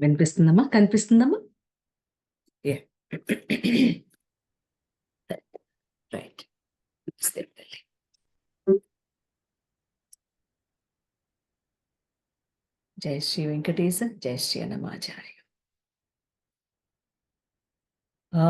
వినిపిస్తుందమ్మా? కనిపిస్తుందమ్మా? Yeah. Right. తల్లి. జై శ్రీ వెంకటేశ, జై శ్రీ అన్నమాచార్య. ఆ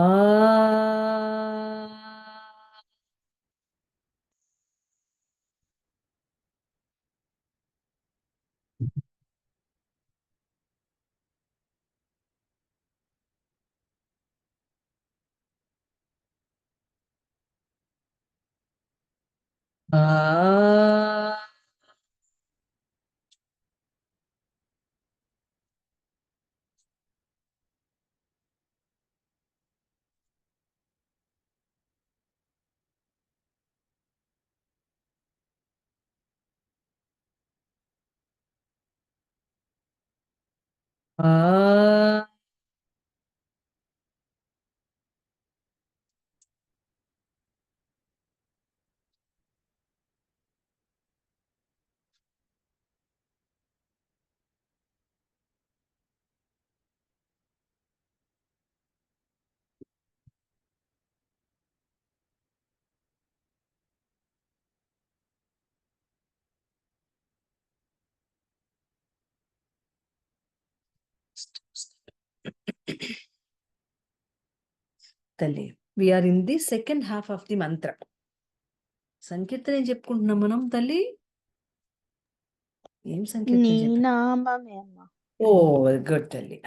తల్లి, we are in the second half of the mantra. సంకీర్తన ఏం చెప్పుకుంటున్నాం మనం తల్లి? ఏం సంకీర్తన? ఓ గుడ్ తల్లి.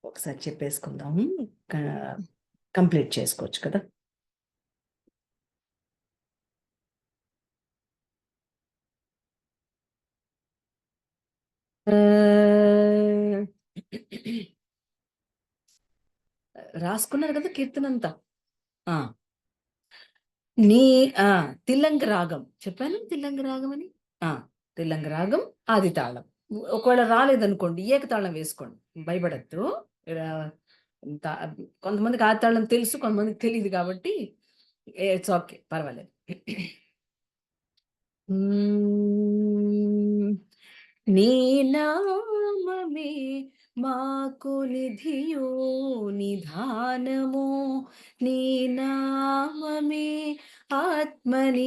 ఒకసారి చెప్పేసుకుందాం, కంప్లీట్ చేసుకోవచ్చు కదా. రాసుకున్నారు కదా కీర్తన అంతా. నీ తిల్లంగ రాగం చెప్పాను, తిల్లంగ రాగం అని. తిల్లంగ రాగం ఆది తాళం. ఒకవేళ రాలేదనుకోండి ఏకతాళం వేసుకోండి, భయపడద్దు. కొంతమందికి ఆది తాళం తెలుసు, కొంతమందికి తెలియదు, కాబట్టి ఇట్స్ ఓకే, పర్వాలేదు. నీ నామమే మాకు నిధియో నిధానమో, నీ నామమే ఆత్మనిధానాంజనము,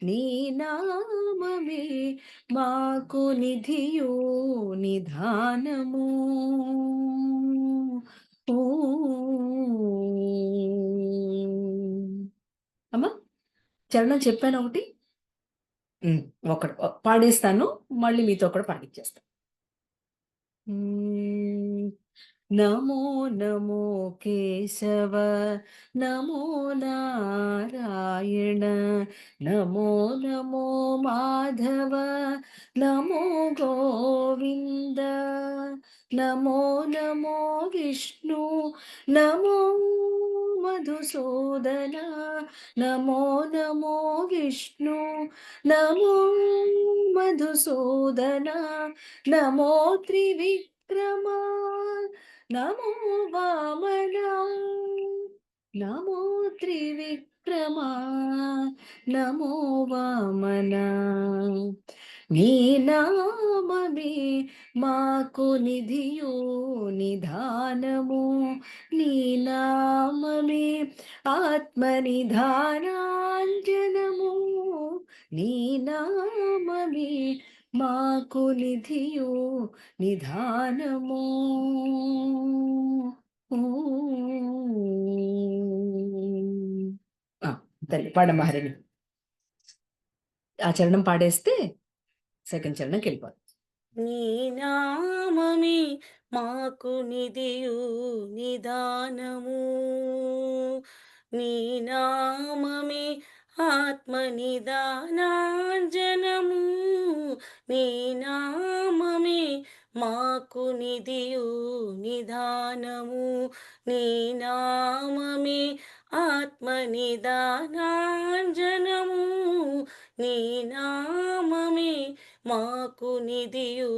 నీ నామమే మాకు నిధియో నిధానము. అమ్మా, చరణం చెప్పాను ఒకటి, ఒకటి పాడేస్తాను, మళ్ళీ మీతో కూడా పాడించేస్తాను. నమో నమో కేశవ, నమో నారాయణ, నమో నమో మాధవ, నమో గోవింద, నమో నమో విష్ణు, నమో మధుసూదన, నమో నమో విష్ణు, నమో మధుసూదన, నమో త్రివిక్రమా, నమో వామన, నమో త్రివిక్రమా, నమో వామన. నీ నామమే మాకు నిధియో నిధానము, నీ నామమే ఆత్మనిధానాంజనము, నీ నామమే మాకు నిధియో నిధానము. తల్లి పాడమహరిని ఆ చరణం పాడేస్తే సెకండ్ చరణంకి వెళ్ళిపోదు. నీ నామమే మాకు నిధియు నిదానము, నీ నామమే ఆత్మనిదానాంజనము, నీ నామమే మాకు నిధియు నిదానము, నీ నామమే ఆత్మనిదానాంజనము, నీ నామమే మాకు నిధియు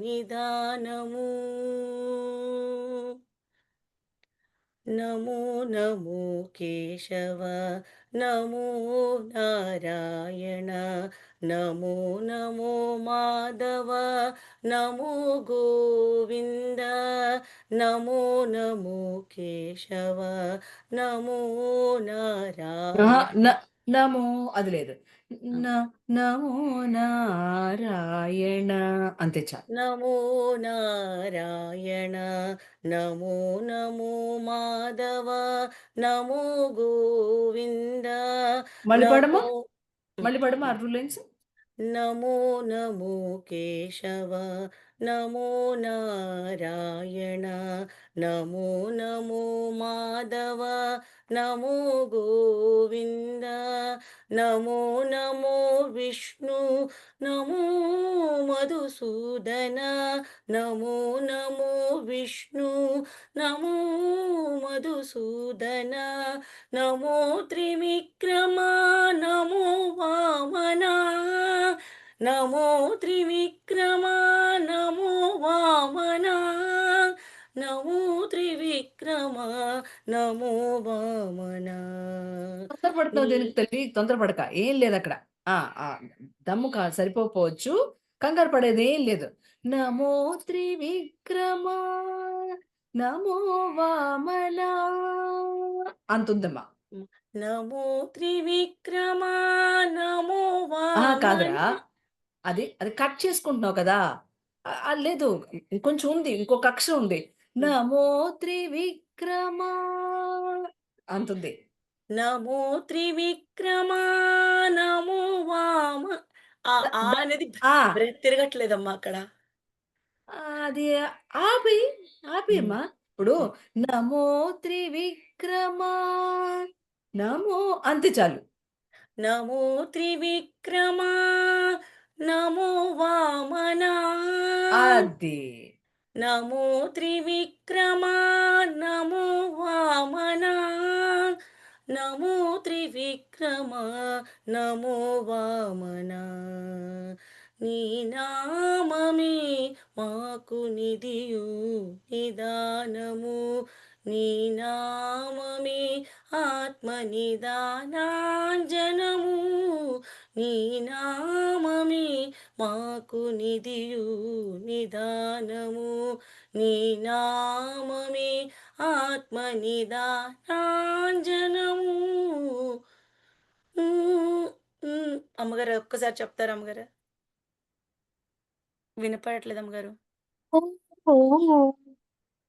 నిదానము. నమో నమో కేశవ నమో నారాయణ నమో నమో మాధవ నమో గోవింద నమో నమో కేశవ నమో ఆహా! నారాయణ. నమో అది లేదు. ఆ, న నమో నారాయణ అంతే చాలు. నమో నారాయణ నమో నమో మాధవ నమో గోవింద మళ్ళీ పాడమ్మా. నమో మళ్ళీ పాడమ్మా ఆ 2 లైన్స్. నమో నమో కేశవ నమో నారాయణ నమో నమో మాధవ నమో గోవింద నమో నమో విష్ణు నమో మధుసూదన నమో నమో విష్ణు నమో మధుసూదన నమో త్రివిక్రమ నమో వామనా నమో త్రివిక్రమ నమో వామనా నమో త్రివిక్రమ నమో వామనా. తొందరపడుతున్నావు నీ దేనికి తల్లి? తొందరపడక. ఏం లేదక్కడ. ఆ! ఆ! దమ్ము సరిపోకపోవచ్చు. కంగారు పడేదేం లేదు. నమో త్రివిక్రమా నమో వామనా అంతుందమ్మా. నమో త్రివిక్రమ నమో అహా! వామన. కాదురా. అది కట్ చేసుకుంటున్నావు కదా! లేదు. ఇంకొంచెం ఉంది. ఇంకొక అక్షరం ఉంది. నమో త్రివిక్రమా అంతుంది. నమో త్రివిక్రమ నమో వామ. ఆ ద ఆ ద అనేది ఆ! బ్రెత్ తిరగట్లేదమ్మా అక్కడ. అది ఆపేయి. హ్మ్. ఆపేయమ్మా. ఇప్పుడు హ్మ్. నమో త్రివిక్రమా నమో అంతే చాలు. నమో త్రివిక్రమ నమో వామన అది. నమో త్రివిక్రమ నమో వామన నమో త్రివిక్రమ నమో వామన. నీ నామమే మాకు నిధియు నిదానము నీ నామమే ఆత్మ నిదానాంజనము నీ నామమే మాకు నిధియు నిదానము నీ నామమే ఆత్మ నిదానాంజనము. అమ్మగారు ఒక్కసారి చెప్తారా అమ్మగారు? వినపడట్లేదు అమ్మగారు.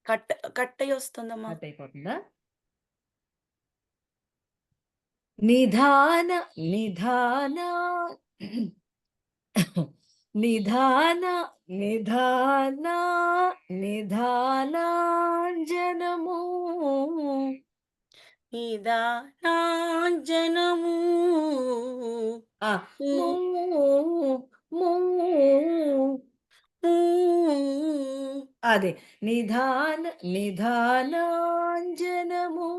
కట్ కట్ అయ్యి వస్తుందమ్మా. కట్ అయిపోతుందా? నిధాన నిధాన నిధాన నిధాన నిధానాంజనము నిదానాంజనము. ఆ! మూ హ్మ్. మూ హ్మ్. అదే నిధానాంజనము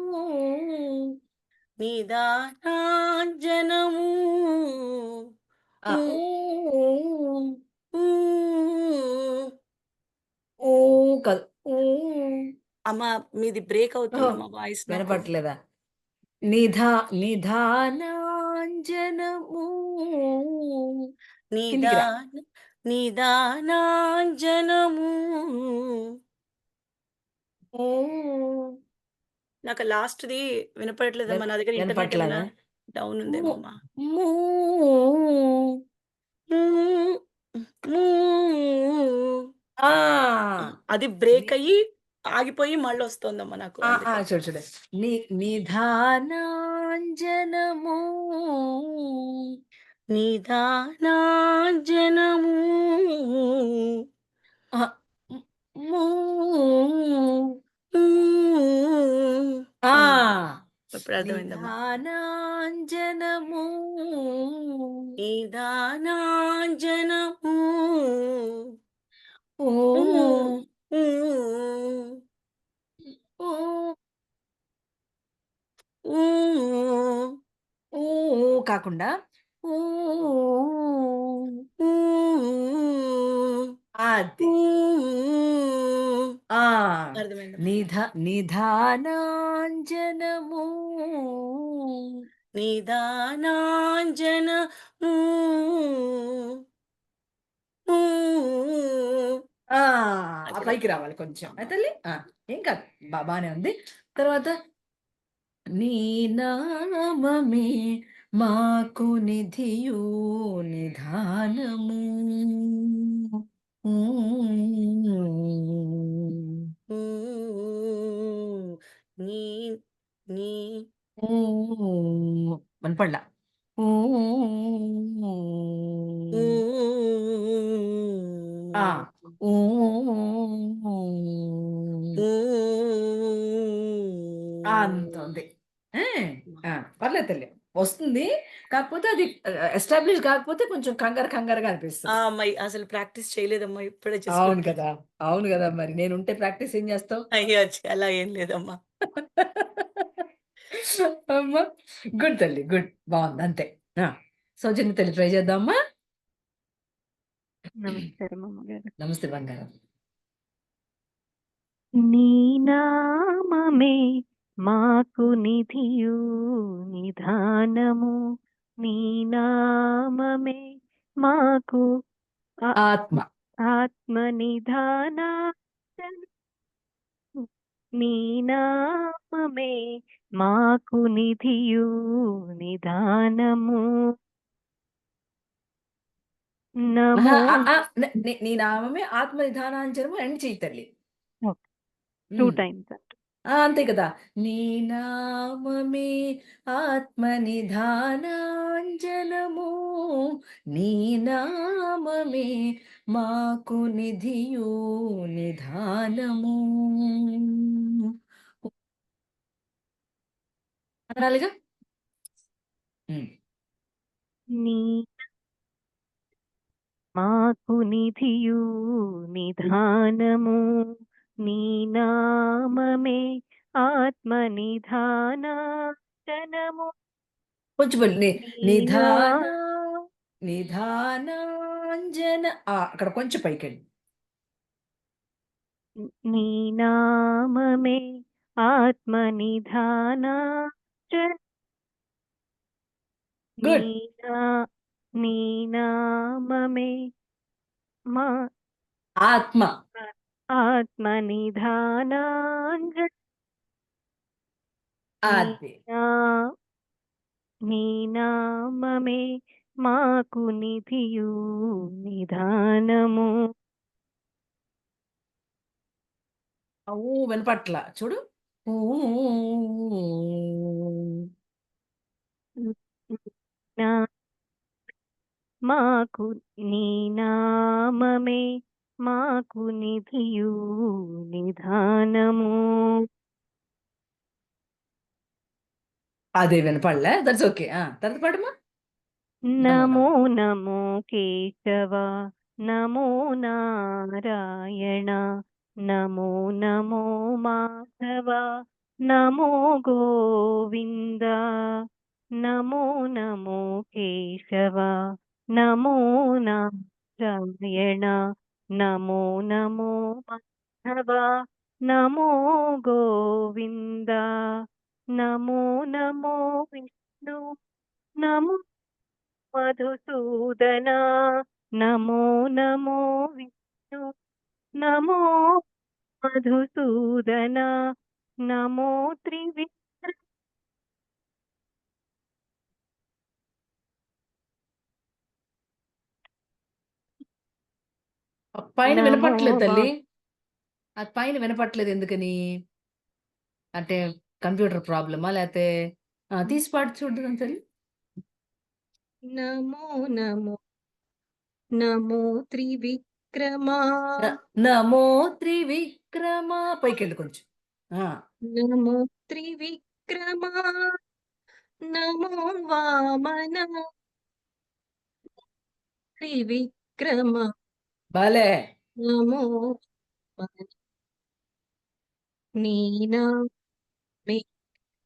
నిదానాంజనము. ఆ! హ్మ్. ఊ. ఊ కాదు. ఊ అమ్మ మీది బ్రేక్ ఓహో! అవుతుందమ్మా వాయిస్ నాకు. వినపడట్లేదా? నిధానాంజనము కిందికి రా. నిదాన నిదానాంజనము. ఓహ్! నాకు లాస్ట్‌ది వినపడట్లేదమ్మా. నా దగ్గర ఇంటర్నెట్ ఏమన్నా వినపట్లేదా? డౌన్ ము ఉందేమో అమ్మా. మూ హ్మ్. హ్మ్. ఆ! ఆ! అది ని బ్రేక్ అయ్యి ఆగిపోయి మళ్ళొస్తోందమ్మా నాకు ఆ! ఆ! అందుకని. చూడు చూడు. నిధానాంజనము నిదానాంజనము. అహా! మూ హ్మ్. ఆ! ఆ! ఇప్పుడు అర్థమైందమ్మా. నిధానాంజనము నిదానాంజనము. హ్మ్. ఓహ్! హ్మ్. ఓహ్! హ్మ్. ఊ కాకుండా ఊ హ్మ్. అది. హ్మ్. ఆ! అర్థమైందమ్మా. నిధానాంజనము. నిదానాంజనము ఆ! ఆ అది. పైకి రావాలి కొంచెం. తల్లి. ఏం కాదు. బానే ఉంది. తర్వాత నీ నామమే మాకు నిధియు నిధానము. నీ నీ వినపడలా. ఆ! అంత ఉంది. పర్లేదు తల్లి. వస్తుంది. కాకపోతే అది ఎస్టాబ్లిష్ కాకపోతే కొంచెం కంగారుగా అనిపిస్తది. అమ్మాయి అసలు ప్రాక్టీస్ చేయలేదమ్మా. ఇప్పుడే జస్ట్ అవును వచ్చి కదా! అవును గదా! మరి నేనుంటే ప్రాక్టీస్ ఏం జేస్తావు? అయ్యో! అలా ఏం లేదమ్మా. అమ్మ! గుడ్ తల్లి. గుడ్. బావుంది అంతే. ఆ! సౌజన్య తల్లి ట్రై చేద్దామా? నమస్కారం అమ్మగారు. నమస్తే బంగారం. నీ నామమే మాకు నిధియు నిధానము. నీ నామమే మాకు ఆత్మ. ఆత్మ నిధాన. నీ నామమే మాకు నిధియు నిధానము. అహా! నమో నీ నామమే ఆత్మ నిధానాంజనము ఎండ్ చెయ్యి తల్లి. 2 హ్మ్. టైమ్స్. అంతే కదా! నీ నామమే ఆత్మ నిధానాంజనము. నీ నామమే మాకు నిధియు నిధానము. అనాలిగా? హ్మ్. నీ మాకు నిధియు నిధానము. నీ నామమే ఆత్మ నిధానాంజనము. కొంచెం నీ నా నిధానా నిధానాంజన అక్కడ కొంచెం పైకెళ్ళు. నీ నామమే ఆత్మ నిధానాంజన. నీ గుడ్. నా నీ నామమే మా ఆత్మ. ఆత్మ నిధానాంజన. నీ అది. నా నీ నామమే మాకు నిధియు నిధానము. వినపట్ల. చూడు. ఊ. నా మాకు నీ నామమే మాకు నిధియు నిధానము. అదే వినపడలే. That's okay. తర్వాత పాడమ్మా. నమో నమో నమో. నమో కేశవ. నమో నారాయణ. నమో నమో మాధవ. నమో గోవింద. నమో నమో కేశవ. నమో నారాయణ. నమో నమో మాధవ. నమో గోవింద. నమో నమో విష్ణు. నమో మధుసూదన. నమో నమో విష్ణు. నమో మధుసూదన. నమో త్రివిక్రమ. పైన నమో వినపట్లేదు తల్లి. అది పైన వినపట్లేదు ఎందుకని? అంటే కంప్యూటర్ ప్రాబ్లమా? లేతే తీసి పాడి చూడడం తల్లి. నమో నమో నమో త్రివిక్రమా. న నమో త్రివిక్రమ పైకెళ్ళు కొంచెం. ఆ! నమో త్రివిక్రమా. నమో వామన త్రివిక్రమ. భలే! నమో వామన. నీ నామే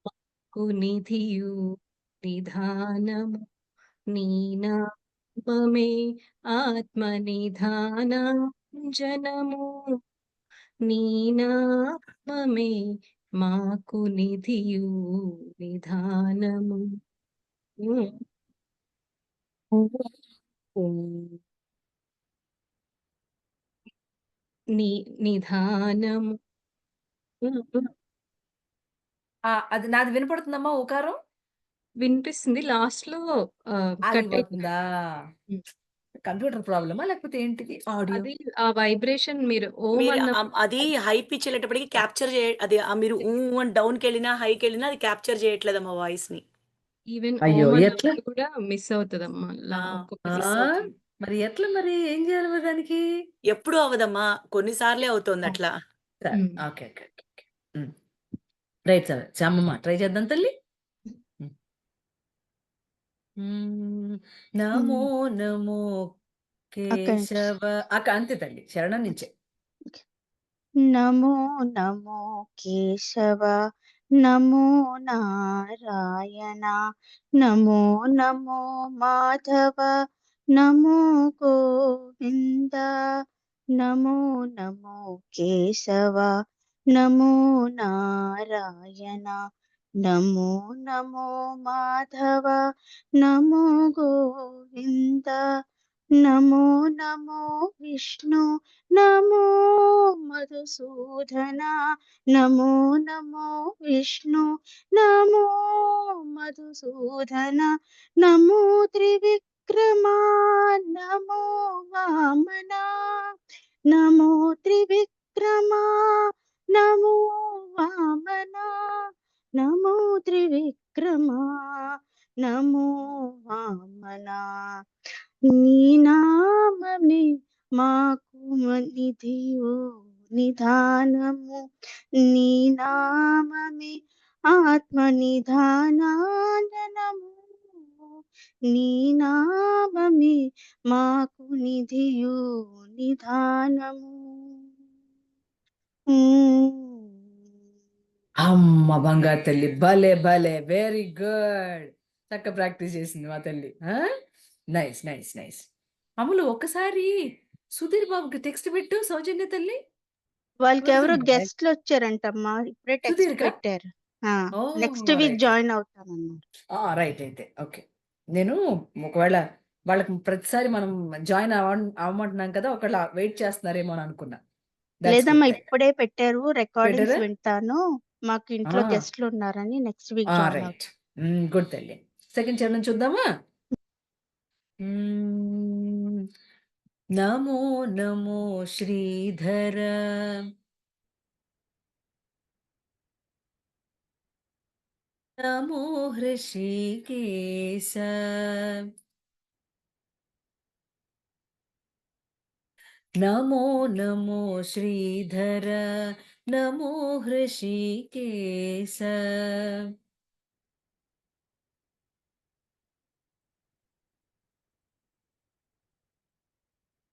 మాకు నిధియు నిధానము. నీ నామమే ఆత్మ నిధానాంజనము. నీ నామమే మాకు నిధియు నిధానము. హ్మ్. ని నిధానము. హ్మ్. హ్మ్. అది నాది వినపడుతుందమ్మా ఓకారం? వినిపిస్తుంది. లాస్ట్‌లో కట్ అయిపోయింది. ఆగిపోతుందా? హ్మ్. కంప్యూటర్ ప్రాబ్లమా? లేకపోతే ఏంటిది? ఆడియో? అది ఆ వైబ్రేషన్ మీరు ఓం మీరు అన్నప్పుడు అది హై పిచ్ ఎళ్ళేటప్పటికి క్యాప్చర్ అది మీరు అని డౌన్‌కెళ్ళినా, హైకెళ్ళినా అది క్యాప్చర్ చేయట్లేదమ్మా వాయిస్‌ని. ఈవెన్ అయ్యో! ఓం ఎట్లా? అన్నప్పుడు కూడా మిస్ అవుతదమ్మా. ఆ! ఒక్కొక్కసారి. మిస్ ఆ! అవుతుంది. మరి ఎట్లా మరి? ఏం చేయాలి మరి దానికి? ఎప్పుడూ అవ్వదమ్మా. కొన్ని సార్లే ఆ! అవుతోందట్లా. సరే. హ్మ్. ఓకే. ఓకే. ఓకే. ఓకే. హ్మ్. రైట్ సరే. అమ్మమ్మ ట్రై చేద్దాం తల్లి. హ్మ్. హ్మ్. నమో హ్మ్. నమో ఒక్క నిమిషం. కేశవ అంతే తల్లి. శరణం నుంచే. నమో నమో కేశవ నమో నారాయణ నమో నమో మాధవ నమో గోవింద నమో నమో కేశవ నమో నారాయణ నమో నమో మాధవ నమో గోవింద నమో నమో విష్ణు నమో మధుసూదన నమో నమో విష్ణు నమో మధుసూదన నమో త్రివిక్రమా నమో వామన నమో త్రివిక్రమా నమో వామన నమో త్రివిక్రమా నమో వామన నీ నామమే మాకు నిధియు నిధానము నీ నామమే ఆత్మ నిధానానము నీ నామమే మాకు నిధియు నిధానము అమ్మ బంగారు తల్లి. భలే! భలే! Very good. చక్కగా ప్రాక్టీస్ చేసింది మా తల్లి. ఆ! నైస్. నైస్. నైస్. అమ్ములు ఒక్కసారి సుధీర్ బాబుకి టెక్స్ట్ పెట్టు సౌజన్య తల్లి. వాళ్ళకెవరో కుదురుతుందా? గెస్ట్‌లొచ్చారంటమ్మా. ఇప్పుడే టెక్స్ట్ సుధీర్‌కా? పెట్టారు. ఆ! ఓహ్! Next week right. Right. Join అవుతానన్నారు. రైట్ అయితే. ఓకే. నేను ఒకవేళ వాళ్ళకి ప్రతిసారి మనం జాయిన్ అవ్వమంటున్నాం కదా! ఒకవేళ వెయిట్ చేస్తున్నారేమో అని అనుకున్నా. థాట్స్ గుడ్ లేదమ్మా థింగ్. ఇప్పుడే పెట్టారు. రికార్డింగ్స్ పెట్టారా? వింటాను. మాకు ఇంట్లో ఆ! గెస్ట్‌లున్నారని నెక్స్ట్ వీక్ జాయిన్ రైట్. అవుతా. గుడ్ తల్లి. సెకండ్ చరణం చూద్దామా? హ్మ్. నమో నమో శ్రీధర నమో హృషికేశ నమో నమో శ్రీధర నమో హృషికేశ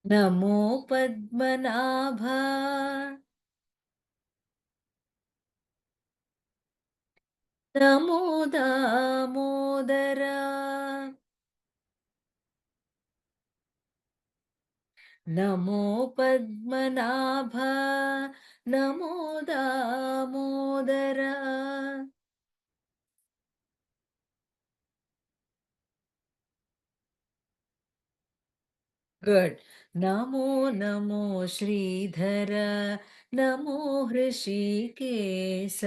నమో పద్మనాభ నమో దామోదర నమో పద్మనాభ నమో దామోదర గుడ్. నమో నమో శ్రీధర నమో హృషికేశ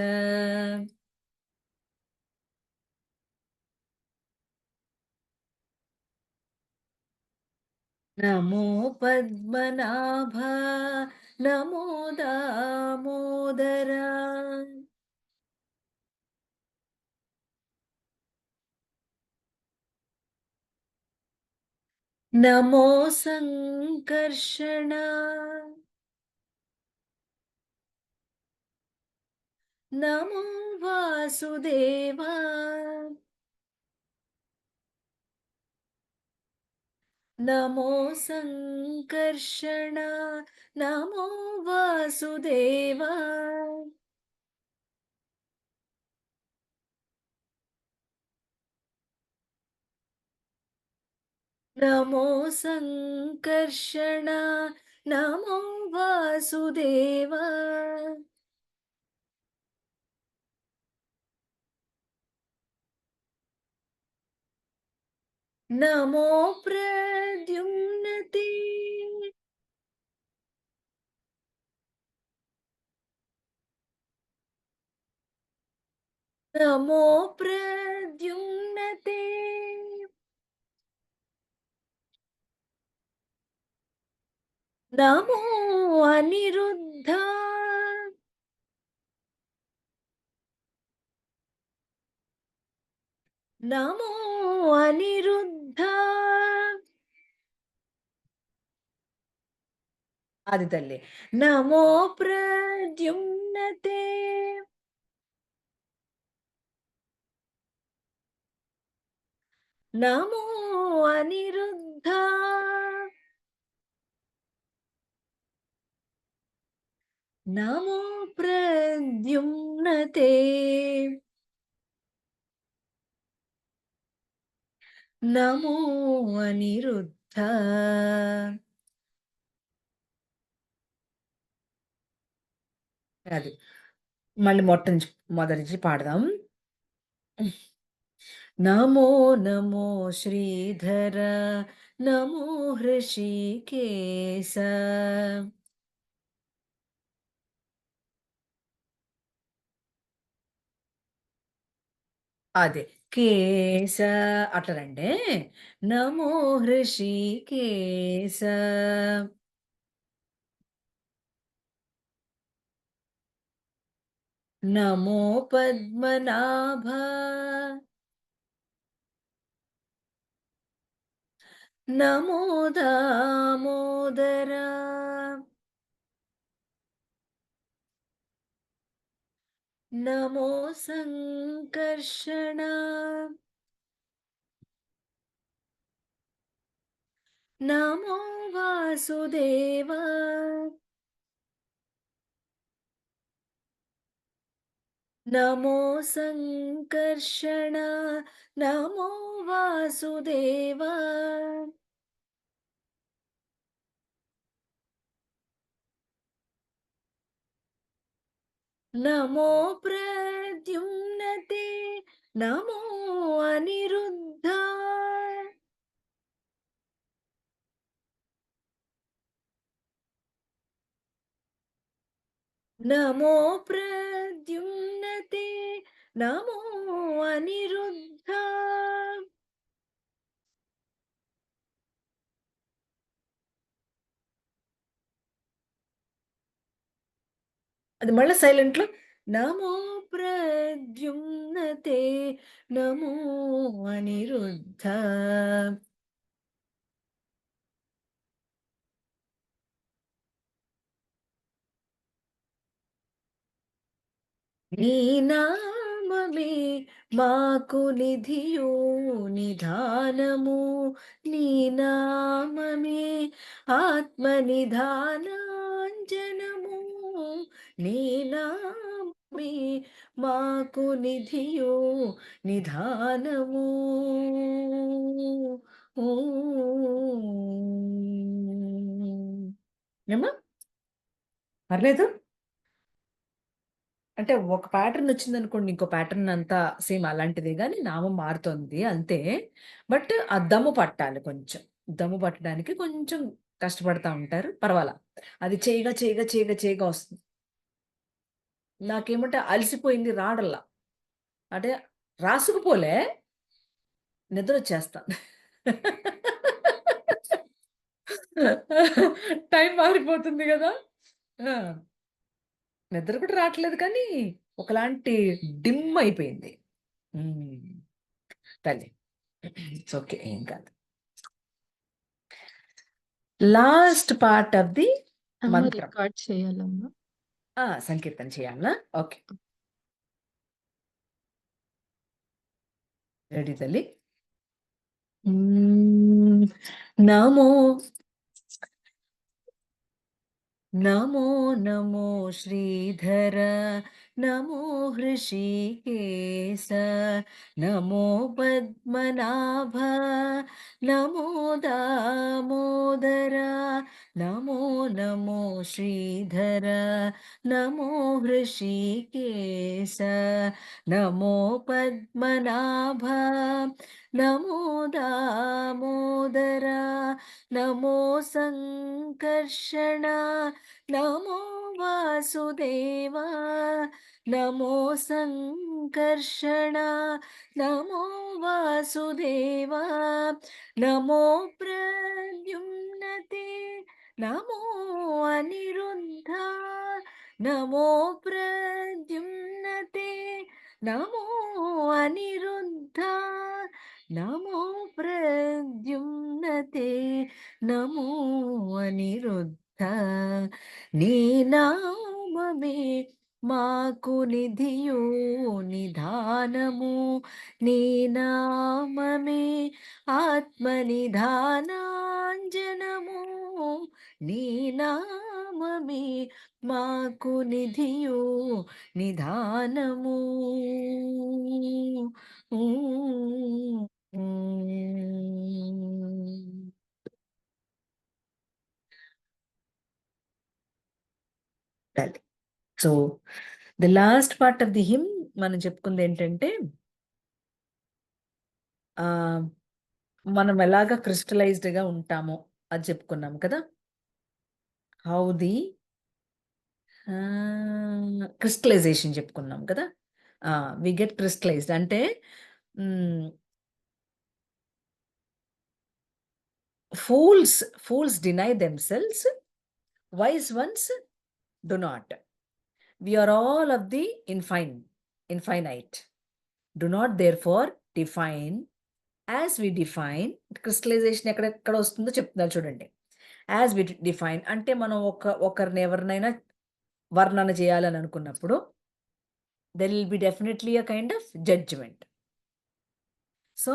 నమో పద్మనాభ నమో దామోదర నమో సంకర్షణ నమో వాసుదేవ నమో సంకర్షణ నమో వాసుదేవ నమో సంకర్షణ నమో వాసుదేవ. నమో ప్రద్యుమ్నతే. నమో ప్రద్యుమ్నతే. నమో అనిరుద్ధ. నమో అనిరుద్ధ. అది తల్లి. నమో ప్రద్యుమ్నతే. నమో అనిరుద్ధ. నమో ప్రద్యుమ్నతే. నమో అనిరుద్ధ. అది మళ్ళీ మొదటి నుంచి పాడదాం. నమో నమో శ్రీధర. నమో హృషికేశ. అదే కేశ అట్లా రండి. నమో హృషికేశ. నమో పద్మనాభ. నమో దామోదర. నమో సంకర్షణ. నమో వాసుదేవ. నమో సంకర్షణ. నమో వాసుదేవ. నమో ప్రద్యుమ్నతే. నమో అనిరుద్ధ. నమో ప్రద్యుమ్నతే. నమో అనిరుద్ధ. అది మళ్ళీ సైలెంట్లో. నమో ప్రద్యుమ్నతే. నమో అనిరుద్ధ. నీ నామమే మాకు నిధియు నిధానము. నీ నామమే ఆత్మనిధానాంజనము. నీ నామమే మాకు నిధియు నిధానము. ఊ. ఏమ్మా పర్లేదు. అంటే ఒక ప్యాటర్న్ వచ్చిందనుకోండి, ఇంకో ప్యాటర్న్ అంతా సేమ్ అలాంటిదే గానీ, నామం మారుతోంది అంతే. బట్ ఆ దమ్ము పట్టాలి కొంచెం. దమ్ము పట్టడానికి కొంచెం కష్టపడతా ఉంటారు. పర్వాలా. అది చేయగా, చేయగా, చేయగా, చేయగా వస్తుంది. నాకేమంటే అలసిపోయింది రాడల్లా. అంటే రాసుకుపోలే, నిద్రొచ్చేస్తా. టైం మారిపోతుంది గదా! ఆ! నిద్ర కూడా రావట్లేదు కానీ, ఒకలాంటి డిమ్ అయిపోయింది. హ్మ్. తల్లి. It's okay. ఏం కాదు. లాస్ట్ పార్ట్ ఆఫ్ ది అమ్మ మంత్రం. రికార్డ్ చేయాలమ్మా. సంకీర్తన చేయాలా? ఓకే. రెడీ తల్లి. హ్మ్. నమో నమో నమో శ్రీధర. నమో హృషీకేశ నమో పద్మనాభ నమో దామోదర నమో నమో శ్రీధర నమో హృషీకేశ నమో పద్మనాభ నమో దామోదర నమో సంకర్షణ నమో వాసుదేవ నమో సంకర్షణ నమో వాసుదేవ నమో ప్రద్యుమ్నతే నమో అనిరుద్ధ నమో ప్రద్యుమ్నతే నమో అనిరుద్ధ నమో ప్రద్యుమ్నతే నమో అనిరుద్ధ నీ నామమే మాకు నిధియు నిధానము నీ నామమే ఆత్మనిధానాంజనము నీ నామమే మాకు నిధియు నిధానము so the last part of the hymn మనం చెప్పుకుంది ఏంటంటే మనం ఎలాగా క్రిస్టలైజ్డ్గా ఉంటామో అది చెప్పుకున్నాం కదా. హౌ ది క్రిస్టలైజేషన్ చెప్పుకున్నాం కదా. వి గెట్ క్రిస్టలైజ్డ్ అంటే fools deny themselves, wise ones do not. We are all of the infinite. Do not therefore define as we define. Crystallization ఎక్కడ వస్తుందో చెప్తున్నారు చూడండి. As we define అంటే మనం ఒకరిని ఎవరినైనా వర్ణన చేయాలని అనుకున్నప్పుడు there will be definitely a kind of judgment. So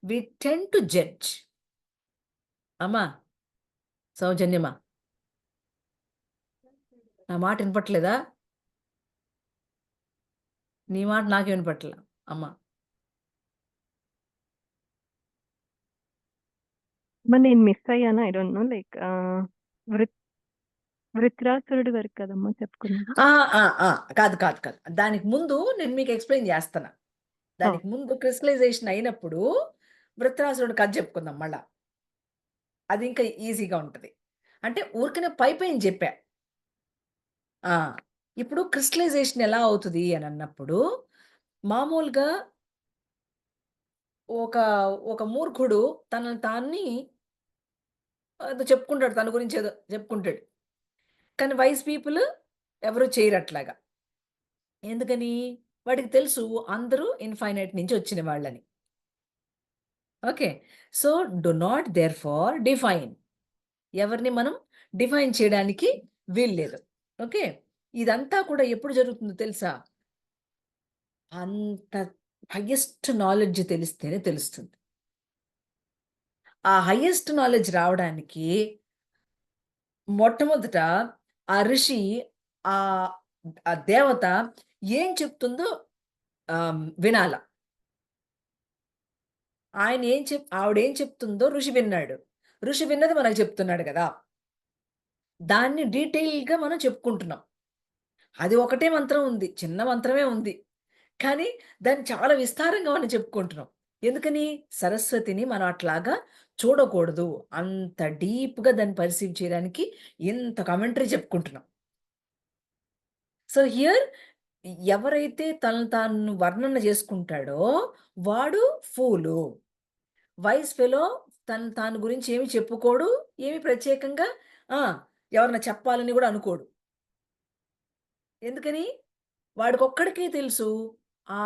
we tend to judge. అమ్మా సౌజన్యమా, నా మాట వినపట్లేదా? నీ మాట నాకే వినపట్లే అమ్మా. నేను మిస్ అయ్యాను. ఐ డోంట్ నో లైక్ వృత్రాసురుడి వరకు కదమ్మా చెప్పుకున్నాను. కాదు కాదు కాదు, దానికి ముందు నేను మీకు ఎక్స్ప్లెయిన్ చేస్తాను. దానికి ముందు క్రిస్టలైజేషన్ అయినప్పుడు వృత్రాసురుడు కథ చెప్పుకుందాం మళ్ళా. అది ఇంకా ఈజీగా ఉంటుంది. అంటే ఊరికనే పైన చెప్పా. ఇప్పుడు క్రిస్టలైజేషన్ ఎలా అవుతుంది అని అన్నప్పుడు మామూలుగా ఒక మూర్ఖుడు తనని తాన్ని ఏదో చెప్పుకుంటాడు, తన గురించి ఏదో చెప్పుకుంటాడు. కానీ వైస్ పీపుల్ ఎవరు చేయరు అట్లాగా. ఎందుకని? వాడికి తెలుసు అందరూ ఇన్ఫైనైట్ నుంచి వచ్చిన వాళ్ళని. Okay, so do not there far define. ఎవరిని మనం డిఫైన్ చేయడానికి వీల్లేదు. ఓకే, ఇదంతా కూడా ఎప్పుడు జరుగుతుందో తెలుసా? అంత హయ్యెస్ట్ నాలెడ్జ్ తెలిస్తేనే తెలుస్తుంది. ఆ హయ్యెస్ట్ నాలెడ్జ్ రావడానికి మొట్టమొదట ఆ ఋషి, ఆ దేవత ఏం చెప్తుందో వినాల. ఆవిడేం చెప్తుందో ఋషి విన్నాడు. ఋషి విన్నది మనకు చెప్తున్నాడు కదా. దాన్ని డీటెయిల్గా మనం చెప్పుకుంటున్నాం. అది ఒకటే మంత్రం ఉంది, చిన్న మంత్రమే ఉంది, కానీ దాన్ని చాలా విస్తారంగా మనం చెప్పుకుంటున్నాం. ఎందుకని? సరస్వతిని మనం అట్లాగా చూడకూడదు. అంత డీప్గా దాన్ని పర్సీవ్ చేయడానికి ఇంత కమెంటరీ చెప్పుకుంటున్నాం. సో హియర్ ఎవరైతే తనను తాను వర్ణన చేసుకుంటాడో వాడు ఫూలు. వైస్ ఫెలో తను తాను గురించి ఏమి చెప్పుకోడు, ఏమి ప్రత్యేకంగా ఎవరన్నా చెప్పాలని కూడా అనుకోడు. ఎందుకని? వాడికొక్కడికే తెలుసు ఆ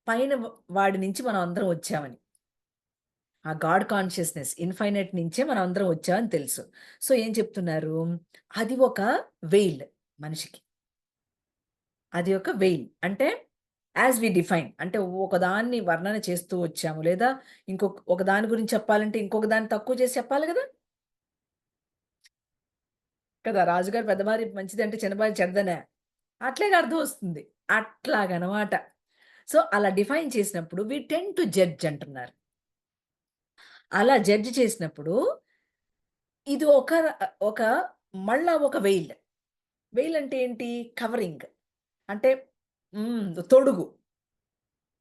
పైన వాడి నుంచి మనం అందరం వచ్చామని. ఆ గాడ్ కాన్షియస్నెస్ ఇన్ఫైనైట్ నుంచే మనం అందరం వచ్చామని తెలుసు. సో ఏం చెప్తున్నారు? అది ఒక వెయిల్ మనిషికి. అది ఒక వెయిల్ అంటే యాజ్ వి డిఫైన్ అంటే ఒకదాన్ని వర్ణన చేస్తూ వచ్చాము, లేదా ఒక దాని గురించి చెప్పాలంటే ఇంకొక దాన్ని తక్కువ చేసి చెప్పాలి కదా. రాజుగారు పెద్ద భార్య మంచిది అంటే చిన్న భార్య చెడ్డదనే. అట్లాగే అర్థం వస్తుంది. అట్లాగనమాట. సో, అలా డిఫైన్ చేసినప్పుడు వి టెండ్ టు జడ్జ్ అంటున్నారు. అలా జడ్జ్ చేసినప్పుడు ఇది ఒక మళ్ళా ఒక వెయిల్. వెయిల్ అంటే ఏంటి? కవరింగ్. అంటే తొడుగు.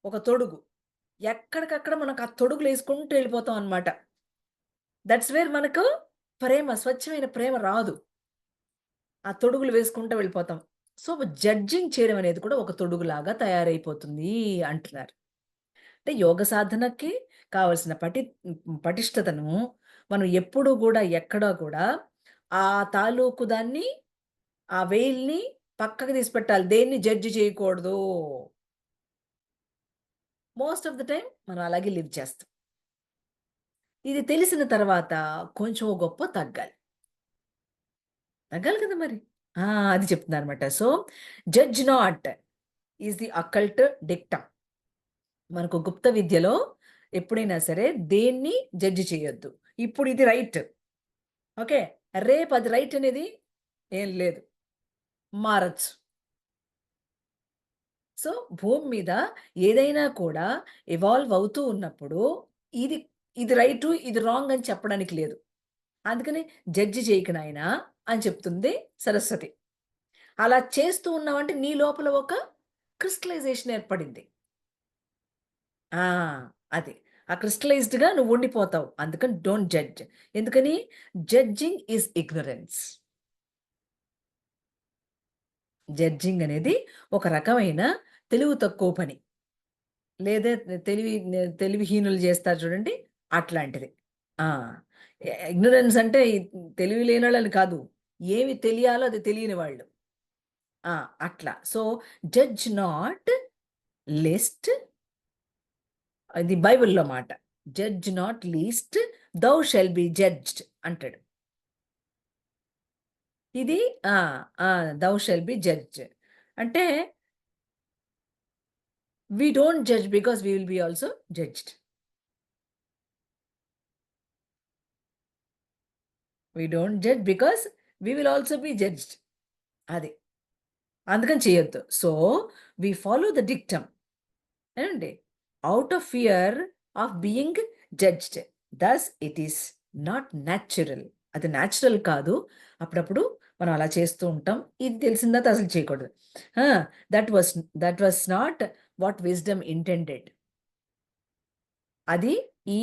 ఒక తొడుగు. ఎక్కడికక్కడ మనకు ఆ తొడుగులేసుకుంటూ వెళ్ళిపోతాం అనమాట. దట్స్ వేర్ మనకు స్వచ్ఛమైన ప్రేమ రాదు. ఆ తొడుగులు వేసుకుంటూ వెళ్ళిపోతాం. సో, జడ్జింగ్ చేయడం అనేది కూడా ఒక తొడుగులాగా తయారైపోతుంది అంటున్నారు. అంటే యోగ సాధనకి కావాల్సిన పటిష్టతను మనం ఎప్పుడూ గూడా, ఎక్కడా కూడా ఆ తాలూకు దాన్ని, ఆ వెయిల్‌ని పక్కకి తీసి పెట్టాలి. దేన్ని జడ్జ్ చేయకూడదు. మోస్ట్ ఆఫ్ ద టైమ్ మనం అలాగే లివ్ చేస్తాం. ఇది తెలిసిన తర్వాత కొంచెం గొప్పో తగ్గాలి. తగ్గాలి కదా మరి. ఆ! అది చెప్తున్నారన్నమాట. So, judge not is the occult dictum. మనకు గుప్త విద్యలో ఎప్పుడైనా సరే దేన్ని జడ్జ్ చేయొద్దు. ఇప్పుడు ఇది రైట్. ఓకే. రేపు అది రైట్ అనేది ఏం లేదు. మారొచ్చు. సో, భూమి మీద ఏదైనా కూడా ఎవాల్వ్ అవుతూ ఉన్నప్పుడు ఇది ఇది రైటు, ఇది రాంగ్ అని చెప్పడానికి లేదు. అందుకని జడ్జ్ చేయకు నాయనా అని చెప్తుంది సరస్వతి. అలా చేస్తూ ఉన్నావంటే నీ లోపల ఒక క్రిస్టలైజేషన్ ఏర్పడింది. ఆ! అది. ఆ క్రిస్టలైజ్డ్‌గా నువ్వు ఉండిపోతావు. అందుకని డోంట్ జడ్జ్. ఎందుకని? Judging is ignorance. జడ్జింగ్ అనేది ఒక రకమైన తెలివి తక్కువ పని. లేదా తెలివిహీనులు చేస్తారు చూడండి అట్లాంటిది. ఆ! ఇగ్నోరెన్స్ అంటే తెలివి లేనోళ్ళని కాదు. ఏమి తెలియాలో అది తెలియని వాళ్ళు. ఆ! అట్లా. సో, జడ్జ్ నాట్ లెస్ట్ ఇది బైబిల్‌లో మాట. Judge not lest thou shalt be judged అంటాడు. ఇది ఆ! ఆ! Thou shalt be judged. అంటే we don't judge because we will be also judged. We don't judge because we will also be judged. అది. అందుకని చేయొద్దు. So, we follow the dictum. ఏమండి? Out of fear of being judged. Thus it is not natural. అది natural కాదు. అప్పుడప్పుడు మనం అలా చేస్తూ ఉంటాం. ఇది తెలిసిన తర్వాత అసలు చేయకూడదు. ఆ! That was not what wisdom intended. అది ఈ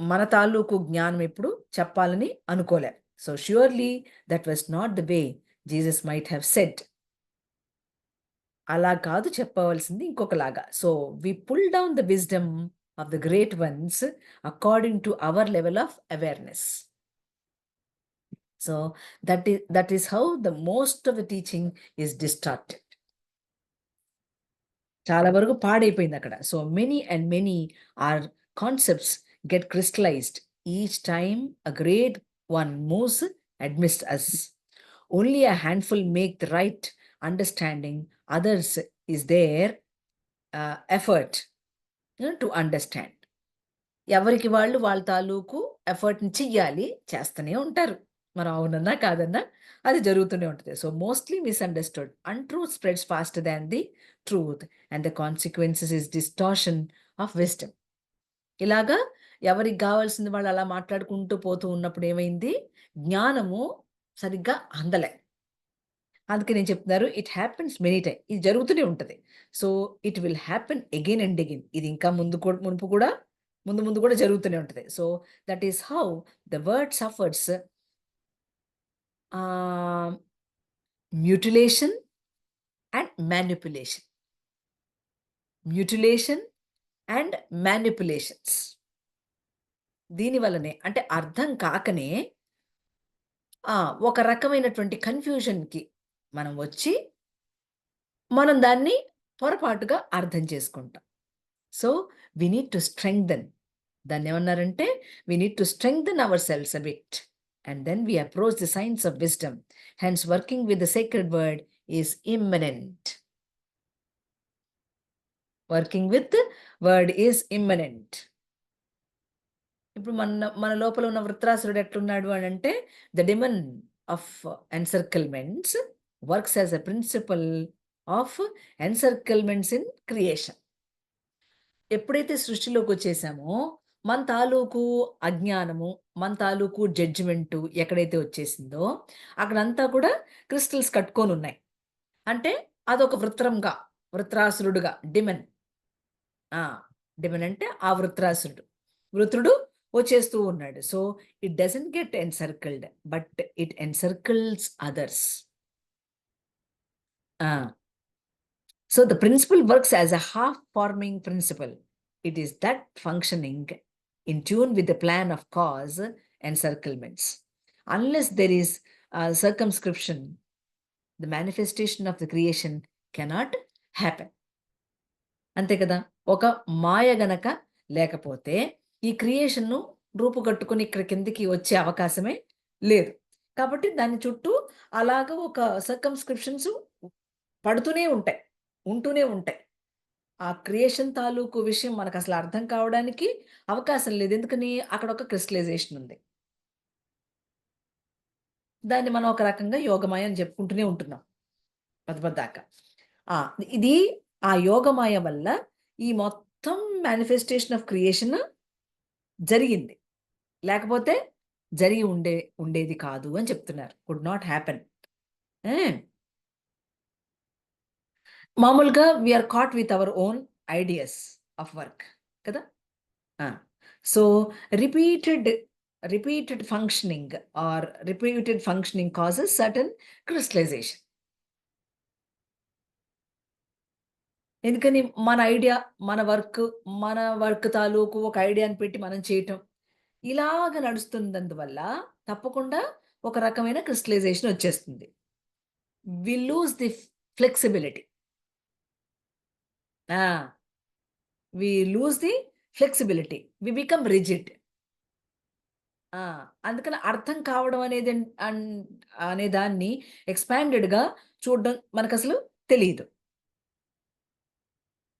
మన తాలూకు జ్ఞానం ఎప్పుడు చెప్పాలని అనుకోలే. So, surely that was not the way Jesus might have said. అలా కాదు చెప్పవలసింది ఇంకొకలాగా. So, we pull down the wisdom of the great ones according to our level of awareness. So, that is how the most of the teaching is distorted. చాలా వరకు పాడైపోయిందక్కడ. So, many or concepts get crystallised each time a great one moves amidst us. Only a handful make the right understanding. Others is their effort to understand. ఎవరికి వాళ్ళు వాళ్ళ తాలూకు ఎఫర్ట్‌ని చెయ్యాలి. చేస్తూనే ఉంటారు. మనం అవునన్నా కాదన్నా అది జరుగుతూనే ఉంటది. So, mostly misunderstood. Untruth spreads faster than the truth and the consequences is distortion of wisdom. ఇలాగా ఎవరికి గావాల్సింది వాళ్ళు అలా మాట్లాడుకుంటూ పోతూ ఉన్నప్పుడు ఏమైంది? జ్ఞానము సరిగ్గా అందలే. అందుకే నేను చెప్తున్నారు ఇట్ హ్యాపెన్స్ మెనీ టైమ్. ఇది జరుగుతూనే ఉంటది. So, it will happen again and again. ఇది ఇంకా మునుపు కూడా ముందు కూడా జరుగుతూనే ఉంటది. So, that is how the word suffers mutilation and manipulation. Mutilation and manipulations. దీని వల్లనే అంటే అర్థం కాకనే ఒక రకమైనటువంటి కన్‌ఫ్యూజన్‌కి మనం వచ్చి మనం దాన్ని పొరపాటుగా అర్థం చేసుకుంటాం. So, we need to strengthen. దాన్నేమన్నారంటే we need to strengthen ourselves a bit and then we approach the science of wisdom. Hence working with the sacred word is imminent. Working with word is imminent. ఇప్పుడు మన లోపల ఉన్న వృత్రాసురుడు ఎట్లున్నాడు అనంటే the demon of encirclements works as a principle of encirclements in creation. ఎప్పుడైతే సృష్టిలోకి వచ్చేసామో మన తాలూకు అజ్ఞానము, మన తాలూకు జడ్జిమెంటు ఎక్కడైతే వచ్చేసిందో అక్కడంతా కూడా క్రిస్టల్స్ కట్టుకొని ఉన్నాయి. అంటే అదొక వృత్రాసురుడుగా డిమెన్. డిమెన్ అంటే ఆ వృత్రుడు వచ్చేస్తూ ఉన్నాడు. So it doesn't get encircled, but it encircles others. So the principle works as a half-forming principle. It is that functioning in tune with the plan of cause encirclements. Unless there is circumscription, the manifestation of the creation cannot happen. అంతే కదా, ఒక మాయ గనక లేకపోతే ఈ క్రియేషన్ను రూపుగట్టుకుని ఇక్కడ కిందికి వచ్చే అవకాశమే లేదు. కాబట్టి దాని చుట్టూ అలాగ ఒక సర్కమ్స్క్రిప్షన్స్ ఉంటూనే ఉంటాయి. ఆ క్రియేషన్ తాలూకు విషయం మనకు అసలు అర్థం కావడానికి అవకాశం లేదు. ఎందుకని అక్కడ ఒక క్రిస్టలైజేషన్ ఉంది. దాన్ని మనం ఒక రకంగా యోగమాయ అని చెప్పుకుంటూనే ఉంటున్నాం పద్దాక. ఇది ఆ యోగమాయ వల్ల ఈ మొత్తం మేనిఫెస్టేషన్ ఆఫ్ క్రియేషన్ జరిగింది. లేకపోతే జరిగి ఉండేది కాదు అని చెప్తున్నారు. Could not happen. మామూలుగా we're caught with our own ideas of work కదా. So repeated functioning or repeated functioning causes certain crystallisation. ఎందుకని మన ఐడియా, మన వర్క్ తాలూకు ఒక ఐడియాని పెట్టి మనం చేయటం ఇలాగ నడుస్తున్నందువల్ల తప్పకుండా ఒక రకమైన క్రిస్టలైజేషన్ వచ్చేస్తుంది. We lose the flexibility. we lose the flexibility, we become rigid. అందుకని అర్థం కావడం అనే దాన్ని ఎక్స్పాండెడ్గా చూడడం మనకు అసలు తెలియదు.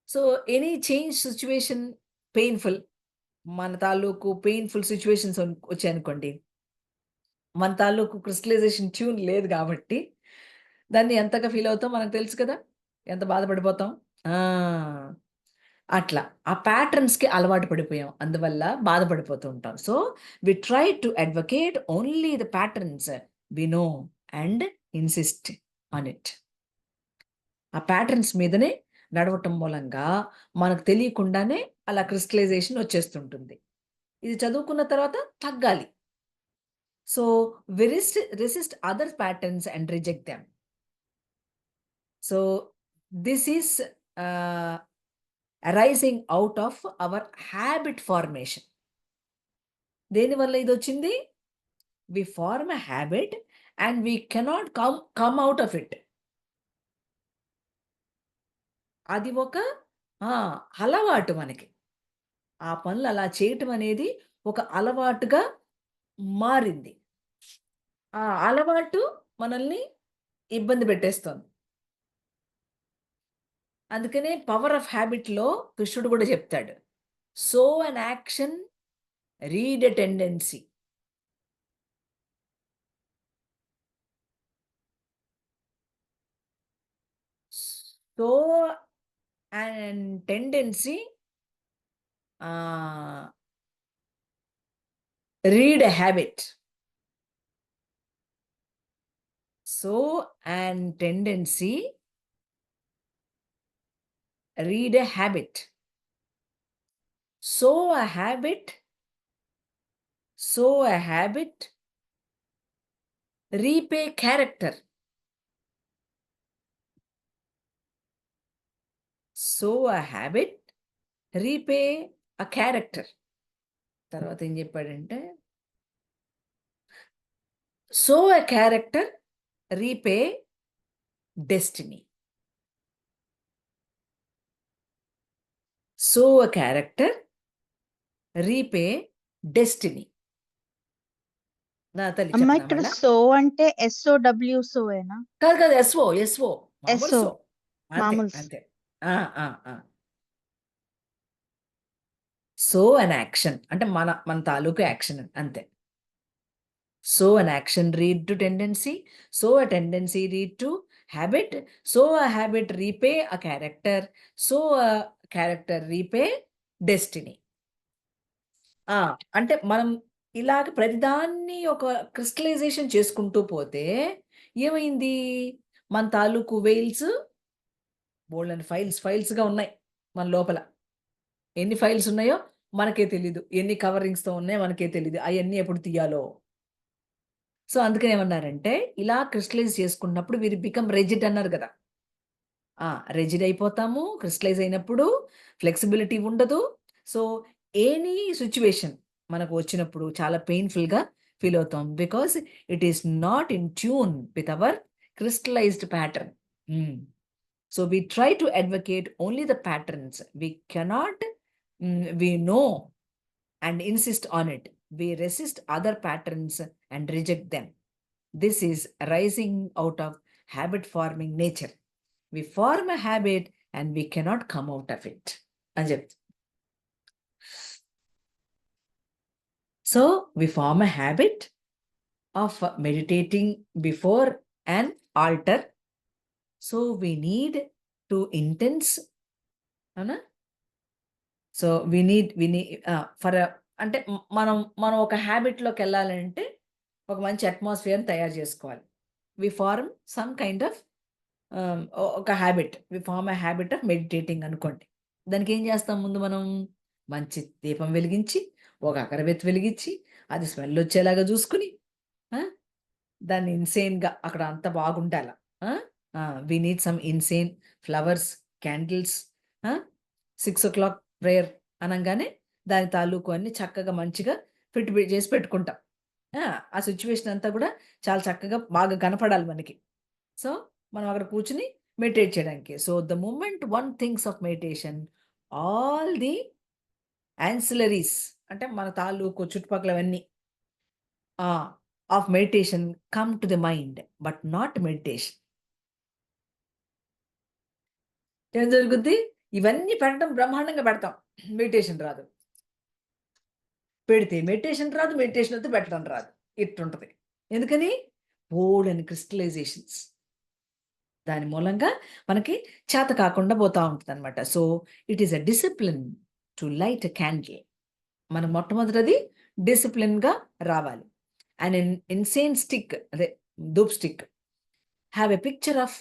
So any change situation painful, మన తాలూకు పెయిన్ఫుల్ సిచ్యువేషన్స్ వచ్చాయనుకోండి, మన తాలూకు క్రిస్టలైజేషన్ ట్యూన్ లేదు కాబట్టి దాన్ని ఎంతగా ఫీల్ అవుతాం మనకు తెలుసు కదా, ఎంత బాధపడిపోతాం. అట్లా ఆ ప్యాటర్న్స్కి అలవాటు పడిపోయాం, అందువల్ల బాధపడిపోతూ ఉంటాం. So we try to advocate only the patterns we know and insist on it. ఆ ప్యాటర్న్స్ మీదనే నడవటం మూలంగా మనకు తెలియకుండానే అలా క్రిస్టలైజేషన్ వచ్చేస్తుంటుంది. ఇది చదువుకున్న తర్వాత తగ్గాలి. So we resist other patterns and reject them. So this is arising out of our habit formation. దేనివల్ల ఇది వచ్చింది? We form a habit and we cannot come out of it. అది ఒక అలవాటు మనకి. ఆ పనులు అలా చేయటం అనేది ఒక అలవాటుగా మారింది. ఆ అలవాటు మనల్ని ఇబ్బంది పెట్టేస్తుంది. అందుకనే పవర్ ఆఫ్ హ్యాబిట్లో కృష్ణుడు కూడా చెప్తాడు, so an action read a tendency. So and tendency read a habit. So and tendency read a habit. Sow a habit. Reap a character. Sow a habit. Reap a character. తర్వాత ఏం చెప్పాడంటే, sow a character, reap a destiny. Sow a character, reap a destiny. నా తల్లి అమ్మ చెప్పనా ఇక్కడ మళ్ళా? So అంటే SOW సోయేనా? కాదు ఎస్ఓ మామూలు SO సో. అంతే మామూలు అంతే. సో అన్ యాక్షన్ అంటే మన తాలూకు యాక్షన్ అంతే. So an action read to tendency. So a tendency read to habit, so a habit repay a character, so a character repay destiny. అంటే మనం ఇలాగ ప్రతిదాన్ని ఒక క్రిస్టలైజేషన్ చేసుకుంటూ పోతే ఏమైంది? మన తాలూకు వెయిల్స్ బోలెడన్ని ఫైల్స్‌గా ఉన్నాయి మన లోపల. ఎన్ని ఫైల్స్ ఉన్నాయో మనకే తెలీదు. ఎన్ని కవరింగ్స్‌తో ఉన్నాయో మనకే తెలీదు. అయన్నీ ఎప్పుడు తీయాలో. సో, అందుకని ఏమన్నారంటే, ఇలా క్రిస్టలైజ్ చేసుకున్నప్పుడు వీరు బికమ్ రిజిడ్ అన్నారు గదా! రిజిడ్ అయిపోతాము. క్రిస్టలైజ్ అయినప్పుడు ఫ్లెక్సిబిలిటీ ఉండదు. సో, ఎనీ సిట్యుయేషన్ మనకు వచ్చినప్పుడు చాలా పెయిన్‌ఫుల్‌గా ఫీల్ అవుతాం. Because it is not in tune with our crystallized pattern. So, we try to advocate only the patterns. We cannot we know and insist on it. We resist other patterns and reject them. This is rising out of habit forming nature. We form a habit and we cannot come out of it. అని చెప్తా. So we form a habit of meditating before an altar. So we need to intense, అవునా? So we need for అంటే మనం ఒక హ్యాబిట్లోకి వెళ్ళాలంటే ఒక మంచి అట్మాస్ఫియర్ని తయారు చేసుకోవాలి. We form some kind of ఒక habit. We form a habit of meditating అనుకోండి. దానికి ఏం చేస్తాం? ముందు మనం మంచి దీపం వెలిగించి, ఒక అగరబత్తి వెలిగించి, అది స్మెల్ వచ్చేలాగా చూసుకుని, దాన్ని ఇన్సేన్గా అక్కడ అంతా బాగుండాల. We need some incense flowers, candles. 6 o'clock prayer అనంగానే దాని తాలూకు అన్ని చక్కగా మంచిగా ఫిట్ చేసి పెట్టుకుంటాం. ఆ సిచ్యువేషన్ అంతా కూడా చాలా చక్కగా బాగా కనపడాలి మనకి. సో మనం అక్కడ కూర్చుని మెడిటేట్ చేయడానికి. So the moment one thinks of meditation, all the ancillaries అంటే మన తాలూకు చుట్టుపక్కలవన్నీ of meditation come to the mind, but not meditation. ఏం జరుగుద్ది? ఇవన్నీ పెట్టడం బ్రహ్మాండంగా పెడతాం, మెడిటేషన్ రాదు. పెడితే మెడిటేషన్ రాదు, మెడిటేషన్ వస్తే పెట్టడం రాదు. ఇట్టుంటది. ఎందుకని? బోల్డెన్ని క్రిస్టలైజేషన్స్. దాని మూలంగా మనకి చేత కాకుండా పోతా ఉంటదనమాట. So it is a discipline to light a candle. మనం మొట్టమొదటిది డిసిప్లిన్‌గా రావాలి. అండ్ ఇన్సేన్ స్టిక్, అదే ధూప్ stick, have a picture of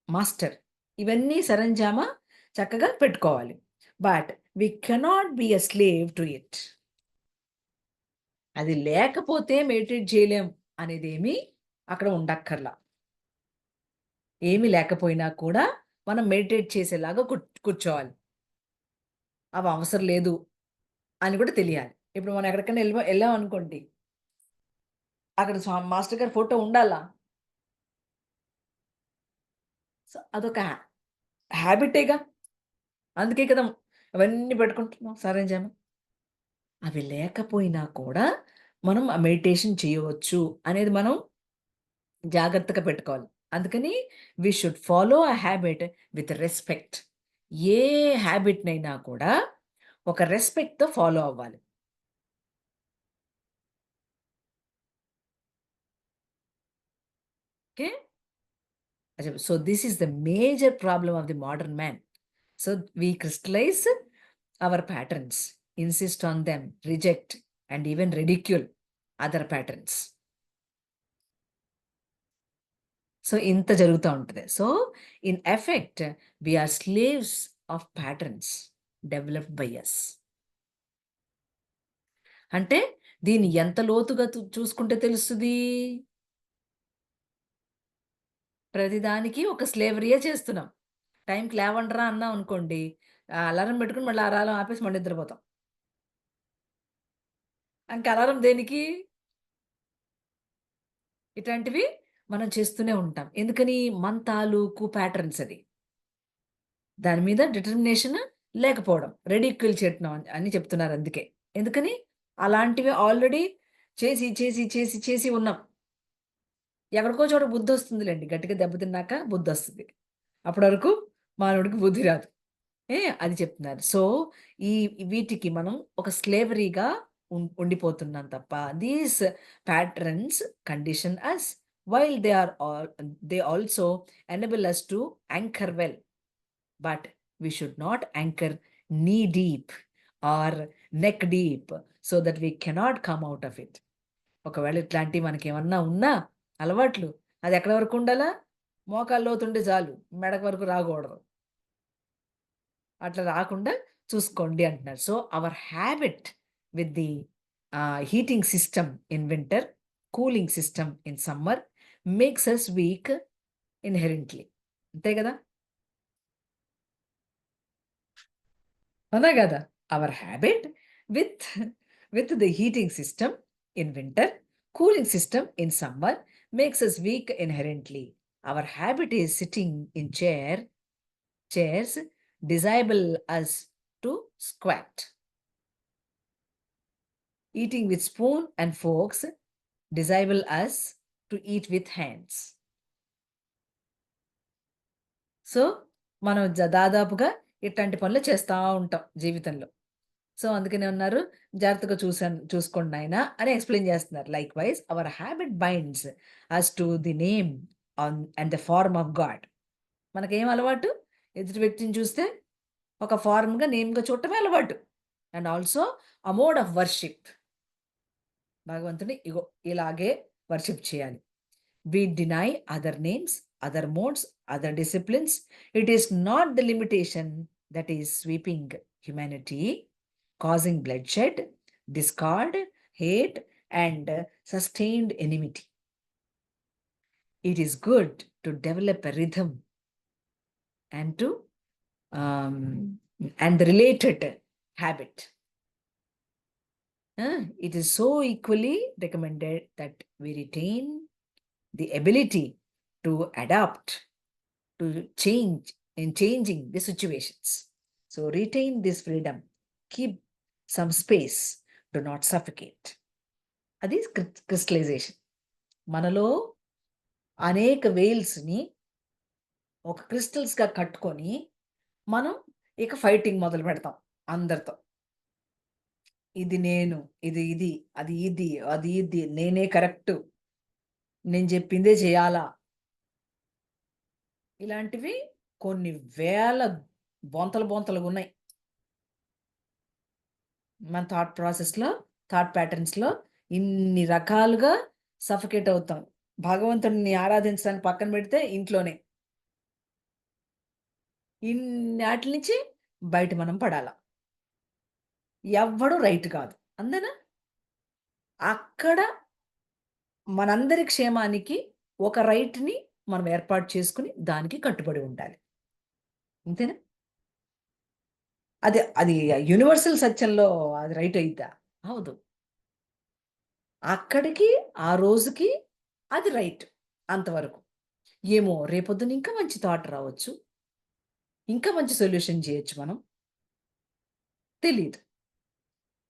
master. ఇవన్నీ సరంజామా చక్కగా పెట్టుకోవాలి. But we cannot be a slave to it. అది లేకపోతే మెడిటేట్ చేయలేం అనేది ఏమీ అక్కడ ఉండక్కర్లా. ఏమీ లేకపోయినా కూడా మనం మెడిటేట్ చేసేలాగా కూర్చోవాలి. అవి అవసరం లేదు అని కూడా తెలియాలి. ఇప్పుడు మనం ఎక్కడికైనా వెళ్ళాం అనుకోండి, అక్కడ మాస్టర్ గారి ఫోటో ఉండాలా? సో అదొక హ్యాబిటేగా. అందుకే కదా అవన్నీ పెట్టుకుంటున్నాం సరంజామా. అవి లేకపోయినా కూడా మనం ఆ మెడిటేషన్ చేయవచ్చు అనేది మనం జాగ్రత్తగా పెట్టుకోవాలి. అందుకని we should follow a habit with respect. ఏ హ్యాబిట్‌నైనా కూడా ఒక రెస్పెక్ట్‌తో ఫాలో అవ్వాలి. Okay. So this is the major problem of the modern man. So we crystallise our patterns, insist on them, reject and even ridicule other patterns. So ఇంత జరుగుతూ ఉంటుంది. So in effect we are slaves of patterns developed by us. అంటే దీన్ని ఎంత లోతుగా చూసుకుంటే తెలుస్తుంది? ప్రతిదానికి ఒక స్లేవరీయే చేస్తున్నాం. టైంకి లేవండ్రా అన్నాం అనుకోండి, అలారం పెట్టుకుని మళ్ళీ అలారం ఆపేసి మళ్ళీ నిద్రపోతాం. ఇంక అలారం దేనికి? ఇట్లాంటివి మనం చేస్తూనే ఉంటాం. ఎందుకని? మన తాలూకు ప్యాటర్న్స్ అది. దాని మీద డిటర్మినేషన్ లేకపోవడం, రెడిక్యూల్ చేయటం అని చెప్తున్నారు అందుకే. ఎందుకని? అలాంటివి ఆల్రెడీ చేసి చేసి చేసి చేసి ఉన్నాం. ఎక్కడికో చోట బుద్ధి వస్తుందిలేండి. గట్టిగా దెబ్బతిన్నాక బుద్ధి వస్తుంది. అప్పటి వరకు మానవుడికి బుద్ధి రాదు. అది చెప్తున్నారు. సో వీటికి మనం ఒక స్లేవరీగా ఉండిపోతున్నాం తప్ప, these patterns condition us, while they also enable us to anchor well, but we should not anchor knee deep or neck deep so that we cannot come out of it. ఒకవేళ ఇట్లాంటివి మనకి ఏమన్నా ఉన్నా అలవాట్లు, అది ఎక్కడి వరకు ఉండాలా? మోకాళ్ళ లోతుంటే చాలు, మెడక వరకు రాకూడదు. అట్లా రాకుండా చూసుకోండి అంటున్నారు. So our habit with the heating system in winter, cooling system in summer makes us weak inherently. అంతే కదా? అవునా కదా? Our habit with the heating system in winter, cooling system in summer makes us weak inherently. Our habit is sitting in chairs disable us to squat. Eating with spoon and forks disable us to eat with hands. So మనం దాదాపుగా ఇట్లాంటి పనులు చేస్తూ ఉంటాం జీవితంలో. So అందుకనే ఉన్నారు, జాగ్రత్తగా చూసుకోండి ఆయన అని ఎక్స్ప్లెయిన్ చేస్తున్నారు. Likewise our habit binds us to the name and the form of God. మనకేం అలవాటు? ఎదుటి వ్యక్తిని చూస్తే ఒక ఫార్మ్గా, నేమ్గా చూడటమే అలవాటు. And also a mode of worship. భగవంతుని ఇగో ఇలాగే వర్షిప్ చేయాలి. We deny other names, other modes, other disciplines. It is not the limitation that is sweeping humanity, causing bloodshed, discord, hate, and sustained enmity. It is good to develop a rhythm and the related habit. It is so equally recommended that we retain the ability to adapt, to change in changing the situations. So retain this freedom, keep some space, do not suffocate. అది crystallisation. మనలో అనేక వేల్స్ని ఒక క్రిస్టల్స్గా కట్టుకొని మనం ఇక fighting మొదలు పెడతాం అందరితో. ఇది నేను, ఇది అది ఇది, నేనే కరెక్టు, నేను చెప్పిందే చేయాలా. ఇలాంటివి కొన్ని వేల బొంతలుగా ఉన్నాయి మన థాట్ ప్రాసెస్లో, థాట్ ప్యాటర్న్స్లో. ఇన్ని రకాలుగా సఫకేట్ అవుతాం. భగవంతుడిని ఆరాధించడానికి పక్కన పెడితే ఇంట్లోనే ఇన్నిటి నుంచి బయట మనం పడాలా. ఎవ్వడు రైట్ కాదు, అంతేనా? అక్కడ మనందరి క్షేమానికి ఒక రైట్ని మనం ఏర్పాటు చేసుకుని దానికి కట్టుబడి ఉండాలి, అంతేనా? అది యూనివర్సల్ సత్యంలో అది రైట్ అయిద్దా? అవదు. అక్కడికి ఆ రోజుకి అది రైట్, అంతవరకు. ఏమో రేపొద్దున ఇంకా మంచి థాట్ రావచ్చు, ఇంకా మంచి సొల్యూషన్ చేయొచ్చు, మనం తెలీదు.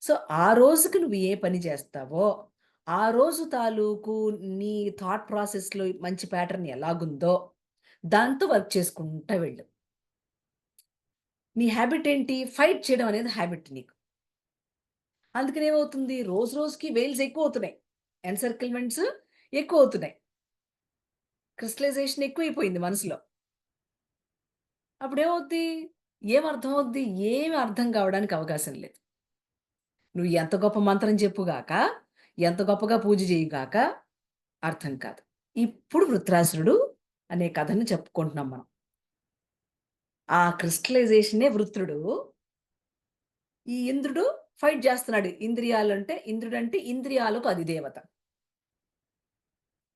సో ఆ రోజుకి నువ్వు ఏ పని చేస్తావో ఆ రోజు తాలూకు నీ థాట్ ప్రాసెస్లో మంచి ప్యాటర్న్ ఎలాగుందో దాంతో వర్క్ చేసుకుంటా వెళ్ళు. నీ హ్యాబిట్ ఏంటి? ఫైట్ చేయడం అనేది హ్యాబిట్ నీకు. అందుకని ఏమవుతుంది? రోజు రోజుకి వేల్స్ ఎక్కువ అవుతున్నాయి, ఎన్సర్కిల్మెంట్స్ ఎక్కువ అవుతున్నాయి, క్రిస్టలైజేషన్ ఎక్కువైపోయింది మనసులో. అప్పుడు ఏమవుద్ది? ఏమర్థం అవుద్ది? ఏమి అర్థం కావడానికి అవకాశం లేదు. నువ్వు ఎంత గొప్ప మంత్రం చెప్పుగాక, ఎంత గొప్పగా పూజ చేయుగాక అర్థం కాదు. ఇప్పుడు వృత్రాసురుడు అనే కథను చెప్పుకుంటున్నాం మనం. ఆ క్రిస్టలైజేషనే వృత్రుడు. ఈ ఇంద్రుడు ఫైట్ చేస్తున్నాడు. ఇంద్రియాలు అంటే ఇంద్రుడు అంటే ఇంద్రియాలకు అధిదేవత.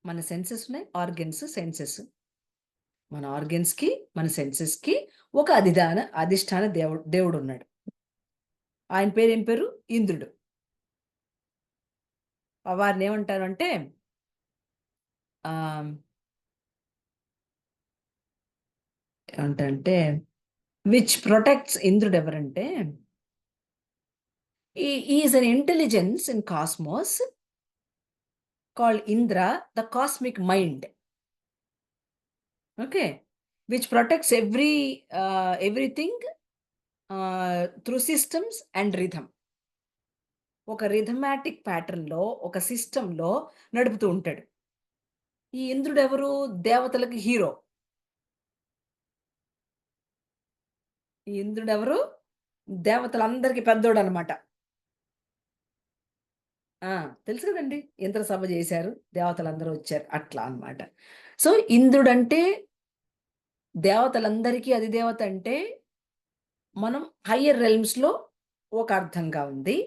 మన సెన్సెస్ ఉన్నాయి, ఆర్గన్స్, సెన్సెస్. మన ఆర్గన్స్కి, మన సెన్సెస్కి ఒక అధిష్టాన దేవుడు ఉన్నాడు. ఆయన పేరు ఏం పేరు? ఇంద్రుడు. వారిని ఏమంటారు అంటే ఏమంటారంటే విచ్ ప్రొటెక్ట్స్. ఇంద్రుడు ఎవరంటే is an intelligence in cosmos called Indra, the cosmic mind. Okay, which protects everything through systems and rhythm. ఒక రిథమాటిక్ ప్యాటర్న్లో, ఒక సిస్టంలో నడుపుతూ ఉంటాడు. ఈ ఇంద్రుడు ఎవరు? దేవతలకు హీరో. ఈ ఇంద్రుడు ఎవరు? దేవతలందరికీ పెద్దోడు అనమాట. తెలుసు కదండి, ఇంద్ర సభ చేశారు, దేవతలందరూ వచ్చారు, అట్లా అన్నమాట. సో ఇంద్రుడంటే దేవతలందరికీ అధిదేవత అంటే మనం హయ్యర్ రెల్మ్స్ లో ఒక అర్థంగా ఉంది.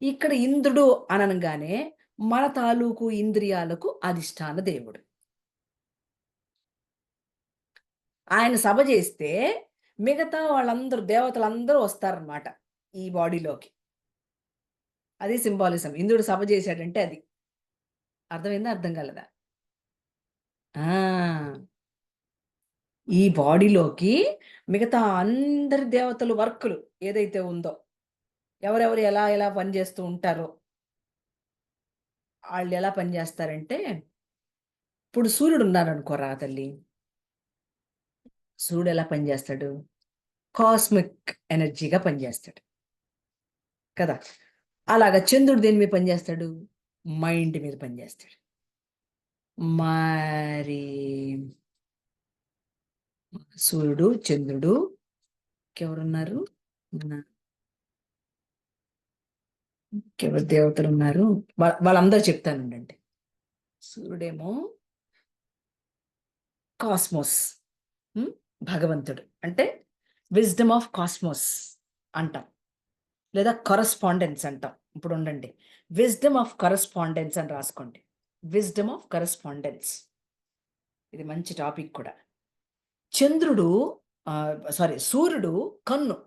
ఇక్కడ ఇంద్రుడు అనగానే మన తాలూకు ఇంద్రియాలకు అధిష్టాన దేవుడు. ఆయన సభ చేస్తే మిగతా వాళ్ళందరూ దేవతలందరూ వస్తారనమాట ఈ బాడీలోకి. అది సింబాలిజం. ఇంద్రుడు సభ చేశాడంటే అది. అర్థమైందా? అర్థం కలదా? ఈ బాడీలోకి మిగతా అందరి దేవతలు వర్కులు ఏదైతే ఉందో, ఎవరెవరు ఎలా ఎలా పనిచేస్తూ ఉంటారో, వాళ్ళు ఎలా పనిచేస్తారంటే, ఇప్పుడు సూర్యుడు ఉన్నారనుకోరా తల్లి, సూర్యుడు ఎలా పనిచేస్తాడు? కాస్మిక్ ఎనర్జీగా పనిచేస్తాడు కదా. అలాగా చంద్రుడు దేని మీద పనిచేస్తాడు? మైండ్ మీద పనిచేస్తాడు. మరి సూర్యుడు, చంద్రుడు, ఎవరున్నారు? ఎవరు దేవతలు ఉన్నారు? వాళ్ళందరూ చెప్తానండి. సూర్యుడేమో కాస్మోస్, భగవంతుడు అంటే విజ్డమ్ ఆఫ్ కాస్మోస్ అంటాం, లేదా కరస్పాండెన్స్ అంటాం. ఇప్పుడు ఉండండి, విజ్డమ్ ఆఫ్ కరస్పాండెన్స్ అని రాసుకోండి. విజ్డమ్ ఆఫ్ కరస్పాండెన్స్, ఇది మంచి టాపిక్ కూడా. చంద్రుడు సూర్యుడు కన్ను,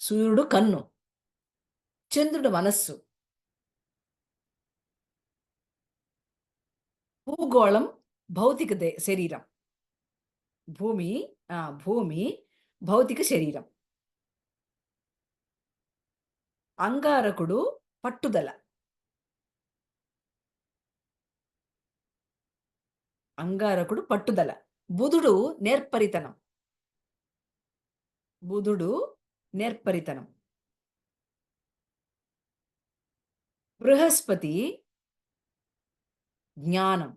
సూర్యుడు కన్ను, చంద్రుడు మనస్సు, భూగోళం భౌతిక శరీరం, భూమి భౌతిక శరీరం, అంగారకుడు పట్టుదల, బుధుడు నేర్పరితనం, బృహస్పతి జ్ఞానం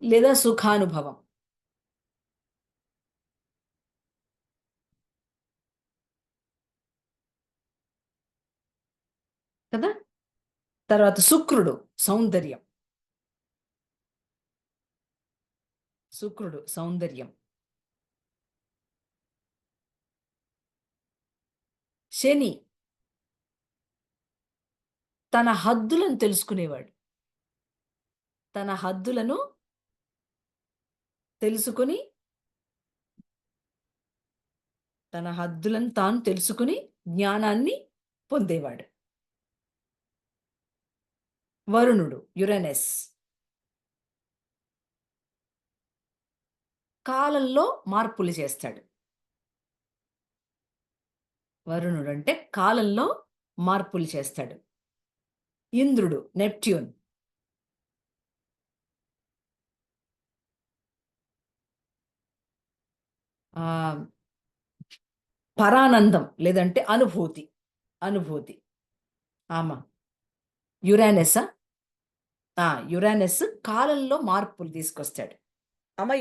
లేదా సుఖానుభవం, కదా. తర్వాత శుక్రుడు సౌందర్యం, శని తన హద్దులను తెలుసుకునేవాడు, తన హద్దులను తాను తెలుసుకుని జ్ఞానాన్ని పొందేవాడు. వరుణుడు యురేనస్ కాలంలో మార్పులు చేస్తాడు. వరుణుడు అంటే కాలంలో మార్పులు చేస్తాడు. ఇంద్రుడు నెప్ట్యూన్ పరానందం లేదంటే అనుభూతి. ఆమా యురేనస్ కాలంలో మార్పులు తీసుకొస్తాడు. అమ్మ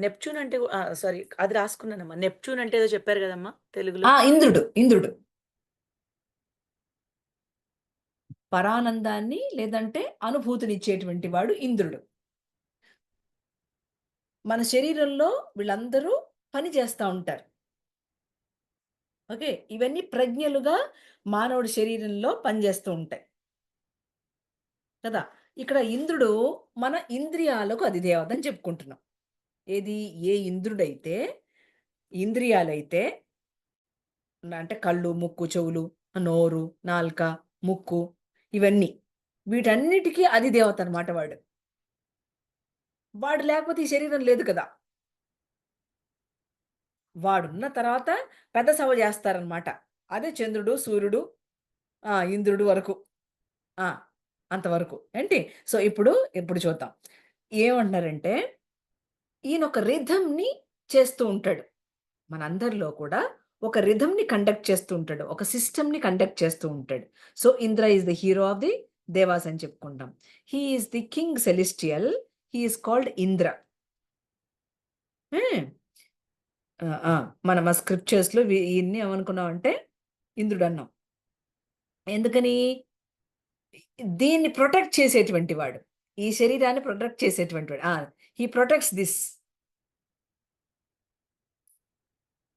నెప్ట్యూన్ అంటే సారీ, అది రాసుకున్నానమ్మా. నెప్ట్యూన్ అంటే ఏదో చెప్పారు కదమ్మా తెలుగులో. ఇంద్రుడు పరానందాన్ని లేదంటే అనుభూతినిచ్చేటువంటి వాడు ఇంద్రుడు. మన శరీరంలో వీళ్ళందరూ పని చేస్తూ ఉంటారు. ఓకే, ఇవన్నీ ప్రజ్ఞలుగా మానవుడి శరీరంలో పనిచేస్తూ ఉంటాయి కదా. ఇక్కడ ఇంద్రుడు మన ఇంద్రియాలకు అధిదేవత అని చెప్పుకుంటున్నాం. ఏది? ఏ ఇంద్రుడైతే ఇంద్రియాలైతే అంటే కళ్ళు, ముక్కు, చెవులు, నోరు, నాలుక, ముక్కు, ఇవన్నీ వీటన్నిటికీ అధిదేవత అనమాట. వాడు లేకపోతే ఈ శరీరం లేదు కదా. వాడున్న తర్వాత పెద్ద సభ చేస్తారనమాట. అదే చంద్రుడు, సూర్యుడు, ఇంద్రుడు వరకు, అంతవరకు ఏంటి. సో ఇప్పుడు చూద్దాం ఏమంటున్నారంటే, ఈయన ఒక రిథంని చేస్తూ ఉంటాడు. మనందరిలో కూడా ఒక రిథమ్‌ని కండక్ట్ చేస్తూ ఉంటాడు. ఒక సిస్టమ్‌ని కండక్ట్ చేస్తూ ఉంటాడు. So, Indra is the hero of the devas అని చెప్పుకుంటాం. He is the king celestial. He is called Indra. హ్మ్. ఆ! మన స్క్రిప్చర్స్‌లో ఈయన్ని ఏమనుకున్నామంటే ఇంద్రుడన్నాం. ఎందుకని? దీన్ని ప్రొటెక్ట్ చేసేటువంటి వాడు. ఈ శరీరాన్ని ప్రొటెక్ట్ చేసేటువంటి వాడు. He protects this.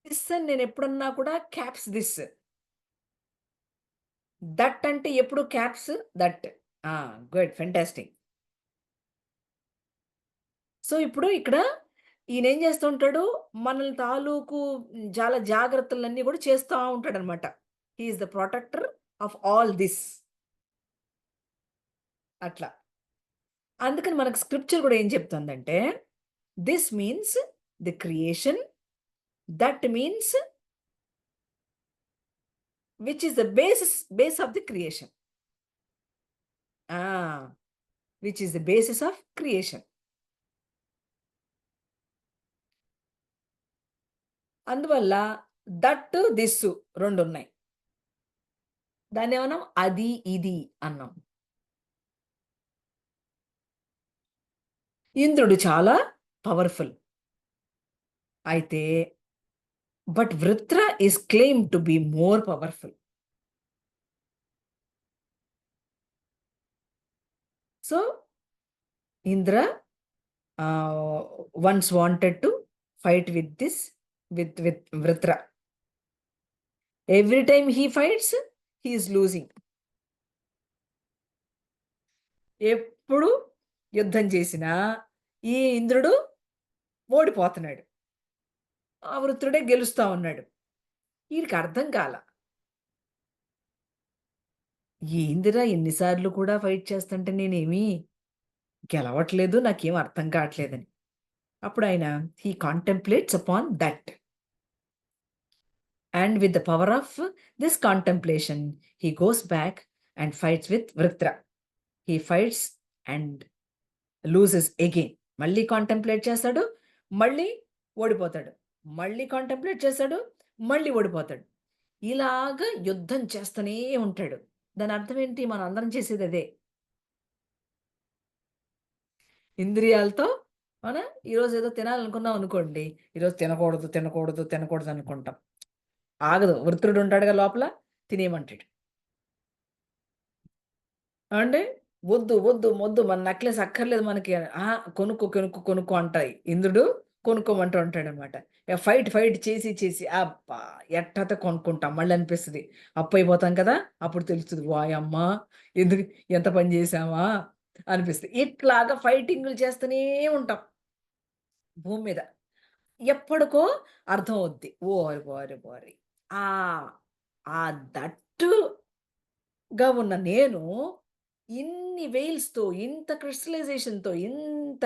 దిస్ అని నేనెప్పుడన్నా కూడా క్యాప్స్ దిస్. దట్ అంటే ఎప్పుడు caps that. Good. Fantastic. So, ఇప్పుడు ఇక్కడ ఈయనేం చేస్తూ ఉంటాడు, మనల్ని తాలూకు చాలా జాగ్రత్తలన్నీ కూడా చేస్తా ఉంటాడనమాట. He is the protector of all this. అట్లా. అందుకని మనకు స్క్రిప్చర్ కూడా ఏం చెప్తుందంటే, this means the creation. That means which is the base of the creation. Which is the basis of creation. అందువల్ల దట్, దిస్సు 2 ఉన్నాయి. దాన్నేమన్నాం? అది, ఇది అన్నాం. ఇంద్రుడు చాలా పవర్‌ఫుల్. అయితే but Vritra is claimed to be more powerful. So, Indra once wanted to fight with Vritra. Every time he fights, he is losing. ఎప్పుడు యుద్ధం చేసినా ఈ ఇంద్రుడు ఓడిపోతున్నాడు. ఆ వృత్రుడే గెలుస్తా ఉన్నాడు. ఈడికి అర్థం కాల. ఏందిరా ఎన్ని సార్లు కూడా ఫైట్ చేస్తుంటే నేనేమి గెలవట్లేదు, నాకేం అర్థం కావట్లేదని. అప్పుడు ఆయన he contemplates upon that. And with the power of this contemplation he goes back and fights with Vritra. He fights and loses again. మళ్ళీ కాంటెంప్లేట్ చేస్తాడు, మళ్ళీ ఓడిపోతాడు. మళ్ళీ కాంటెంప్లేట్ చేస్తాడు, మళ్ళీ ఓడిపోతాడు. ఇలాగా యుద్ధం చేస్తూనే ఉంటాడు. దాని అర్థం ఏంటి? మనం అందరం చేసేది అదే. ఇంద్రియాలతో మనం ఈరోజు ఏదో తినాలనుకున్నాం అనుకోండి, ఈరోజు తినకూడదు, తినకూడదు, తినకూడదు అనుకుంటాం. ఆగదు. వృత్రుడు ఉంటాడుగా లోపల, తినేయమంటాడు. అంటే వద్దు, వద్దు, మొద్దు, మన నెక్లెస్ అక్కర్లేదు మనకి. కొనుక్కో, కొనుక్కో, కొనుక్కో అంటాయి. ఇంద్రుడు కొనుక్కోమంటూ ఉంటాడనమాట. ఫైట్, ఫైట్ చేసి, చేసి అబ్బా! ఎట్టయితే కొనుక్కుంటాం. మళ్ళీ అనిపిస్తది. అప్పయిపోతాం కదా! అప్పుడు తెలుస్తది. వాయమ్మా! ఎందుకు ఎంత పని చేశామా అనిపిస్తది. ఇట్లాగా ఫైటింగులు చేస్తూనే ఉంటాం భూమి మీద. ఎప్పటికో అర్థమవుద్ది. ఓరి, ఓరి, ఓరి! ఆ! ఆ దట్టుగా ఉన్న నేను ఇన్ని వెయిల్స్‌తో, ఇంత క్రిస్టలైజేషన్‌తో, ఇంత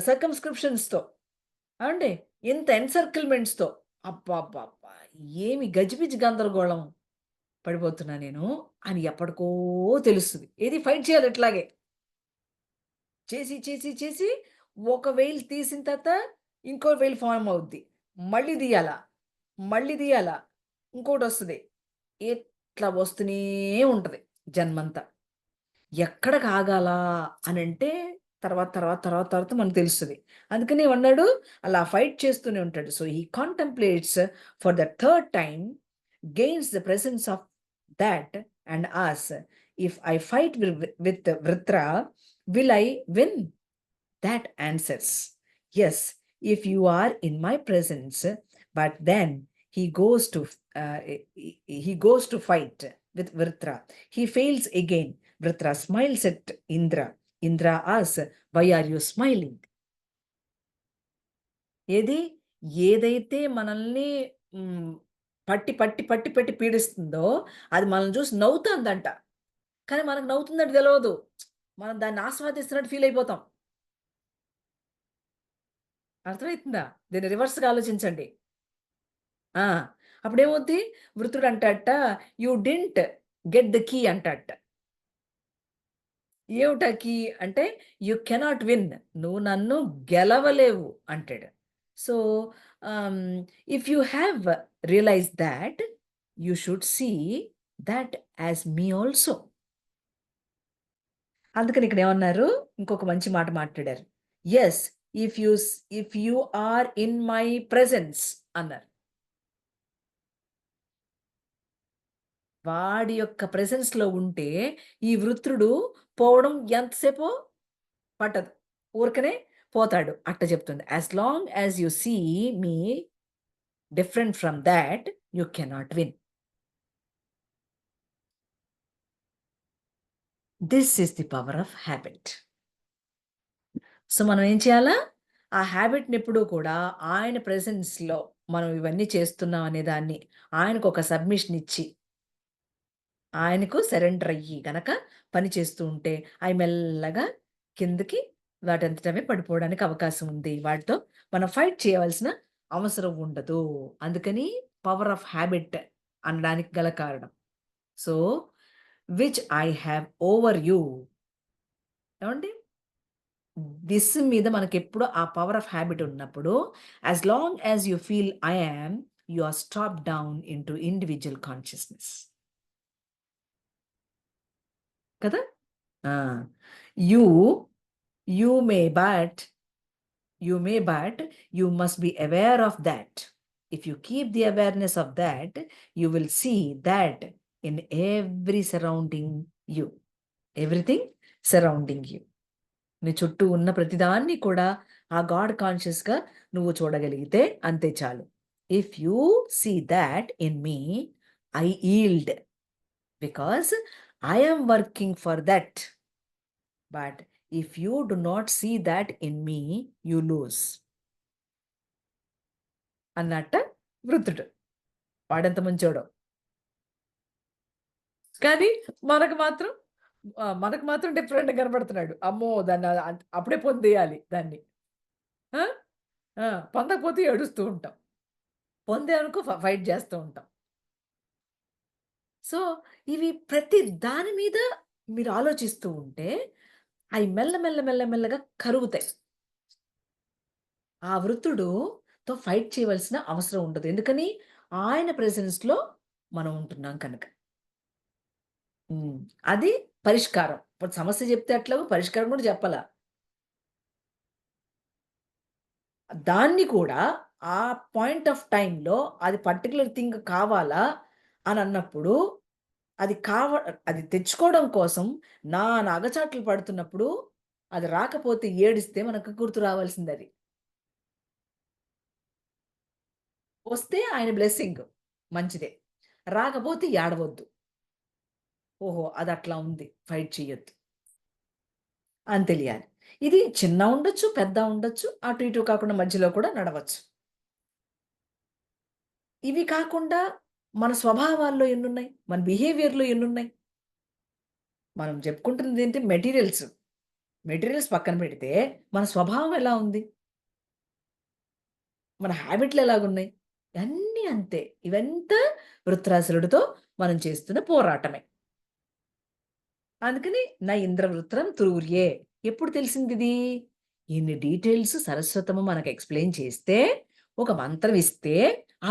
సర్కమ్‌స్క్రిప్షన్స్‌తో అండి, ఇంత ఎన్‌సర్కిల్‌మెంట్స్‌తో అబ్బబ్బబ్బా! ఏమి గజిబిజి గందరగోళం పడిపోతున్నా నేను అని ఎప్పటికో తెలుస్తది. ఏది ఫైట్ చేయాలి ఇట్లాగే. చేసి, చేసి, చేసి ఒక వెయిల్ తీసిన తర్వాత ఇంకో వెయిల్ ఫార్మ్ అవుద్ది. మళ్ళీ తీయాలా, మళ్ళీ తీయాలా, ఇంకోటొస్తది. ఇట్లా వస్తూనే ఉంటది జన్మంతా. ఎక్కడికి ఆగాలా అనంటే తర్వాత, తర్వాత, తర్వాత, తర్వాత మనకు తెలుస్తది. అందుకనే ఏమన్నాడు, అలా ఫైట్ చేస్తూనే ఉంటాడు. So, he contemplates for the third time, gains the presence of that and asks, if I fight with Vritra, will I win? That answers, yes, if you are in my presence. But then he goes to fight with Vritra. He fails again. Vritra smiles at Indra. Indra asks, why are you smiling? ఏదైతే మనల్ని పట్టి, పట్టి, పట్టి, పట్టి పీడిస్తుందో అది మనల్ని చూసి నవ్వుతుందంట. కానీ మనకు నవ్వుతుందంటే తెలవదు. మనం దాన్ని ఆస్వాదిస్తున్నట్టు ఫీల్ అయిపోతాం. అర్థమవుతుందా? దీన్ని రివర్స్‌గా ఆలోచించండి. ఆ! అప్పుడేమవుద్ది? వృత్రుడు అంటాడట, you didn't get the key అంటాడట. ఏమిటా కీ అంటే, యూ కెనాట్ విన్. నువ్వు నన్ను గెలవలేవు అంటాడు. So if you have realize that you should see that as me also. అందుకని ఇక్కడ ఏమన్నారు, ఇంకొక మంచి మాట మాట్లాడారు. Yes, if you are in my presence అన్నారు. వాడి యొక్క ప్రెజెన్స్ లో ఉంటే ఈ వృత్రుడు పోవడం ఎంతసేపో పట్టదు, ఊరికనే పోతాడు. అట్ట చెప్తుంది. As long as you see me different from that you cannot win. This is the power of habit. So మనం ఏం చేయాలా, ఆ హ్యాబిట్ని ఎప్పుడూ కూడా ఆయన ప్రెజెన్స్లో మనం ఇవన్నీ చేస్తున్నాం అనే దాన్ని ఆయనకు ఒక సబ్మిషన్ ఇచ్చి ఆయనకు సరెండర్ అయ్యి గనక పని చేస్తూ ఉంటే అవి మెల్లగా కిందకి వాటంతటవే పడిపోవడానికి అవకాశం ఉంది. వాటితో మనం ఫైట్ చేయవలసిన అవసరం ఉండదు. అందుకని పవర్ ఆఫ్ హ్యాబిట్ అనడానికి గల కారణం. So which I have over you. ఏమండి, దిస్ మీద మనకి ఎప్పుడు ఆ పవర్ ఆఫ్ హ్యాబిట్ ఉన్నప్పుడు, as long as you feel I am, you are stop down into individual consciousness కదా. You you may but you must be aware of that. If you keep the awareness of that, you will see that in every surrounding you, everything surrounding you. నీ చుట్టూ ఉన్న ప్రతిదాన్ని కూడా ఆ God కాన్షియస్గా నువ్వు చూడగలిగితే అంతే చాలు. If you see that in me, I yield because I am working for that. But if you do not see that in me, you lose. అన్నట్ట వృద్ధుడు. వాడెంత మంచోడో. కానీ మనకు మాత్రం డిఫరెంట్ కనబడుతున్నాడు. అమ్మో, దాన్ని అప్పుడే పొందేయాలి దాన్ని. పొందకపోతే ఏడుస్తూ ఉంటాం, పొందే అనుకో ఫైట్ చేస్తూ ఉంటాం. సో ఇవి ప్రతి దాని మీద మీరు ఆలోచిస్తూ ఉంటే అవి మెల్లగా కరుగుతాయి. ఆ వృత్తుడుతో ఫైట్ చేయవలసిన అవసరం ఉండదు. ఎందుకని ఆయన ప్రెజెన్స్లో మనం ఉంటున్నాం కనుక. అది పరిష్కారం. ఇప్పుడు సమస్య చెప్తే అట్లా పరిష్కారం కూడా చెప్పాలా. దాన్ని కూడా ఆ పాయింట్ ఆఫ్ టైంలో అది పర్టికులర్ థింగ్ కావాలా అని అన్నప్పుడు అది తెచ్చుకోవడం కోసం నాగచాట్లు పడుతున్నప్పుడు అది రాకపోతే ఏడిస్తే మనకు గుర్తు రావాల్సింది. అది వస్తే ఆయన బ్లెస్సింగ్ మంచిదే, రాకపోతే ఏడవద్దు. ఓహో, అది అట్లా ఉంది, ఫైట్ చేయొద్దు అని తెలియాలి. ఇది చిన్న ఉండొచ్చు, పెద్ద ఉండొచ్చు, అటు ఇటు కాకుండా మధ్యలో కూడా నడవచ్చు. ఇవి కాకుండా మన స్వభావాల్లో ఎన్నున్నాయి, మన బిహేవియర్లో ఎన్నున్నాయి. మనం చెప్పుకుంటున్నది ఏంటి, మెటీరియల్స్ పక్కన పెడితే మన స్వభావం ఎలా ఉంది, మన హ్యాబిట్లు ఎలాగున్నాయి, అన్నీ అంతే. ఇవంతా వృత్రాసురుడితో మనం చేస్తున్న పోరాటమే. అందుకని నా ఇంద్రవృత్రం తుర్యే. ఎప్పుడు తెలిసింది ఇది? ఇన్ని డీటెయిల్స్ సరస్వతము మనకు ఎక్స్ప్లెయిన్ చేస్తే, ఒక మంత్రం ఇస్తే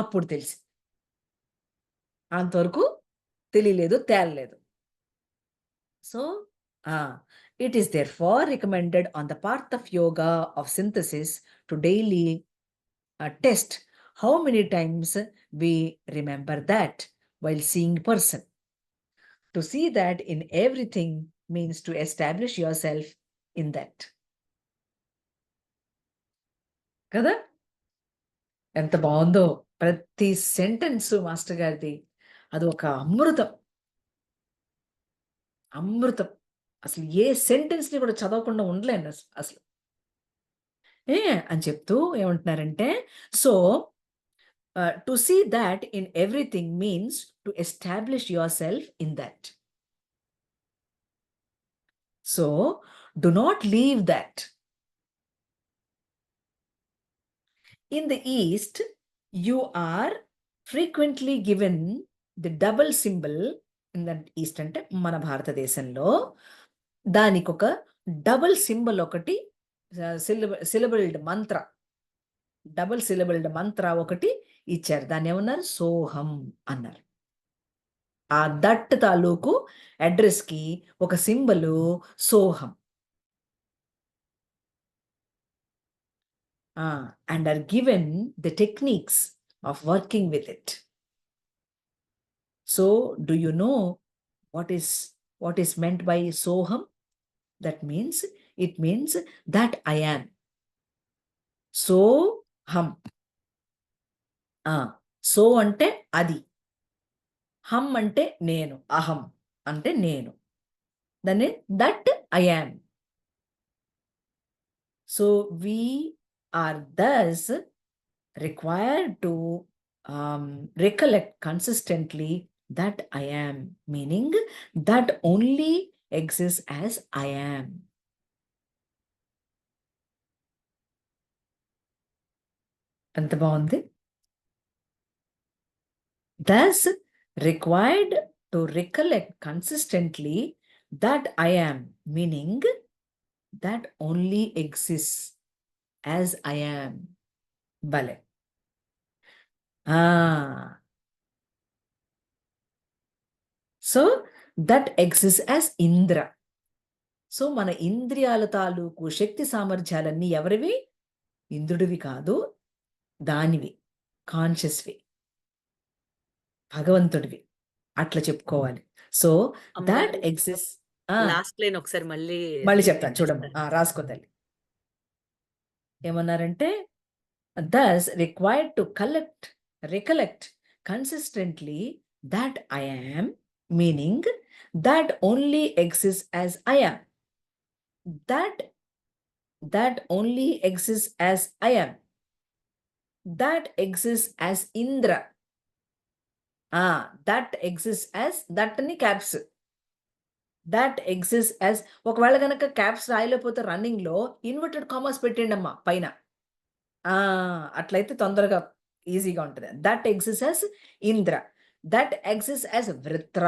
అప్పుడు తెలిసింది. అంతవరకు తెలియలేదు, తేలలేదు. So it is therefore recommended on the part of yoga of synthesis to daily test how many times we remember that while seeing person. To see that in everything means to establish yourself in that. కదా, ఎంత బాగుందో ప్రతి sentence master గారిది. అది ఒక అమృతం. అసలు ఏ sentence ని కూడా చదవకుండా ఉండలేను అసలు అని చెప్తూ ఏమంటున్నారంటే, so to see that in everything means to establish yourself in that. So do not leave that. In the East, you are frequently given the double symbol. In the East అంటే మన భారతదేశంలో దానికి ఒక డబుల్ సింబల్, ఒకటి సిలబుల్డ్ మంత్ర double సిలబుల్డ్ మంత్ర ఒకటి ఇచ్చారు. దాన్ని ఏమన్నారు? సోహం అన్నారు. ఆ దట్ తాలూకు అడ్రస్కి ఒక సింబలు సోహం. And are given the techniques of working with it. So, do you know what is meant by soham? It means that I am. Soham. So ante adi. Ham ante nenu. Aham ante nenu. Then that I am. So we are thus required to recollect consistently that I am, meaning that only exists as I am. ఎంత బాగుంది. Thus required to recollect consistently that I am, meaning that only exists as I am. భలే. So that exist as Indra. So మన ఇంద్రియాల తాలూకు శక్తి సామర్థ్యాలన్నీ ఎవరివి? ఇంద్రుడివి కాదు, దానివి, కాన్షియస్వి, భగవంతుడివి. అట్లా చెప్పుకోవాలి. So that exist. Last line ఒకసారి మళ్ళీ చెప్తాను చూడమ్మా, రాసుకో తల్లి. ఏమన్నారంటే thus required to recollect consistently that I am, meaning that only exists as I am. That only exists as I am. That exists as Indra. That exists as, that ni caps. That exists as, ఒకవేళ గనక caps రాయలేకపోతే running లో inverted commas పెట్టండమ్మా పైన. అట్లయితే తొందరగా ఈజీగా ఉంటుంది. That exist as Indra. That exist as Vritra.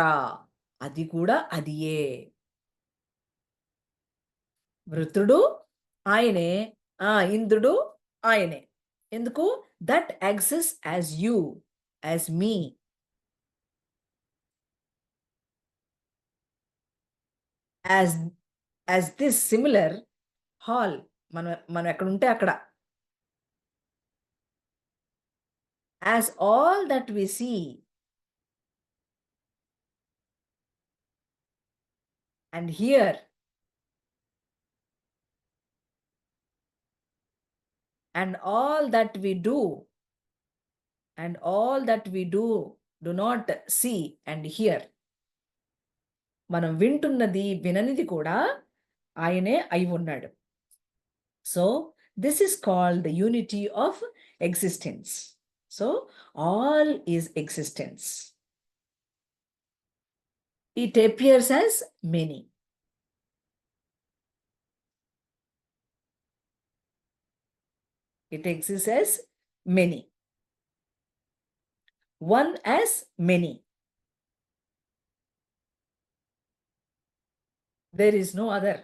అది కూడా అదియే. వృత్రుడు ఆయనే, ఇంద్రుడు ఆయనే. ఎందుకు? That exist as you, as me. As this similar hall. మనం ఎక్కడుంటే అక్కడ. As all that we see, and hear, and all that we do, and all that we do not see and hear. మనం వింటున్నది విననిది కూడా ఆయనే అయి ఉన్నాడు. So this is called the unity of existence. So all is existence. It appears as many. It exists as many. One as many. There is no other.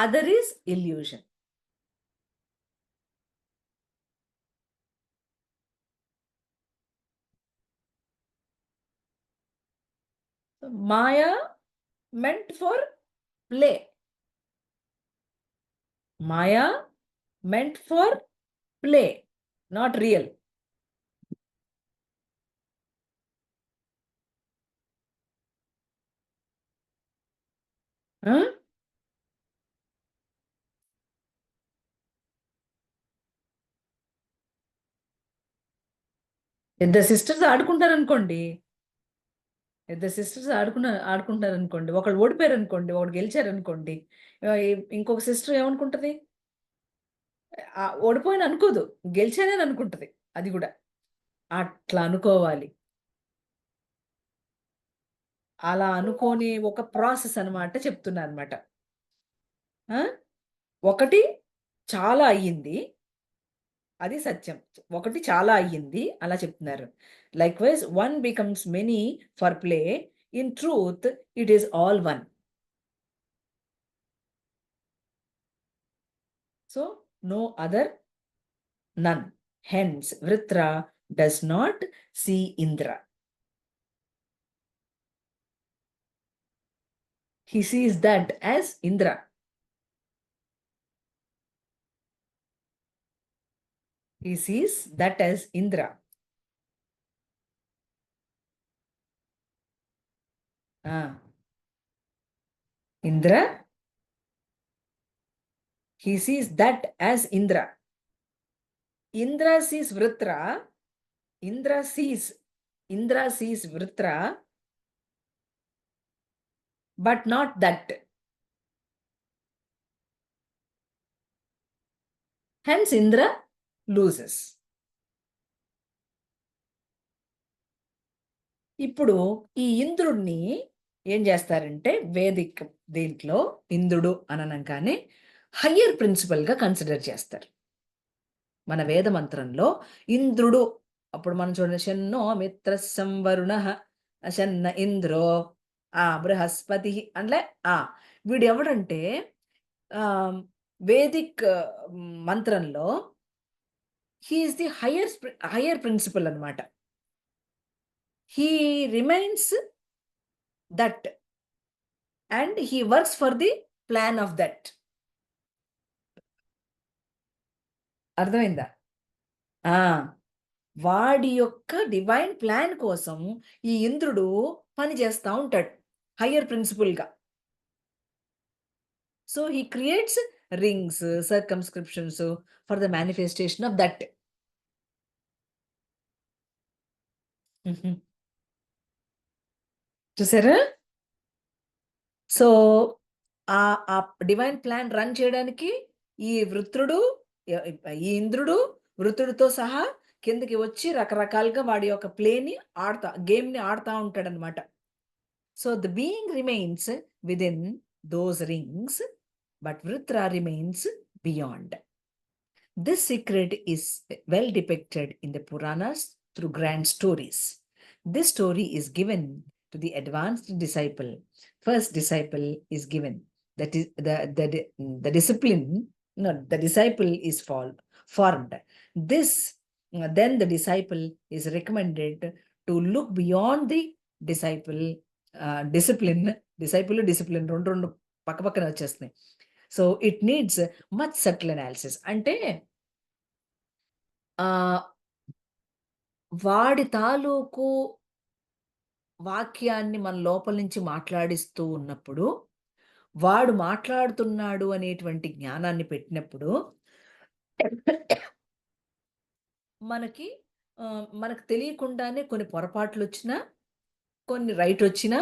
Other is illusion. Maya meant for play. Maya meant for play, not real. ఇద్దరు sisters ఆడుకుంటారనుకోండి, ఆడుకుంటారనుకోండి, ఒకళ్ళు ఓడిపోయారు అనుకోండి, ఒకడు గెలిచారు అనుకోండి, ఇంకొక sister ఏమనుకుంటది? ఓడిపోయిన అనుకోదు, గెలిచానని అనుకుంటది. అది కూడా అట్లా అనుకోవాలి. అలా అనుకోని ఒక ప్రాసెస్ అనమాట చెప్తున్నా అనమాట. ఒకటి చాలా అయ్యింది, అది సత్యం. ఒకటి చాలా అయ్యింది అలా చెప్తున్నారు. Likewise one becomes many for play, in truth it is all one. So no other, none. Hence, Vritra does not see Indra. He sees that as Indra. He sees that as Indra. Indra, he sees that as Indra. Indra sees Vritra. Indra sees Vritra, but not that. Hence, Indra loses. ఇప్పుడు ఈ ఇంద్రుడిని ఏం చేస్తారంటే వేదిక దీంట్లో ఇంద్రుడు అననంగానే higher ప్రిన్సిపల్గా consider చేస్తారు. మన వేద మంత్రంలో ఇంద్రుడు, అప్పుడు మనం చూడండి, షన్నో మిత్ర సంవరుణ షన్న ఇంద్రో బృహస్పతి అంటే వీడు ఎవడంటే వేదిక్ మంత్రంలో హీఈస్ ది హయ్యర్ ప్రిన్సిపల్ అనమాట. He remains that and he works for the plan of that. అర్థమైందా? వాడి యొక్క డివైన్ ప్లాన్ కోసం ఈ ఇంద్రుడు పని చేస్తూ ఉంటాడు హయ్యర్ ప్రిన్సిపల్గా. So he creates rings, circumscriptions for the manifestation of that. చూసారా? సో ఆ డివైన్ ప్లాన్ రన్ చేయడానికి ఈ ఇంద్రుడు వృత్రుడితో సహా కిందకి వచ్చి రకరకాలుగా వాడి యొక్క గేమ్ని ఆడుతూ ఉంటాడనమాట. So the being remains within those rings, but Vritra remains beyond. This secret is well depicted in the Puranas through grand stories. This story is given to the advanced disciple. First disciple is given. That is the discipline. No, the disciple is formed. Then the disciple is recommended to look beyond the disciple. Discipline రెండు పక్కపక్కన వచ్చేస్తున్నాయి. So it needs much subtle analysis. అంటే వాడి తాలూకు వాక్యాన్ని మన లోపల నుంచి మాట్లాడిస్తూ ఉన్నప్పుడు, వాడు మాట్లాడుతున్నాడు అనేటువంటి జ్ఞానాన్ని పెట్టినప్పుడు మనకు తెలియకుండానే కొన్ని పొరపాట్లు వచ్చినా, కొన్ని రైట్ వచ్చినా,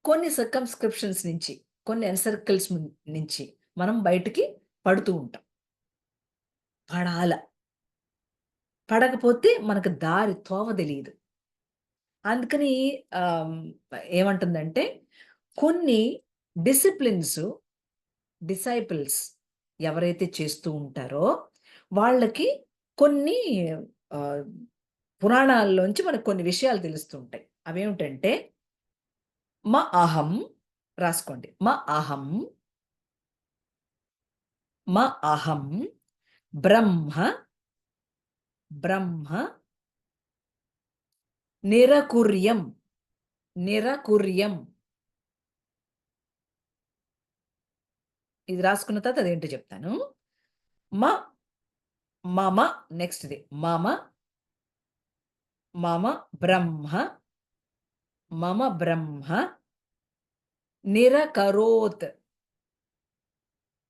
కొన్ని సర్కమ్స్క్రిప్షన్స్ నుంచి, కొన్ని ఎన్సర్కిల్స్ నుంచి మనం బయటికి పడుతూ ఉంటాం. పడకపోతే మనకు తోవ తెలియదు. అందుకని ఏమంటుందంటే కొన్ని డిసైపుల్స్ ఎవరైతే చేస్తూ ఉంటారో వాళ్ళకి కొన్ని పురాణాల్లోంచి మనకు కొన్ని విషయాలు తెలుస్తూ ఉంటాయి. అవేమిటంటే మ అహం, రాసుకోండి, మ అహం బ్రహ్మ నిరకుర్యం. ఇది రాసుకున్న తర్వాత అదేంటో చెప్తాను. మమ నెక్స్ట్ది మమ బ్రహ్మ నిరకరోత్.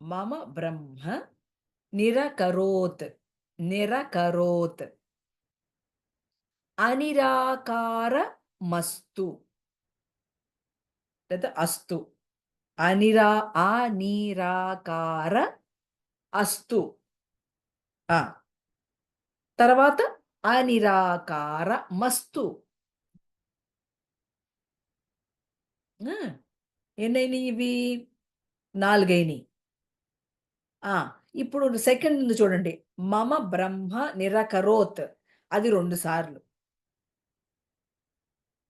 మమ బ్రహ్మ నిరకరోత్ అనిరాకారమస్తు లేదా అస్తు. అనిరాకార అస్తు. తర్వాత అనిరాకారమస్తు. ఎన్నైనాయి ఇవి? 4 అయినాయి. ఇప్పుడు సెకండ్ ఉంది చూడండి, మమ బ్రహ్మ నిరకరోత్. అది 2 సార్లు.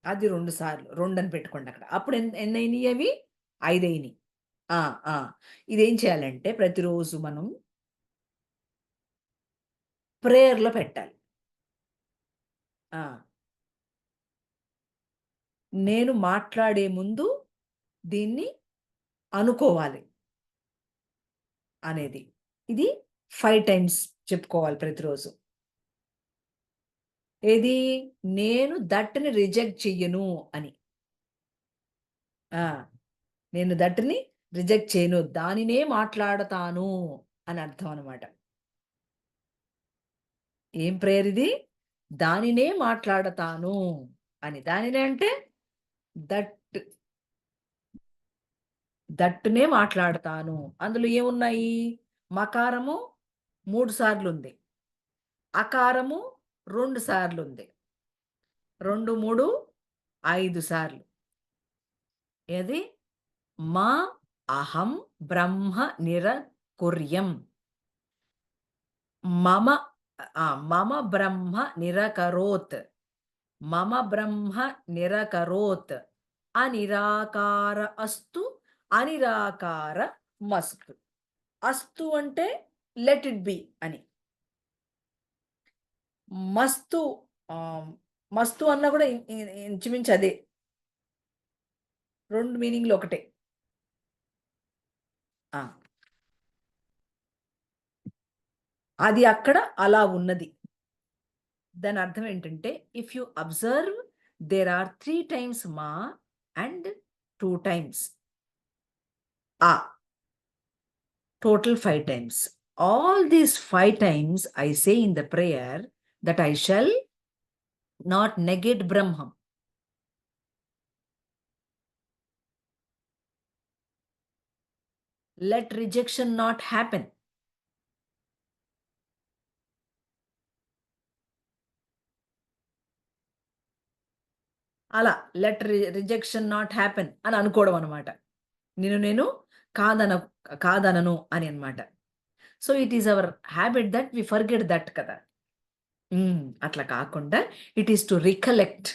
2 అని పెట్టుకోండి అక్కడ. అప్పుడు ఎన్నైనాయి అవి? 5 అయినాయి. ఇదేం చేయాలంటే ప్రతిరోజు మనం ప్రేయర్లో పెట్టాలి. ఆ, నేను మాట్లాడే ముందు దీన్ని అనుకోవాలి అనేది. ఇది 5 టైమ్స్ చెప్పుకోవాలి ప్రతిరోజు. ఏది? నేను దట్ని రిజెక్ట్ చెయ్యను అని. నేను దట్ని రిజెక్ట్ చేయను, దానినే మాట్లాడతాను అని అర్థం అనమాట. ఏం ప్రేయర్ ఇది? దానినే మాట్లాడతాను అని. దానినే అంటే దట్, దట్టునే మాట్లాడతాను. అందులో ఏమున్నాయి? మకారము 3 సార్లు ఉంది, అకారము 2 సార్లు ఉంది, 2, 3, 5 సార్లు. ఏది? మా అహం బ్రహ్మ నిరకుర్యం. మమ మమ బ్రహ్మ నిరకరోత్. మమ బ్రహ్మ నిరకరోత్. అనిరాకార అస్తు, అనిరాకార మస్తు. అస్తు అంటే లెట్ ఇట్ బి అని. మస్తు మస్తు అన్న కూడా ఇంచుమించు అదే, 2 మీనింగ్లు ఒకటే. అది అక్కడ అలా ఉన్నది. దాని అర్థం ఏంటంటే, if you observe, there are 3 times మా అండ్ 2 టైమ్స్ ఆ. Total 5 times. All these 5 times I say in the prayer that I shall not negate Brahman. Let rejection not happen. అలా లెట్ రిజెక్షన్ నాట్ హ్యాపెన్ అని అనుకోవడం అనమాట. నేను కాదనను అని అనమాట. So it is our habit that we forget that కదా. అట్లా కాకుండా it is to recollect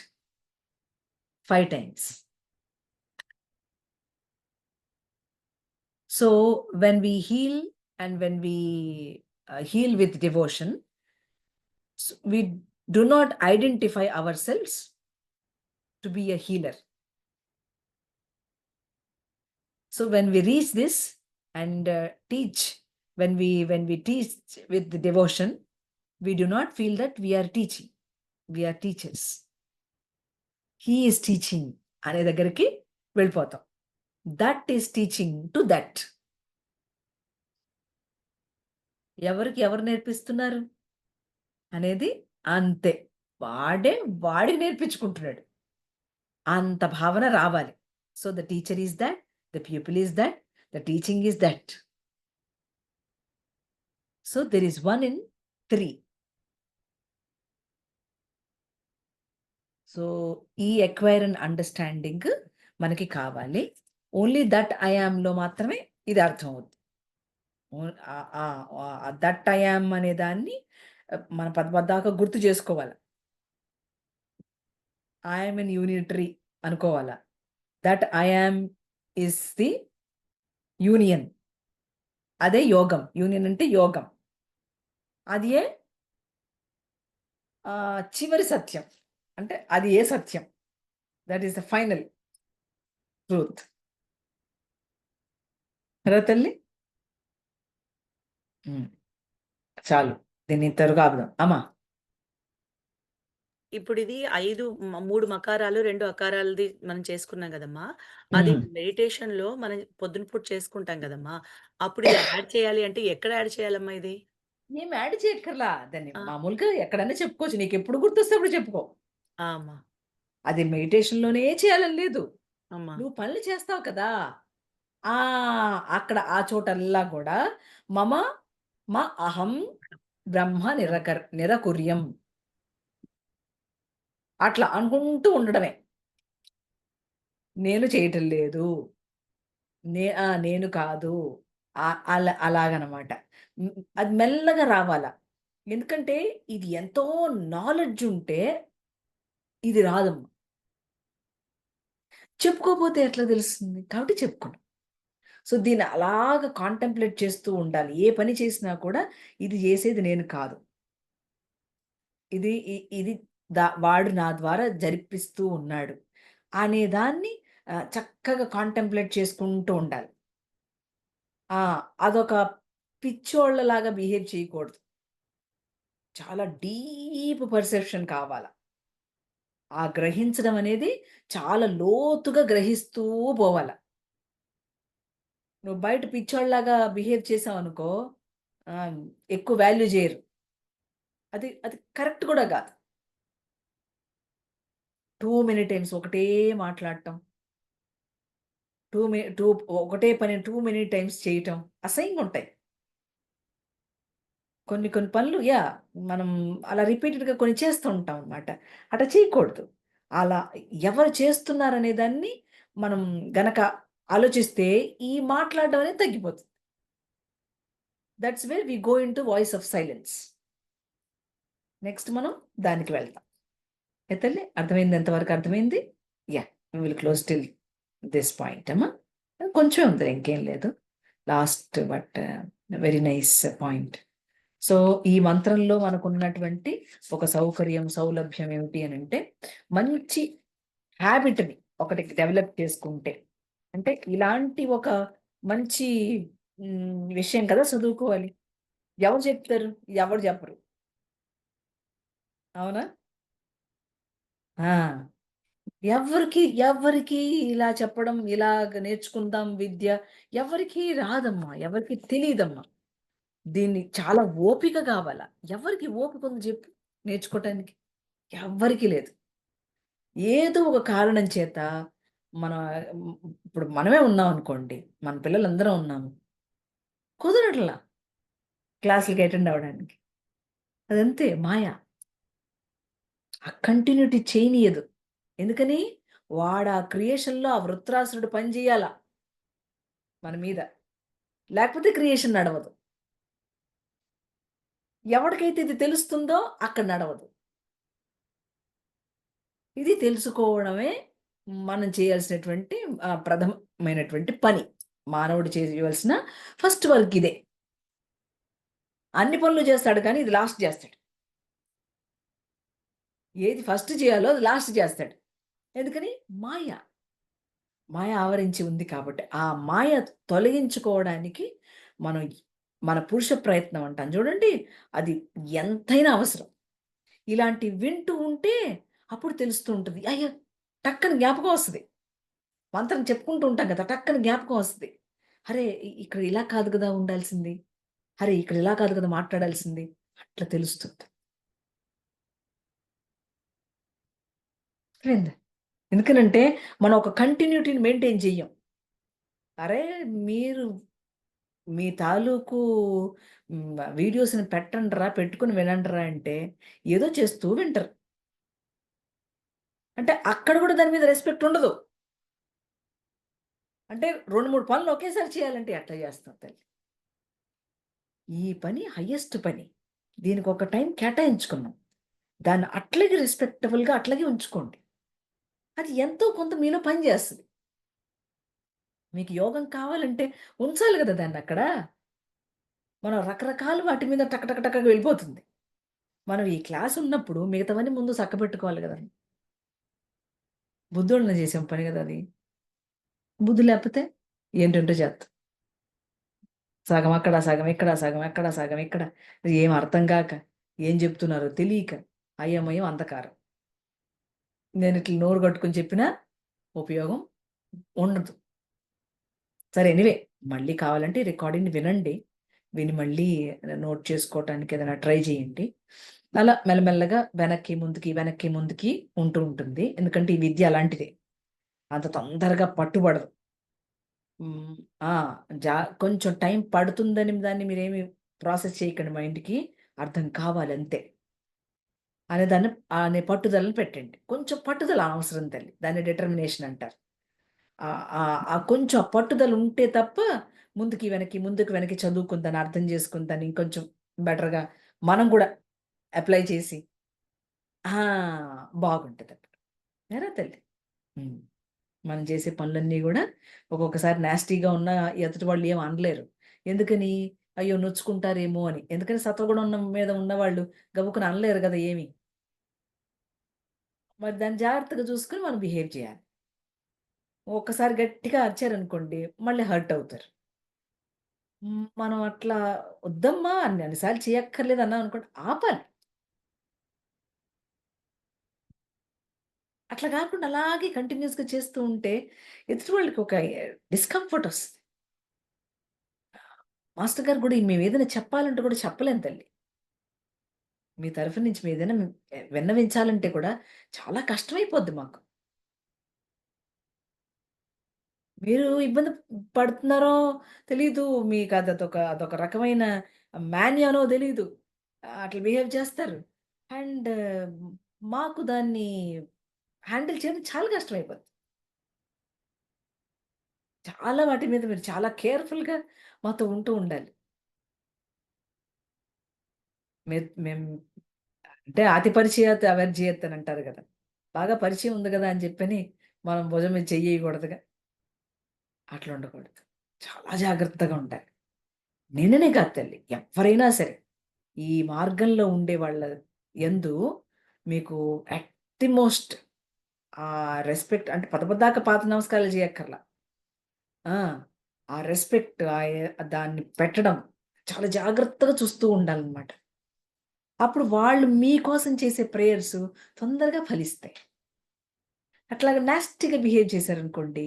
5 times. So when we heal and when we heal with devotion, we do not identify ourselves to be a healer. So when we reach this and teach, when we teach with the devotion, we do not feel that we are teaching. We are teachers. He is teaching అనే దగ్గరికి వెళ్ళిపోతాం. That is teaching to that. ఎవరు నేర్పిస్తున్నారు అనేది అంతే, వాడికి నేర్పించుకుంటున్నాడు. అంత భావన రావాలి. So the teacher is that, the people is that, the teaching is that. So there is 1 in 3. So ఈ ఎక్వైర్ అండ్ అండర్స్టాండింగ్ మనకి కావాలి. ఓన్లీ దట్ ఐ యామ్లో మాత్రమే ఇది అర్థం అవుతుంది. దట్ ఐ యామ్ అనే దాన్ని మన పద్దాకా గుర్తు చేసుకోవాలి. ఐఎమ్ ఇన్ యూనిటరీ అనుకోవాలా. That I am is the union. అదే యోగం. యూనియన్ అంటే యోగం. అదే చివరి సత్యం. అంటే అది ఏ సత్యం, that is the final truth. కదా తల్లి? చాలు, దీన్ని ఇంతవరకు ఆపుదాం అమ్మా. ఇప్పుడు ఇది 3 మకారాలు 2 అకారాలది మనం చేసుకున్నాం కదమ్మా. అది మెడిటేషన్ లో మనం పొద్దున పూట చేసుకుంటాం కదమ్మా. అప్పుడు ఇది యాడ్ చేయాలి అంటే ఎక్కడ యాడ్ చేయాలమ్మా ఇది? ఏం యాడ్ చేయక్కర్లా. దాన్ని ఆ. మామూలుగా ఎక్కడైనా చెప్పుకోవచ్చు. నీకు ఎప్పుడు గుర్తొస్తే అప్పుడు చెప్పుకో. అమ్మా. అది మెడిటేషన్ లోనే చేయాలని లేదు. అమ్మా. నువ్వు పనులు చేస్తావు కదా, అక్కడ ఆ చోటల్లా కూడా మా అహం బ్రహ్మ నిరకుర్యం అట్లా అనుకుంటూ ఉండడమే. నేను చేయటం లేదు, నేను కాదు, అలాగనమాట. అది మెల్లగా రావాలా. ఎందుకంటే ఇది ఎంతో నాలెడ్జ్ ఉంటే ఇది రాదమ్మా. చెప్పుకోపోతే ఎట్లా తెలుస్తుంది? కాబట్టి చెప్పుకున్నాం. సో దీన్ని అలాగ కాంటెంప్లేట్ చేస్తూ ఉండాలి. ఏ పని చేసినా కూడా ఇది చేసేది నేను కాదు, ఇది వాడు నా ద్వారా జరిపిస్తూ ఉన్నాడు అనే దాన్ని చక్కగా కాంటెంప్లేట్ చేసుకుంటూ ఉండాలి. అదొక పిచ్చోళ్ళలాగా బిహేవ్ చేయకూడదు. చాలా డీప్ పర్సెప్షన్ కావాల. ఆ గ్రహించడం అనేది చాలా లోతుగా గ్రహిస్తూ పోవాల. నువ్వు బయట పిచ్చోళ్ళలాగా బిహేవ్ చేసావనుకో ఎక్కువ వాల్యూ చేయరు. అది కరెక్ట్ కూడా కాదు. టూ మెనీ టైమ్స్ ఒకటే మాట్లాడటం, ఒకటే పని టూ మెనీ టైమ్స్ చేయటం అసహ్యంగా ఉంటాయి. కొన్ని పనులు మనం అలా రిపీటెడ్గా కొన్ని చేస్తూ ఉంటాం అన్నమాట. అట్లా చేయకూడదు. అలా ఎవరు చేస్తున్నారనే దాన్ని మనం గనక ఆలోచిస్తే ఈ మాట్లాడడం అనేది తగ్గిపోతుంది. That's where we go in to voice of silence. Next మనం దానికి వెళ్తాం. తల్లి అర్థమైంది? ఎంతవరకు అర్థమైంది? Will close till this point అమ్మా. కొంచెం ఉంది, ఇంకేం లేదు. Last but very nice point. So ఈ మంత్రంలో మనకున్నటువంటి ఒక సౌలభ్యం ఏమిటి అని అంటే, మంచి హ్యాబిట్ని ఒకటి డెవలప్ చేసుకుంటే, అంటే ఇలాంటి ఒక మంచి విషయం కదా చదువుకోవాలి. ఎవరు చెప్తారు? ఎవరు చెప్పరు. అవునా? ఎవరికి ఇలా చెప్పడం, ఇలాగ నేర్చుకుందాం విద్య, ఎవరికి రాదమ్మా, ఎవరికి తెలియదమ్మా. దీన్ని చాలా ఓపిక కావాలా. ఎవరికి ఓపిక ఉంది చెప్పు నేర్చుకోవటానికి? ఎవ్వరికి లేదు. ఏదో ఒక కారణం చేత మన ఇప్పుడు మనమే ఉన్నాం అనుకోండి, మన పిల్లలందరం ఉన్నాము, కుదరట్లా క్లాసులకి అటెండ్ అవ్వడానికి. అదంతే మాయ. ఆ కంటిన్యూటీ చేయనీయదు. ఎందుకని? వాడు ఆ క్రియేషన్లో ఆ వృత్రాసురుడు పని చేయాల మన మీద, లేకపోతే క్రియేషన్ నడవదు. ఎవరికైతే ఇది తెలుస్తుందో అక్కడ నడవదు. ఇది తెలుసుకోవడమే మనం చేయాల్సినటువంటి ప్రథమమైనటువంటి పని. మానవుడు చేయవలసిన ఫస్ట్ వర్క్ ఇదే. అన్ని పనులు చేస్తాడు కానీ ఇది లాస్ట్ చేస్తాడు. ఏది ఫస్ట్ చేయాలో అది లాస్ట్ చేస్తాడు. ఎందుకని? మాయ ఆవరించి ఉంది కాబట్టి. ఆ మాయ తొలగించుకోవడానికి మనం మన పురుష ప్రయత్నం అంటాం చూడండి, అది ఎంతైనా అవసరం. ఇలాంటి వింటూ ఉంటే అప్పుడు తెలుస్తూ ఉంటుంది. అయ్యో, టక్కని జ్ఞాపకం వస్తుంది. మంత్రం చెప్పుకుంటూ ఉంటాం కదా, టక్కని జ్ఞాపకం వస్తుంది. అరే, ఇక్కడ ఇలా కాదు కదా ఉండాల్సింది, అరే ఇక్కడ ఇలా కాదు కదా మాట్లాడాల్సింది, అట్లా తెలుస్తుంది. ఎందుకనంటే మనం ఒక కంటిన్యూటీని మెయింటైన్ చెయ్యం. అరే మీరు మీ తాలూకు వీడియోస్ని పెట్టండిరా, పెట్టుకుని వినండిరా అంటే ఏదో చేస్తూ వింటారు. అంటే అక్కడ కూడా దాని మీద రెస్పెక్ట్ ఉండదు. అంటే 2-3 పనులు ఒకేసారి చేయాలంటే ఎట్లా చేస్తాం తల్లి? ఈ పని హయ్యెస్ట్ పని. దీనికి ఒక టైం కేటాయించుకున్నాం. దాన్ని అట్లాగే రెస్పెక్టబుల్గా అట్లాగే ఉంచుకోండి. అది ఎంతో కొంత మీలో పని చేస్తుంది. మీకు యోగం కావాలంటే ఉంచాలి కదా దాన్ని అక్కడ. మనం రకరకాల వాటి మీద టకటకటకగా వెళ్ళిపోతుంది. మనం ఈ క్లాస్ ఉన్నప్పుడు మిగతావన్నీ ముందు చక్కబెట్టుకోవాలి కదా. బుద్ధుడిని చేసాం పని కదా అది. బుద్ధి లేకపోతే ఏంటంటే చేస్తాం. సగం అక్కడ, సగం ఇక్కడ, సగం ఎక్కడ, సగం ఇక్కడ. ఏం అర్థం కాక, ఏం చెప్తున్నారో తెలియక, అయోమయం, అంధకారం. నేను ఇట్లా నోరు కట్టుకుని చెప్పినా ఉపయోగం ఉండదు. సరే, ఎనీవే, మళ్ళీ కావాలంటే రికార్డింగ్ వినండి. విని మళ్ళీ నోట్ చేసుకోవటానికి ఏదైనా ట్రై చేయండి. అలా మెల్లమెల్లగా వెనక్కి ముందుకి ఉంటూ ఉంటుంది. ఎందుకంటే ఈ విద్య అలాంటిదే, అంత తొందరగా పట్టుబడదు. కొంచెం టైం పడుతుందని దాన్ని మీరేమి ప్రాసెస్ చేయకండి. మైండ్కి అర్థం కావాలి అంతే అనే పట్టుదలను పెట్టండి. కొంచెం పట్టుదల అవసరం తల్లి, దాన్ని డిటర్మినేషన్ అంటారు. కొంచెం ఆ పట్టుదల ఉంటే తప్ప ముందుకు వెనక్కి చదువుకుందాన్ని, అర్థం చేసుకుందాన్ని ఇంకొంచెం బెటర్గా మనం కూడా అప్లై చేసి బాగుంటుంది అప్పుడు. నేరా తల్లి? మనం చేసే పనులన్నీ కూడా ఒక్కొక్కసారి నాస్టీగా ఉన్న ఎదుటి వాళ్ళు ఏం అనలేరు. ఎందుకని? అయ్యో నొచ్చుకుంటారేమో అని. ఎందుకని? సత్వగుణం మీద ఉన్నవాళ్ళు గబుక్కున అనలేరు కదా ఏమి. మరి దాన్ని జాగ్రత్తగా చూసుకొని మనం బిహేవ్ చేయాలి. ఒక్కసారి గట్టిగా అరిచారనుకోండి మళ్ళీ హర్ట్ అవుతారు. మనం అట్లా వద్దమ్మా అన్ని అన్ని సార్లు చేయక్కర్లేదు అన్నాం అనుకోండి ఆపాలి. అట్లా కాకుండా అలాగే కంటిన్యూయస్‌గా చేస్తూ ఉంటే ఎదుటి వాళ్ళకి ఒక డిస్కంఫర్ట్ వస్తది. మాస్టర్ గారు కూడా మేమేదైనా చెప్పాలంటే కూడా చెప్పలేం తల్లి. మీ తరఫు నుంచి మేమేదైనా విన్నవించాలంటే కూడా చాలా కష్టమైపోద్ది మాకు. మీరు ఇబ్బంది పడుతున్నారో తెలీదు. మీకు అదొక రకమైన మాన్యానో తెలీదు. అట్లా బిహేవ్ చేస్తారు. అండ్ మాకు దాన్ని హ్యాండిల్ చేయడం చాలా కష్టమైపోద్ది. చాలా వాటి మీద మీరు చాలా కేర్‌ఫుల్‌గా మాతో ఉంటూ ఉండాలి. మేము అంటే అతి పరిచయాత్ అవర్జీయత్ అని అంటారు గదా! బాగా పరిచయం ఉంది గదా! అని చెప్పని మనం భుజం మీద చెయ్యేయకూడదుగా. అట్లా ఉండకూడదు. చాలా జాగ్రత్తగా ఉండాలి. నేననే కాదు తల్లి. ఎవ్వరైనా సరే. ఈ మార్గంలో ఉండే వాళ్ళ యందు మీకు అట్ ది మోస్ట్ రెస్పెక్ట్ అంటే పదపద్దాక పాత నమస్కారాలు చేయక్కర్లా. ఆ! ఆ రెస్పెక్ట్ దాన్ని పెట్టడం చాలా జాగ్రత్తగా చూస్తూ ఉండాలనమాట. అప్పుడు వాళ్ళు మీకోసం చేసే ప్రేయర్స్ తొందరగా ఫలిస్తాయి. అట్లాగా నాస్టీగా బిహేవ్ చేశారనుకోండి,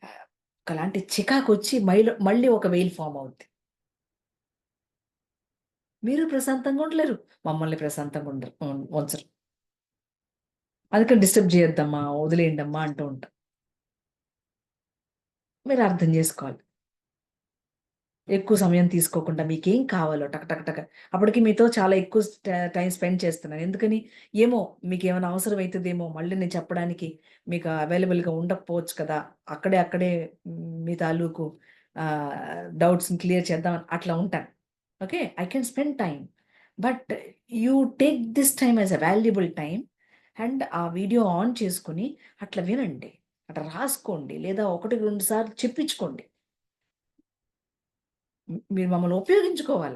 ఆహ్, ఒకలాంటి చికాకొచ్చి మళ్ళీ ఒక వెయిల్ ఫార్మ్ అవుద్ది. మీరు ప్రశాంతంగా ఉండలేరు. మమ్మల్ని ప్రశాంతంగా ఉంచరు. అందుకని డిస్టర్బ్ చేయొద్దమ్మా, వదిలేయండమ్మా అంటూ ఉంటాం. మీరు అర్థం చేసుకోవాలి. ఎక్కువ సమయం తీసుకోకుండా మీకేం కావాలో టక టక టక అప్పటికి మీతో చాలా ఎక్కువ టైమ్ స్పెండ్ చేస్తున్నాను. ఎందుకని? ఏమో మీకేమైనా అవసరం అయితదేమో మళ్ళీ నేను చెప్పడానికి మీకు అవైలబుల్‌గా ఉండకపోవచ్చు కదా! అక్కడే మీ తాలూకు డౌట్స్‌ని క్లియర్ చేద్దామని అట్లా ఉంటాను. Okay. I can spend time. But you take this time as a valuable time and ఆ వీడియో ఆన్ చేసుకొని అట్లా వినండి. అట్లా రాసుకోండి. లేదా 1, 2 సార్లు చెప్పించుకోండి. మీరు మమ్మల్ని ఉపయోగించుకోవాల.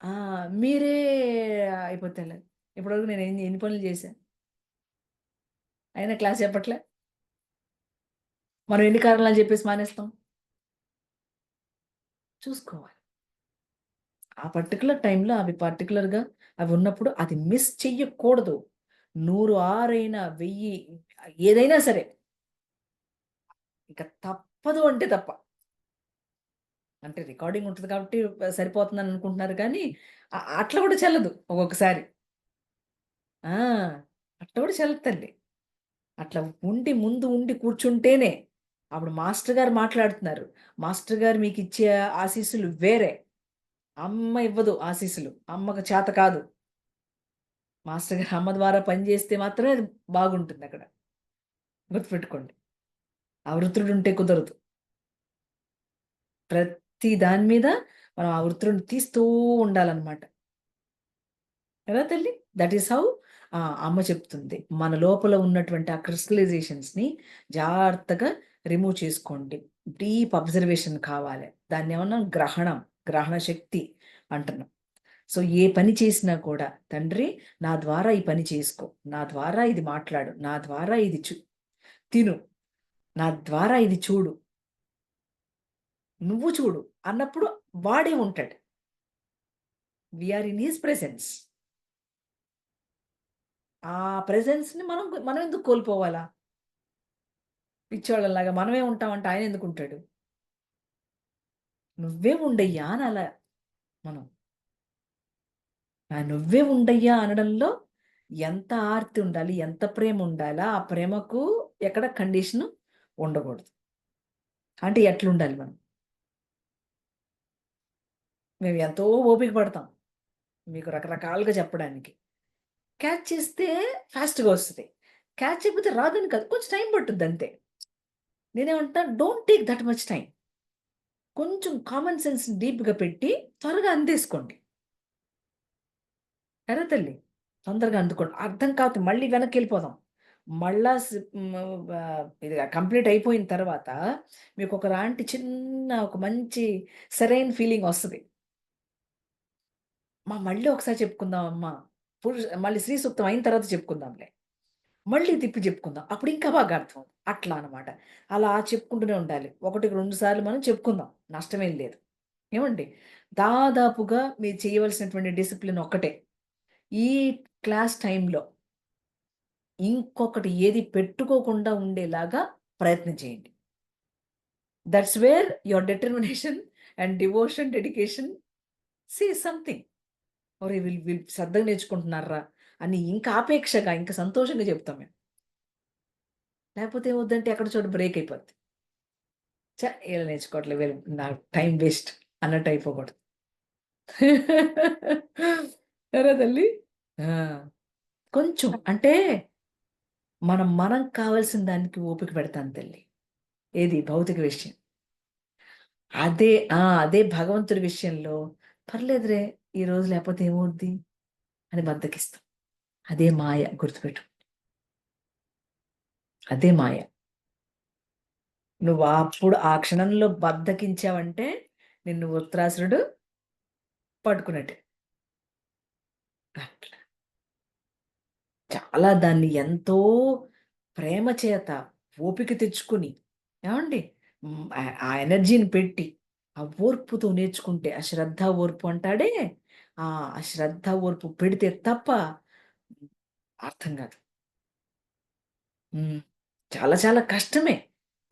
ఆ! మీరే అయిపోతేలే. ఇప్పటివరకు నేను ఎన్ని పనులు చేశా. అయినా క్లాస్ చెప్పట్లే. మనం ఎన్ని కారణాలు చెప్పేసి మానేస్తాం. చూసుకోవాలి. ఆ పర్టిక్యులర్ టైమ్‌లో అవి పర్టిక్యులర్‌గా అవి ఉన్నప్పుడు అది మిస్ చెయ్యకూడదు. 100 ఆరైనా, 1000 ఏదైనా సరే. ఇక తప్పదు అంటే తప్ప. అంటే రికార్డింగ్ ఉంటది కాబట్టి సరిపోతుందని అనుకుంటున్నారు కానీ అట్లా కూడా చెల్లదు ఒక్కొక్కసారి. ఆ! అట్లా కూడా చెల్లదు తల్లి. అట్లా ముందు ఉండి కూర్చుంటేనే, అప్పుడు మాస్టర్ గారు మాట్లాడుతున్నారు. మాస్టర్ గారు మీకిచ్చే ఆశీస్సులు వేరే. అమ్మ ఇవ్వదు ఆశీస్సులు. అమ్మకు చేత కాదు. మాస్టర్ గారు అమ్మ ద్వారా పని చేస్తే మాత్రమే అది బాగుంటుందక్కడ. గుర్తుపెట్టుకోండి. ఆ వృత్రుడుంటే కుదరదు. ప్రతి దాని మీద మనం ఆ వృత్రుడిని తీస్తూ ఉండాలనమాట. కదా తల్లి? దట్ ఈస్ హౌ అమ్మ చెప్తుంది. మన లోపల ఉన్నటువంటి ఆ క్రిస్టలైజేషన్స్‌ని జాగ్రత్తగా రిమూవ్ చేసుకోండి. డీప్ అబ్జర్వేషన్ కావాలి. దాన్నేమన్నాం గ్రహణం, గ్రహణ శక్తి అంటున్నాం. సో, ఏ పని చేసినా కూడా తండ్రి నా ద్వారా ఈ పని చేసుకో. నా ద్వారా ఇది మాట్లాడు. నా ద్వారా ఇది తిను. నా ద్వారా ఇది చూడు. నువ్వు చూడు అన్నప్పుడు వాడే ఉంటాడు. We are in his presence. ఆ ప్రెజెన్స్‌ని మనం ఎందుకు కోల్పోవాలా? పిచ్చోళ్ళలాగా మనమే ఉంటామంటే ఆయనెందుకుంటాడు? నువ్వే ఉండయ్యా అనాల మనం. నువ్వే ఉండయ్యా అనడంలో ఎంత ఆర్తి ఉండాలి, ఎంత ప్రేమ ఉండాలా, ఆ ప్రేమకు ఎక్కడ కండిషను ఉండకూడదు. అంటే ఎట్లుండాలి మనం? మేము ఎంతో ఓపిక పడతాం. మీకు రకరకాలుగా చెప్పడానికి. క్యాచ్ చేస్తే ఫాస్ట్‌గా వస్తది. క్యాచ్ చేయకపోతే రాదని కాదు. కొంచెం టైం పట్టుద్దంతే. నేనేమంటా don't take that much time. కొంచెం కామన్ సెన్స్ డీప్‌గా పెట్టి త్వరగా అందేసుకోండి. కదా తల్లి! తొందరగా అందుకోండి. అర్థం కాకపోతే మళ్ళీ వెనక్కెళ్ళిపోదాం. మళ్ళా ఇది కంప్లీట్ అయిపోయిన తర్వాత మీకొకలాంటి ఒక మంచి సెరైన్ ఫీలింగ్ వస్తది. మళ్ళీ ఒకసారి చెప్పుకుందాం అమ్మా. మళ్ళీ శ్రీ సూక్తం అయిన తర్వాత చెప్పుకుందాంలే. మళ్ళీ తిప్పి చెప్పుకుందాం. అప్పుడు ఇంకా బాగా అర్థం అవుతుంది. అట్లా అనమాట. అలా చెప్పుకుంటూనే ఉండాలి. ఒకటికి 2 సార్లు మనం చెప్పుకుందాం. నష్టమేం లేదు. ఏమండి? దాదాపుగా మీరు చేయవలసినటువంటి డిసిప్లిన్ ఒక్కటే. ఈ క్లాస్ టైమ్‌లో ఇంకొకటి ఏది పెట్టుకోకుండా ఉండేలాగా ప్రయత్నం చేయండి. That's where your determination and devotion, dedication says something. ఒరేయ్! వీళ్ళు శ్రద్ధగా నేర్చుకుంటున్నార్రా అని ఇంకా ఆపేక్షగా, ఇంకా సంతోషంగా చెప్తాం మేము. లేకపోతే ఏమవుద్దంటే ఎక్కడో చోట బ్రేక్ అయిపోద్ది. ఈళ్ళు నేర్చుకోవట్లే వీళ్ళు నా టైం వేస్ట్ అన్నట్టు అయిపోకూడదు. సరే తల్లి. ఆ! కొంచెం అంటే మనం కావాల్సిన దానికి ఓపిక పెడతాను తల్లి. ఏది భౌతిక విషయం. అదే భగవంతుడి విషయంలో పర్లేదురే ఈరోజు లేకపోతే ఏమవుద్ది అని బద్ధకిస్తాం. అదే మాయ గుర్తుపెట్టు. అదే మాయ. నువ్వు అప్పుడు ఆ క్షణంలో బద్ధకించావంటే నిన్ను వృత్రాసురుడు పట్టుకున్నట్టే. అట్లా. చాలా దాన్ని ఎంతో ప్రేమ చేత ఓపిక తెచ్చుకొని ఏమండి? ఆ ఎనర్జీని పెట్టి, ఆ ఓర్పుతో నేర్చుకుంటే ఆ శ్రద్ధ, ఓర్పు అంటాడే ఆ శ్రద్ధ, ఓర్పు పెడితే తప్ప అర్థం కాదు. చాలా చాలా కష్టమే.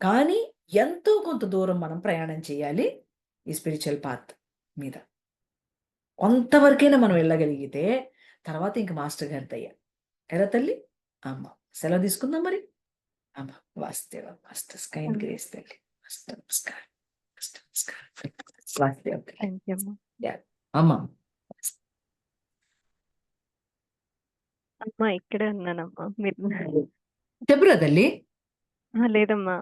కానీ ఎంతో కొంత దూరం మనం ప్రయాణం చేయాలి ఈ స్పిరిచువల్ పాత్ మీద. కొంతవరకైనా మనం వెళ్ళగలిగితే తర్వాత ఇంక మాస్టర్ గారి దయ. ఎరా తల్లి? అమ్మ. సెలవు తీసుకుందాం మరి? అమ్మ. వాసుదేవ మస్తు స్కైన్ గ్రేస్ తల్లి. మస్తు నమస్కారం. మస్తు నమస్కారం. వాసుదేవ తల్లి. థ్యాంక్ యూ అమ్మా. యాహ్! అమ్మ. అమ్మా ఇక్కడే ఉన్నానమ్మా. మీరు చెప్పురా తల్లి. లేదమ్మా.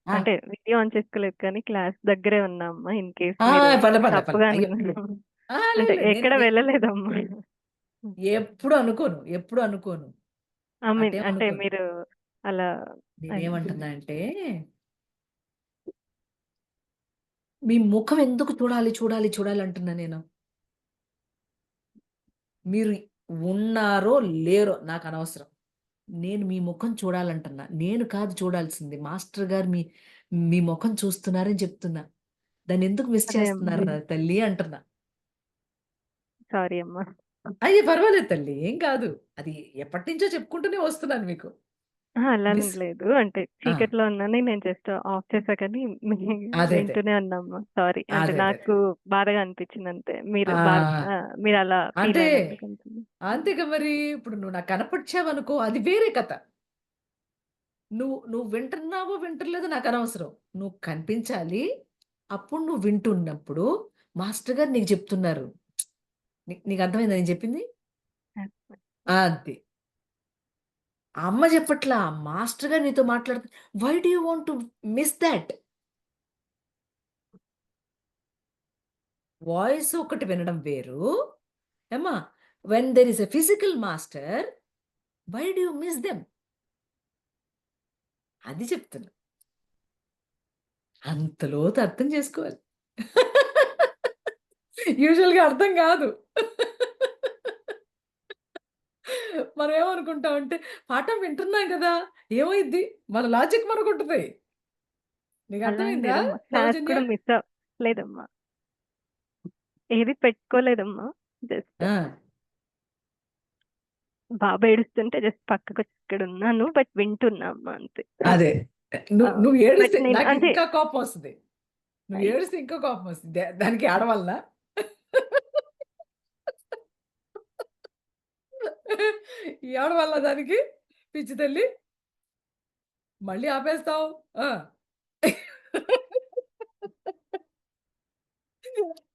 ఆ! అంటే వీడియో ఆన్ చేసుకోలేదు కానీ క్లాస్ దగ్గరే ఉన్నా అమ్మా. ఇన్ కేస్ ఆ! మీరు పర్లే, పర్లే, పర్లే. తప్పుగా అయ్యో! అంటే లేదు. ఎక్కడ వెళ్ళలేదమ్మా. ఎప్పుడు అనుకోను. ఎప్పుడు అనుకోను. ఐ మీన్ అటేం అంటే అనుకోను. మీరు అలా నేనేమంటున్నా అంటే మీ ముఖం ఎందుకు చూడాలి అంటున్నా నేను. మీరు ఉన్నారో, లేరో నాకనవసరం. నేను మీ ముఖం చూడాలంటున్నా. నేను కాదు చూడాల్సింది. మాస్టర్ గారు మీ ముఖం చూస్తున్నారని చెప్తున్నా. దాన్నెందుకు మిస్ అదే అమ్మా. చేస్తున్నారురా తల్లి అంటున్నా. సారీ అమ్మా. అయ్యో! పర్వాలేదు తల్లి. ఏం కాదు. అది ఎప్పటినుంచో చెప్పుకుంటూనే వస్తున్నాను మీకు. అలానే మిస్ లేదు. అంటే ఆ! చీకట్లో ఉన్నాను. నేను జస్ట్ ఆఫ్ చేశా కానీ అదే. వింటూనే ఉన్నా అమ్మా. సారీ. అంటే అదే. నాకు బాధగా అనిపించింది అంతే. మీరు ఆ! మీరు అలా ఫీల్ అంటే అయినందుకు అంతే. అంతేగా మరి. ఇప్పుడు నువ్వు నాకు కనపడిచావనుకో అది వేరే కథ. నువ్వు వింటున్నావో, వింటలేదో నాకనవసరం. నువ్వు కనిపించాలి. అప్పుడు నువ్వు వింటున్నప్పుడు మాస్టర్ గారు నీకు చెప్తున్నారు. నీకు అర్థమైందా నేను చెప్పింది? అది. ఆ అమ్మ చెప్పట్లా. మాస్టర్ గారు నీతో మాట్లాడుతు why do you want to miss thought? Voice ఒకటి వినడం వేరు. ఏమ్మా! When there is a physical master why do you miss them? అది చెప్తున్నా. అంత లోతు అర్థం చేసుకోవాలి. యూజువల్‌గా అర్థం కాదు. మనం ఏమనుకుంటామంటే పాఠం వింటున్నాం కదా! ఏమైద్ది? మన లాజిక్ మనకుంటది. నీకు అలా ఏం అర్థమైందా లేదమ్మా. క్లాస్ సౌజన్య? కూడా లేదమ్మా. ఏది పెట్టుకోలేదమ్మా. జస్ట్ ఆ! బాబు ఏడుస్తుంటే జస్ట్ పక్కకొచ్చి ఇక్కడున్నాను. బట్ వింటున్నా అమ్మా అంతే. అదే. నువ్వు బట్ ఏడిస్తే నేను నాకు అంటే ఇంకా కోపమొస్తది. నువ్వు అయ్యో! ఏడిస్తే ఇంకా కోపమొస్తది. దానికి ఏడవాలనా? ఏడవాలా దానికి? పిచ్చి తల్లి. మళ్ళీ ఆపేస్తావు. ఆ!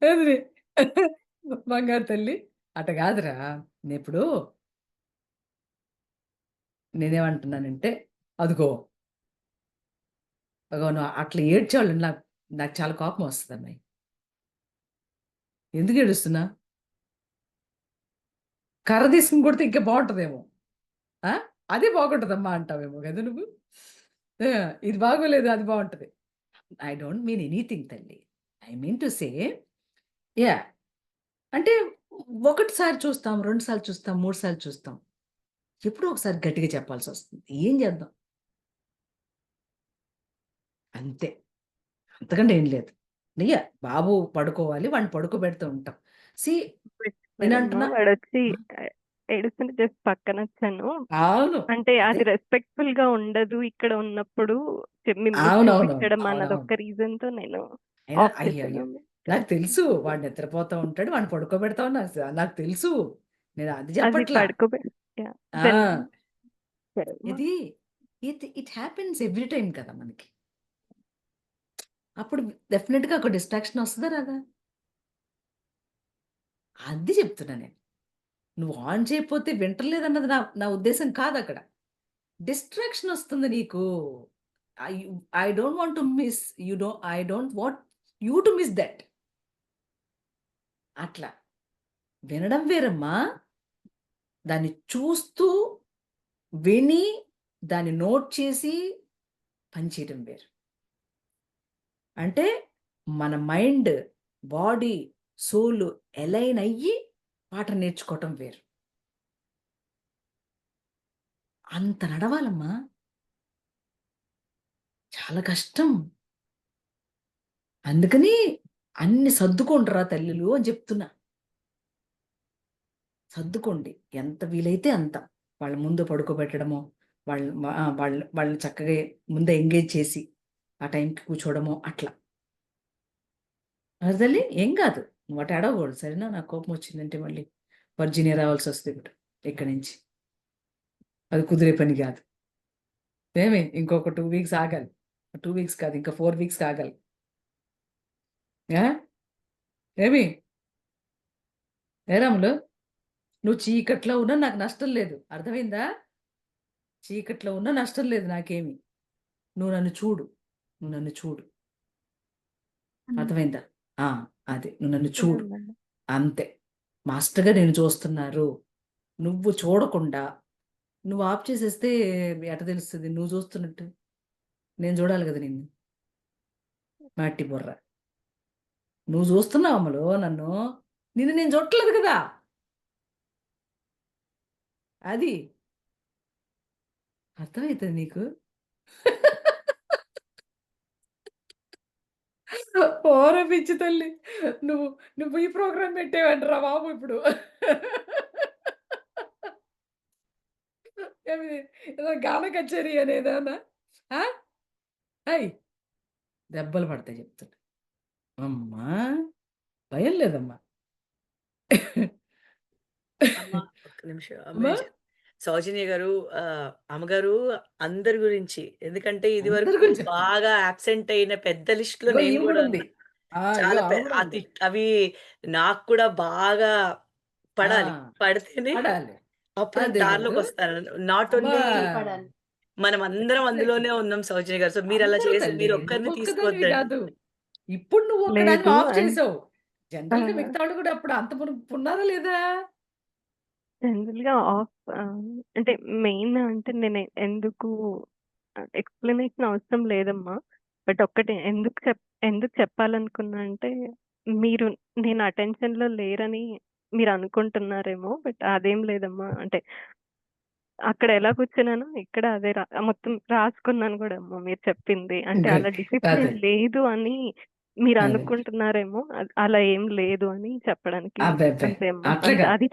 ఏంది? బంగారు తల్లి. అట్ట గాదురా! నేనిప్పుడు నేనేమంటున్నానంటే, అదిగో నువ్వు అట్లా ఏడ్చేవాళ్ళు నాకు నాకు చాలా కోపమొస్తదమ్మాయి. ఎందుకు ఏడుస్తున్నావు? కర్ర తీసుకొని కొడితే ఇంకా బావుంటదేమో. ఆ! అదే బాగుంటదమ్మా అంటావేమో గదా నువ్వు. ఆ! ఇది బాగోలేదు అది బావుంటది. ఐ డోంట్ మీన్ ఎనీథింగ్ తల్లి. I mean to say yeah! అంటే ఒకటిసారి చూస్తాం, 2 సార్లు చూస్తాం, 3 సార్లు చూస్తాం. ఎప్పుడో ఒకసారి గట్టిగా చెప్పాల్సి వస్తుంది. ఏం చేద్దాం? అంతే. అంతకంటే ఏం లేదు. నిజ బాబు పడుకోవాలి. వాడిని పడుకోబెడుతూ ఉంటాం. సీ లేదమ్మా, నేనంటున్నా వాడొచ్చి ఆ! ఏడుస్తుంటే జస్ట్ పక్కన వచ్చాను. అవును. అంటే అదే. అది రెస్పెక్ట్‌ఫుల్ గా ఉండదు ఇక్కడ ఉన్నప్పుడు. మీకు అవునవునవును. చూపించడం అవునవును. అన్నదొక్క రీజన్‌తో నేను అయినా ఆఫ్ అయ్యయ్యో! చేశాను. నాకు తెలుసు. వాడు నిద్రపోతా ఉంటాడు. వాడిని పడుకోబెడతావు నాకు తెలుసు. నేను అది అది చెప్పట్లా. యాహ్! దెన్ ఆ! సరే అమ్మా. ఇది ఇట్ హ్యాపెన్స్ ఎవ్రీ టైమ్ కదా మనకి. అప్పుడు డెఫినిట్‌గా ఒక డిస్ట్రాక్షన్ వస్తదా రాదా? అది చెప్తున్నా నేను. నువ్వు ఆన్ చేయకపోతే వింటలేదన్నది నా నా ఉద్దేశ్యం కాదక్కడ. డిస్ట్రాక్షన్ వస్తుంది నీకు. I I don't want to miss I don't want you to miss that. అట్లా. వినడం వేరమ్మా. దాన్ని చూస్తూ, విని, దాన్ని నోట్ చేసి పని చేయడం వేరు. అంటే మన మైండ్, బాడీ, సోల్ అలైన్ అయ్యి పాట నేర్చుకోవటం వేరు. అంత నడవాలమ్మా. చాలా కష్టం. అందుకని అన్ని సర్దుకోండిరా తల్లులు అని చెప్తున్నా. సర్దుకోండి. ఎంత వీలైతే అంత. వాళ్ళ ముందు పడుకోబెట్టడమో, వాళ్ళని చక్కగా ముందే ఎంగేజ్ చేసి, ఆ టైంకి కూర్చోవడమో అట్లా. అది తల్లి ఏం కాదు. నువ్వు అటు ఏడవకూడదు సరేనా? నాకు కోపం వచ్చిందంటే మళ్ళీ వర్జీనియా రావాల్సొస్తది ఇప్పుడు ఇక్కడి నుంచి. అది కుదిరే పని కాదు. ఏమి ఇంకొక 2 వీక్స్ ఆగాలి. 2 వీక్స్ కాదు ఇంకా 4 వీక్స్ ఆగాలి. ఆ! ఏమి? ఏ రాములు? నువ్వు చీకట్లో ఉన్నా నాకు నష్టం లేదు. అర్థమైందా? చీకట్లో ఉన్నా నష్టం లేదు నాకేమి. నువ్వు నన్ను చూడు. నువ్వు నన్ను చూడు. అర్థమైందా? ఆ! అది. నువ్వు నన్ను చూడు. చూస్తున్నానండి. అంతే. మాస్టర్‌గా నిన్ను చూస్తున్నారు. నువ్వు చూడకుండా నువ్వు ఆఫ్ చేసేస్తే ఎట్ట తెలుస్తది నువ్వు చూస్తున్నట్టు? నేను చూడాలి కదా నిన్ను. మట్టి బుర్ర. నువ్వు చూస్తున్నావు అమ్ములు నన్ను. నిన్ను నేను చూడట్లేదు కదా! అది. అర్థమైతదా నీకు? ఓరే పిచ్చి తల్లి. నువ్వు నువ్వు ఈ ప్రోగ్రామ్ పెట్టావంటరా బాబు ఇప్పుడు. ఏమి ఏదో గాన కచేరీ అనేదానా? ఆ! ఏయ్! దెబ్బలు పడతాయి చెప్తున్నా. అమ్మా! భయం లేదమ్మా. అమ్మ ఒక్క నిమిషం. అమ్మా! సౌజన్య గారు అమ్మగారు అందరి గురించి ఎందుకంటే అందరి ఇదివరకు గురించి చెప్తున్నా. బాగా అబ్సెంట్ అయిన పెద్ద లిస్ట్‌లో ఇగో నేను ఈమె గూడా కూడా ఉంది. ఉన్నా. ఆ! ఇగో చాలా ఆమె కూడా ఉంది. అవి నాకు కూడా బాగా ఆ! పడాలి. పడితేనే పడాలి. అప్పుడు అదే గదు. దారిలోకొస్తాను. నాట్ అమ్మా! ఓన్లీ మనమందరం ఎగ్జాక్ట్‌లీ. అందులోనే ఉన్నాం సౌజన్య గారు. సో మీరలా అందరూ చేసి తల్లి. మీరొక్కరిని నువ్వొక్కదానివి తీసుకోవద్దండి. గాదు. ఇప్పుడు నువ్వొక్కదానివి లేదు ఆఫ్ చేసావు. ఆ! జనరల్‌గా మిగతా వాళ్ళు కూడా అప్పుడు అంత ఉన్నారా లేదా? జనరల్‌గా అంటే మెయిన్ అంటే నేను ఎందుకు ఎక్స్‌ప్లనేషన్ అవసరం లేదమ్మా. బట్ ఒక్కటే ఎందుకు చెప్పాలనుకున్నా అంటే మీరు నేను అటెన్షన్‌లో లేరని మీరనుకుంటున్నారేమో. బట్ అదేం లేదమ్మా. అంటే అక్కడ ఎలా కూర్చున్నానో ఇక్కడ అదే మొత్తం రాసుకున్నాను గూడా అమ్మా మీరు చెప్పింది. అంటే అలా గుడ్. అదే. డిసిప్లిన్ లేదు అని అదే. మీరనుకుంటున్నారేమో. అలా ఏం లేదు అని చెప్పడానికి అబ్బబ్బే! అంతే అమ్మా. అట్లా అంతే. కాదు. అది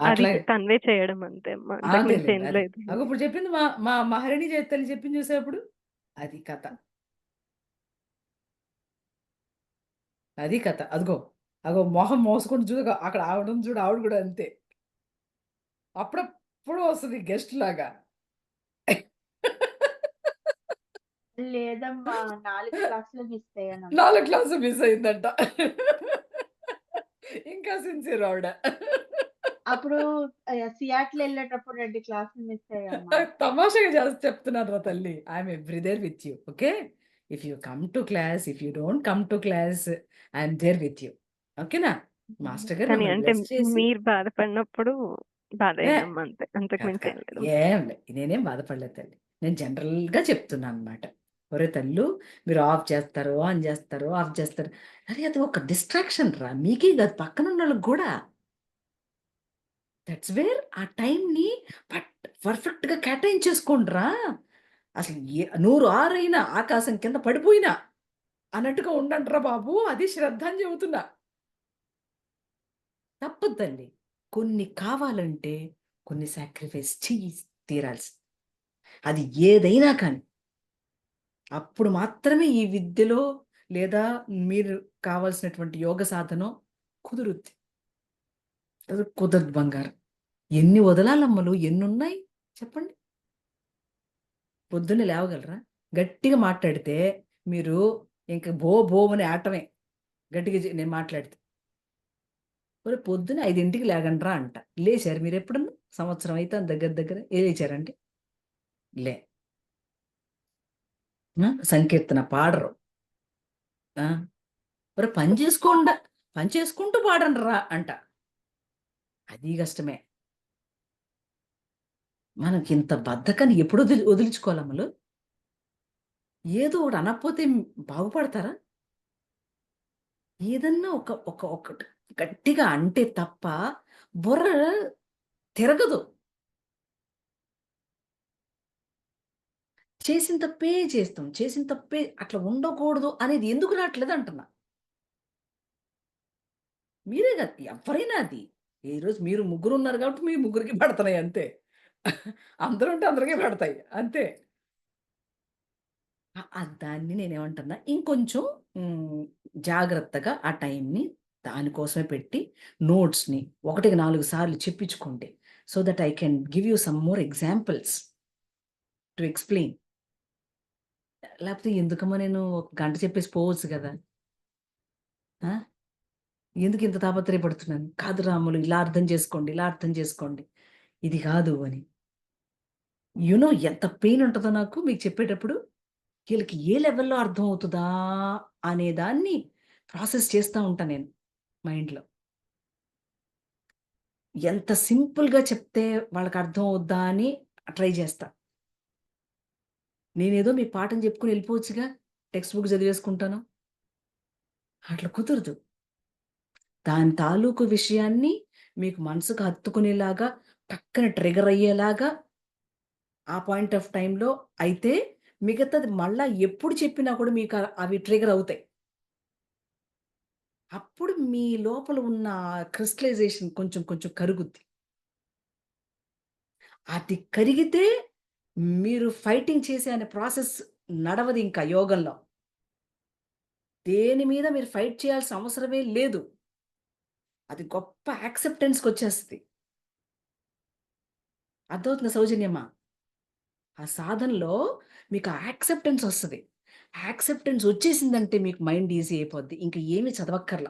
అట్లా కన్వే చేయడం అంతే అమ్మా. అంతకు మించి అదేలెండి. ఏం అదే. లేదు. అగో ఇప్పుడు చెప్పింది మా మా మహారాణి తల్లి చెప్పింది చూసావా ఇప్పుడు? అది కథ. అది కథ. అదిగో. అగో మొహం మోసుకొని చూడు అక్కడ ఆవిడని చూడు ఆవిడ కూడా అంతే. అప్పుడప్పుడు వస్తది గెస్ట్ లాగా. లేదమ్మా 4 క్లాసులు మిస్ అయ్యానమ్మా. 4 క్లాసులు మిస్ అయిందంట. ఇంకా సిన్సియర్ ఆవిడ. అప్పుడు సియాట్‌ల్ ఎళ్ళేటప్పుడు 2 క్లాసులు మిస్ అయ్యామ్మా. తమాషాగా చెప్తున్నానురా తల్లి. ఐయామ్ ఎవ్రీదేర్ with you. Okay. If you come to class, if you don't come to class, I'm there with you. ఓకేనా? మాస్టర్ గారు కానీ మిమ్మల్ని అంటే బ్లెస్ చేసి మీరు బాధపడినప్పుడు ఏ బాధయిందమ్మా అంతే. అంతకు కాదు మించి కాదు. ఏం లేదు. ఏం లే. నేనేం బాధపడలేదు తల్లి. నేను జనరల్‌గా చెప్తున్నానన్నమాట. ఒరేయ్ తల్లు మీరు ఆఫ్ చేస్తారు, ఆన్ చేస్తారు, ఆఫ్ చేస్తారు. అరే అది ఒక డిస్ట్రాక్షన్ రా! మీకే కాదు పక్కనున్నోళ్ళకి గూడా. దట్స్ వేర్ ఆ టైంని పర్ఫెక్ట్‌గా కేటాయించేసుకోండిరా. అసలు నూరు ఆరైనా, ఆకాశం కింద పడిపోయినా అన్నట్టుగా ఉండండిరా బాబు! అది శ్రద్ధ అని చెబుతున్నా. తప్పదు తల్లి. కొన్ని కావాలంటే కొన్ని సాక్రిఫైస్ చెయ్యి తీరాల్సింది. అది ఏదైనా కానీ. అప్పుడు మాత్రమే ఈ విద్యలో లేదా మీరు కావాల్సినటువంటి యోగ సాధనం కుదురుద్ది. అది కుదరదు బంగారం. ఎన్ని వదలాలమ్మలు ఎన్నున్నాయి చెప్పండి? పొద్దున్నే లేవగలరా? గట్టిగా మాట్లాడితే మీరు ఇంక బో బో అని ఆటమే. గట్టిగా నేను మాట్లాడితే. ఒరేయ్ పొద్దున్న 5కి లేగండ్రా అంట. లేచారు మీరెప్పుడన్నా? సంవత్సరం అయితాంది దగ్గర దగ్గర. ఏ లేచారండి? లే. సంకీర్తన పాడరు. ఆ! ఒరేయ్ పని చేసుకుంటూ పాడండిరా అంట. అది కష్టమే. మనకింత బద్ధకాన్ని ఎప్పుడు వదిలించుకోవాలమ్మలు? ఏదో ఒకటి అనకపోతే బాగుపడతారా? ఏదన్నా ఒకటి గట్టిగా అంటే తప్ప బుర్ర తిరగదు. చేసిన తప్పే చేస్తాం. చేసిన తప్పే అట్లా ఉండకూడదు అనేది ఎందుకు రాట్లేదు అంటున్నా. మీరే కాదు ఎవరైనా అది. ఈరోజు మీరు ముగ్గురున్నారు కాబట్టి మీ ముగ్గురికి పడతన్నాయి అంతే. అందరూ ఉంటే అందరికీ పడతాయి. అంతే. దాన్ని నేనేమంటున్నా ఇంకొంచెం జాగ్రత్తగా ఆ టైంని దానికోసమే పెట్టి నోట్స్‌ని 1కి 4 సార్లు చెప్పించుకోండి. So that I can give you some more examples to explain. లేకపోతే ఎందుకమ్మా నేను ఒక గంట చెప్పేసి పోవచ్చు గదా! ఆ! ఎందుకు ఇంత తాపత్రయపడుతున్నాను? కాదు రాములు ఇలా అర్థం చేసుకోండి, ఇలా అర్థం చేసుకోండి. ఇది కాదు అని. ఎంత పెయిన్ ఉంటదో నాకు మీకు చెప్పేటప్పుడు. వీళ్ళకి ఏ లెవెల్‌లో అర్థమవుతదా అనే దాన్ని ప్రాసెస్ చేస్తా ఉంటా నేను మైండ్‌లో. ఎంత సింపుల్‌గా చెప్తే వాళ్ళకి అర్థం అవుద్దా అని ట్రై చేస్తా. నేనేదో మీకు పాఠం చెప్పుకొని వెళ్ళిపోవచ్చుగా. Text book చదివేసుకుంటాను. అట్లా కుదరదు. దాని తాలూకు విషయాన్ని మీకు మనసుకు హత్తుకునేలాగా, టక్కన ట్రిగ్గర్ అయ్యేలాగా ఆ పాయింట్ ఆఫ్ టైమ్‌లో అయితే మిగతాది మళ్ళా ఎప్పుడు చెప్పినా కూడా మీకు అవి ట్రిగ్గర్ అవుతాయి. అప్పుడు మీ లోపల ఉన్న క్రిస్టలైజేషన్ కొంచెం కొంచెం కరుగుద్ది. అది కరిగితే మీరు ఫైటింగ్ చేసే అనే ప్రాసెస్ నడవదింకా యోగంలో. దేని మీద మీరు ఫైట్ చేయాల్సిన అవసరమే లేదు. అది గొప్ప యాక్సెప్టెన్స్‌కొచ్చేస్తది. అర్థమవుతుందా సౌజన్యమ్మా? ఆ సాధనలో మీకు ఆ యాక్సెప్టెన్స్ ఒస్తది. యాక్సెప్టెన్స్ ఒచ్చేసిందంటే మీకు మైండ్ ఈజీ అయిపోద్ది. ఇంక ఏమి చదవక్కర్ల.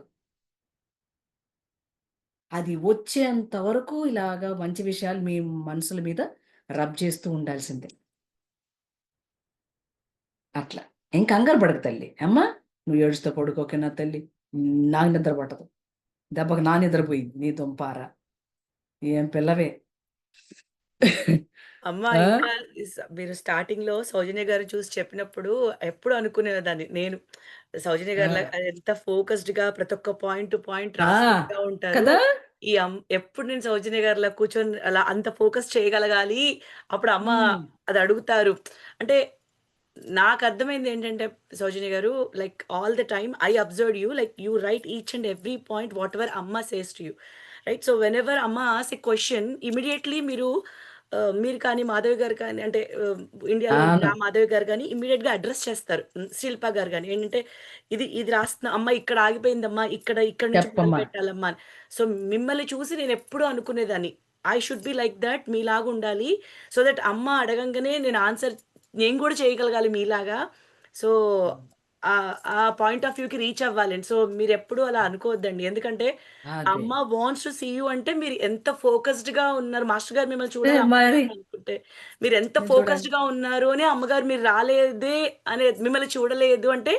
అది వచ్చేంత వరకు ఇలాగా మంచి విషయాలు మీ మనసుల మీద రబ్ చేస్తూ ఉండాల్సిందే. అట్లా. ఏం కంగారు పడకు తల్లి. అమ్మా! నువ్వు ఏడుస్తూ పడుకోకే నా తల్లి. నాకు నిద్ర పట్టదు. దెబ్బకి నా నిద్ర పోయింది. నీ దుంపార. ఏం పిల్లవే. అమ్మ ఆ! ఇంకా మీరు స్టార్టింగ్‌లో సౌజన్య గారు చూసి చెప్పినప్పుడు ఎప్పుడు అనుకునేదాన్ని నేను. సౌజన్య గారిలా ఆ! ఎంత ఫోకస్డ్‌గా ప్రతి ఒక్క పాయింట్ టు పాయింట్ ఆ! రాసుకుంటా ఉంటారు. కదా! ఎప్పుడు నేను సౌజన్య గారిలా కూర్చొని అలా అంత ఫోకస్ చేయగలగాలి. అప్పుడు అమ్మ హ్మ్. అది అడుగుతారు. అంటే నాకర్థమైందేంటంటే సౌజన్య గారు like all the time I observed you like you write each and every point whatever అమ్మ says to you. Right. So whenever అమ్మ ఆస్క్ ఎ క్వెషన్ ఇమ్మీడియేట్‌లీ మీరు కానీ, మాధవి గారు కానీ అంటే ఇండియాలో ఉండే అవును. ఆ మాధవి గారు గాని ఇమ్మీడియేట్‌గా అడ్రెస్ చేస్తారు. శిల్ప గారు గాని ఏంటంటే, ఇది రాస్తున్నా అమ్మ ఇక్కడ ఆగిపోయిందమ్మా. ఇక్కడి నుంచి చెప్పమ్మా. మొదలుపెట్టాలమ్మా అని. సో మిమ్మల్ని చూసి నేనెప్పుడూ అనుకునేదాన్ని. I should be like that మీలాగుండాలి. సో దట్ అమ్మ అడగంగానే నేను ఆన్సర్ నేను గూడా చేయగలగాలి మీలాగా. సో ఆ పాయింట్ ఆఫ్ వ్యూకి రీచ్ అవ్వాలండి. సో మీరెప్పుడూ అలా అనుకోవద్దండి. ఎందుకంటే అదే. అమ్మ వాంట్స్ టు సీ యూ అంటే మీరు ఎంత ఫోకస్డ్‌గా ఉన్నారు. మాస్టర్ గారు మిమ్మల్ని చూడాలి మరి అమ్మగారు అనుకుంటే, మీరెంత నేను చూడాలి. ఫోకస్డ్‌గా ఉన్నారు అని అమ్మగారు మీరు రాలేదే అనే మిమ్మల్ని చూడలేదు అంటే,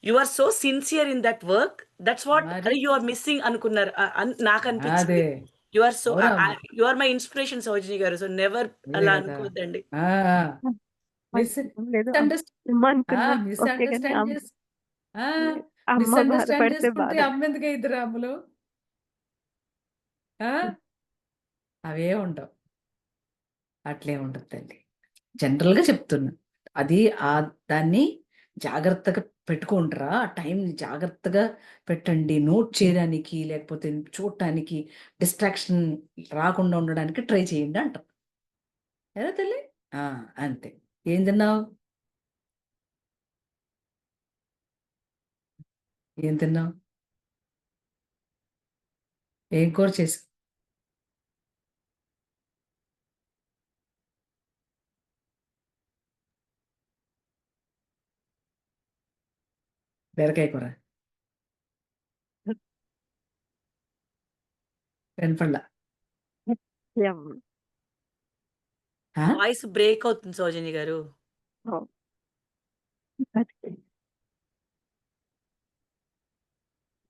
you are so sincere in that work. That's what మరి అరే! యూ ఆర్ మిస్సింగ్ అనుకున్నారు. అని అదే. నాకనిపించింది. యూ ఆర్ సో అవునా అమ్మ? యూ ఆర్ మై ఇన్‌స్పిరేషన్ సౌజిని గారు. సో నెవర్ అదే అలా గదా! అనుకోవద్దండి. ఆ! మిస్ ఏం లేదు. అమ్మ ఆ! అనుకున్నాను. ఓకే. గానీ మిస్‌అండర్‌స్టాండ్ చేసి ఆ! అమ్మ మిస్‌అండర్‌స్టాండ్ బాధపడితే చేసుకుంటే బాధే. అమ్మెందుకయిద్ది రాములు? ఆ! అవే ఉండవు. అట్లే ఉండదు తల్లి. జనరల్‌గా చెప్తున్నా. అది దాన్ని జాగ్రత్తగా పెట్టుకుంటారా, ఆ టైంని జాగ్రత్తగా పెట్టండి. నోట్ చేయడానికి, లేకపోతే చూడటానికి, డిస్ట్రాక్షన్ రాకుండా ఉండడానికి ట్రై చేయండి అంటాం. కదా తల్లి? ఆ! అంతే. ఏం తిన్నావు? ఏం తిన్నావు? ఏం కూర చేసావు? బీరకాయ కూర. వినపడలా. యమ్. ఆ? వాయిస్ బ్రేక్ అవుతుంది సౌజన్య గారు. ఓహ్! చపాతీ.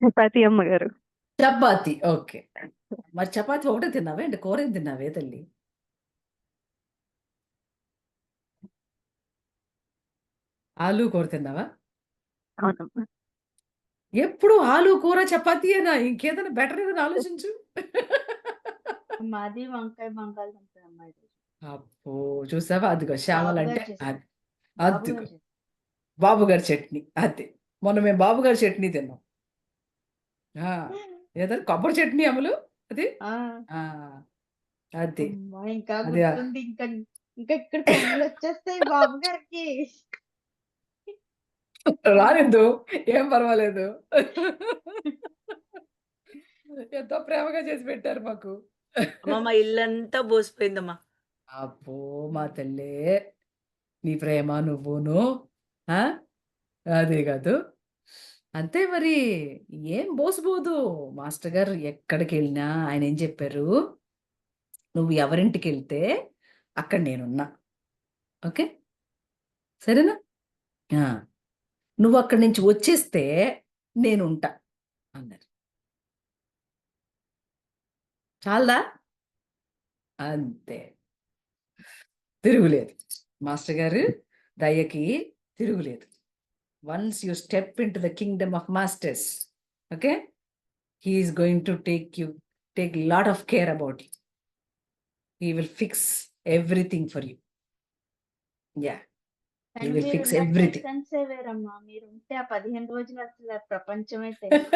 చపాతీ అమ్మగారు. చపాతీ. ఓకే. మరి చపాతీ ఒకటే తిన్నావా ఏంటి? కూర ఏం తిన్నావే తల్లి? ఆలు కూర తిన్నావా? అవునమ్మా. ఎప్పుడు ఆలు కూర చపాతీయేనా? ఇంకేదైనా బెటర్ ఏదైనా ఆలోచించు. మాది వంకాయ బంగాళదుంప అమ్మా ఈరోజు. అబ్బో! చూసావా? అదిగో శ్యామల బాబు అంటే గారు చేశారు. అది. బాబు అదిగో గారు చేశారు. బాబుగారి చట్నీ. అది. మొన్న మేము బాబుగారి చట్నీ తిన్నాం. ఆ! ఏదది కొబ్బరి చట్నీ అమలు అది? ఆ! ఆ! అది. అమ్మా! ఇంకా అది గుర్తుంది. ఇంకా ఇక్కడ కొమ్ములొచ్చేస్తాయి బాబు గారికి. రానిద్దు. ఏం పర్వాలేదు. ఎంతో ప్రేమగా చేసి పెట్టారు మాకు. అమ్మ మా ఇల్లంతా బోసిపోయిందమ్మా. అబ్బో! మా తల్లే. నీ ప్రేమ నువ్వును. ఆ! అదే కాదు. అంతే మరి. ఏం బోసిపోదు. మాస్టర్ గారు ఎక్కడికెళ్ళినా ఆయనేం చెప్పారు? నువ్వు ఎవరింటికెళ్తే అక్కడ నేనున్నా. ఓకే. సరేనా? ఆ! నువ్వక్కడి నుంచి వచ్చేస్తే నేనుంటా అన్నారు. చాలదా? అంతే. తిరుగులేదు. మాస్టర్ గారు దయకి తిరుగులేదు. Once you step into the kingdom of masters, okay? He is going to take lot of care about you. He will fix everything for you. Yeah! He కానీ విల్ ఫిక్స్ మీరున్న ఎవ్రీథింగ్. ఎసెన్సే వేరమ్మా. మీరుంటే ఆ 15 రోజులు అసలు ప్రపంచమే తెలియదు.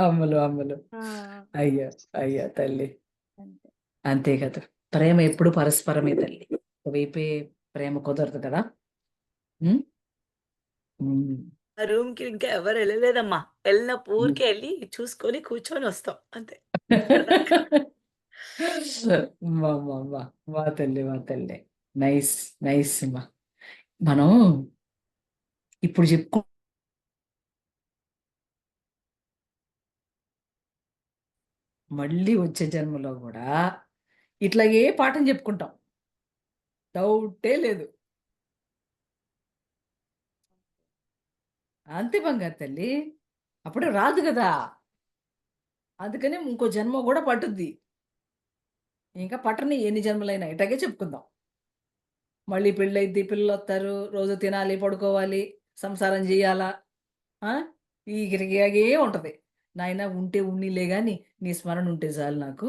అమ్మలు. ఆ! అయ్యో! అయ్యో! తల్లి. అంతే. అంతే కదా! ప్రేమ ఎప్పుడు పరస్పరమే తల్లి. ఒకవైపే ప్రేమ కుదరదు కదా! హ్మ్. హ్మ్. ఆ రూమ్‌కి ఇంకా ఎవరు ఎళ్ళలేదమ్మా. ఎళ్ళినప్పుడు ఊరికే ఎళ్లి చూసుకొని కూర్చొని వస్తాం అంతే. సరదాగా. అమ్మా! మా తల్లి. నైస్. నైస్ అమ్మా. మనం ఇప్పుడు మళ్ళీ వచ్చే జన్మలో గూడా ఇట్లాగే పాఠం చెప్పుకుంటాం. డౌటే లేదు. అంతే బంగారు తల్లి. అప్పుడే రాదు గదా! అందుకని ఇంకో జన్మ గూడా పట్టుద్ది. ఇంకా పట్టని ఎన్ని జన్మలైనా ఇట్లాగే చెప్పుకుందాం. మళ్ళీ పెళ్ళైద్ది, పిల్లలొత్తారు, రోజు తినాలి, పడుకోవాలి, సంసారం జేయాలా, ఆ! ఇలాగే ఉంటది. నాయనా ఉంటే ఉన్నీలే గాని, నీ స్మరణ ఉంటే చాలు నాకు.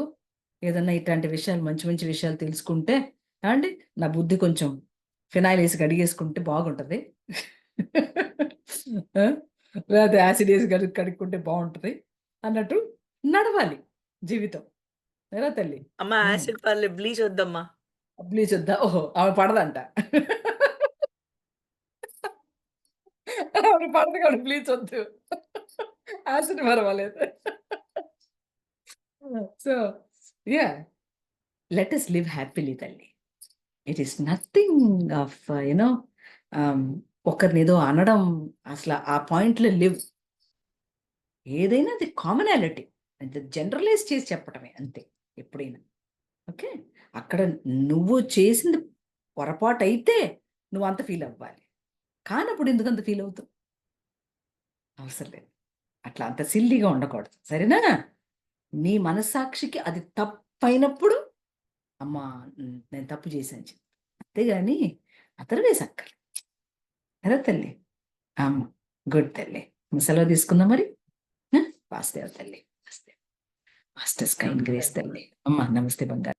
ఏదన్నా ఇట్లాంటి విషయాలు మంచి మంచి విషయాలు తెలుసుకుంటే ఏవండీ నా బుద్ధి కొంచెం ఫినాయిల్ ఏసి కడిగేసుకుంటే బాగుంటది. ఆ! లేతే యాసిడ్ ఏసి కడుక్కుంటే బావుంటది అన్నట్టు నడవాలి జీవితం. ఎలా తల్లి? అమ్మ హ్మ్. యాసిడ్ పర్లేదు బ్లీచ్ వద్దమ్మా. బ్లీచ్ వద్దా? ఓహో! ఆమె పడదంట. ఆవిడ పడదు కాబట్టి బ్లీచ్ వద్దు. యాసిడ్ పర్వాలేదు. So, yeah! Let us live happily తల్లి. ఇట్ ఈస్ నథింగ్ ఆఫ్ ఆహ్, ఒకరినేదో అనడం అసల ఆ పాయింట్‌లో లేవు. ఏదైనా అది కామనాలిటీ. అది జనరలైజ్ చేసి చెప్పటమే అంతే ఎప్పుడైనా. ఓకే. అక్కడ నువ్వు చేసింది పొరపాటైతే నువ్వంత ఫీల్ అవ్వాలి. కానప్పుడు ఎందుకంత ఫీల్ అవుతావు? అవసరం లేదు. అట్లా అంత సిల్లీగా ఉండకూడదు. సరేనా? నీ మనస్సాక్షికి అది తప్పైనప్పుడు అమ్మా! నేను తప్పు చేశాను చెప్పు. అంతేగాని అదర్‌వైస్ అక్కర్లేదు. కదా తల్లి? అమ్మ. గుడ్ తల్లి. సెలవు తీసుకుందాం మరి? ఆ! వాస్తేవ తల్లి. వాస్తేవ. మాస్టర్స్ కైండ్ గ్రేస్ తల్లి. అమ్మా నమస్తే బంగారు.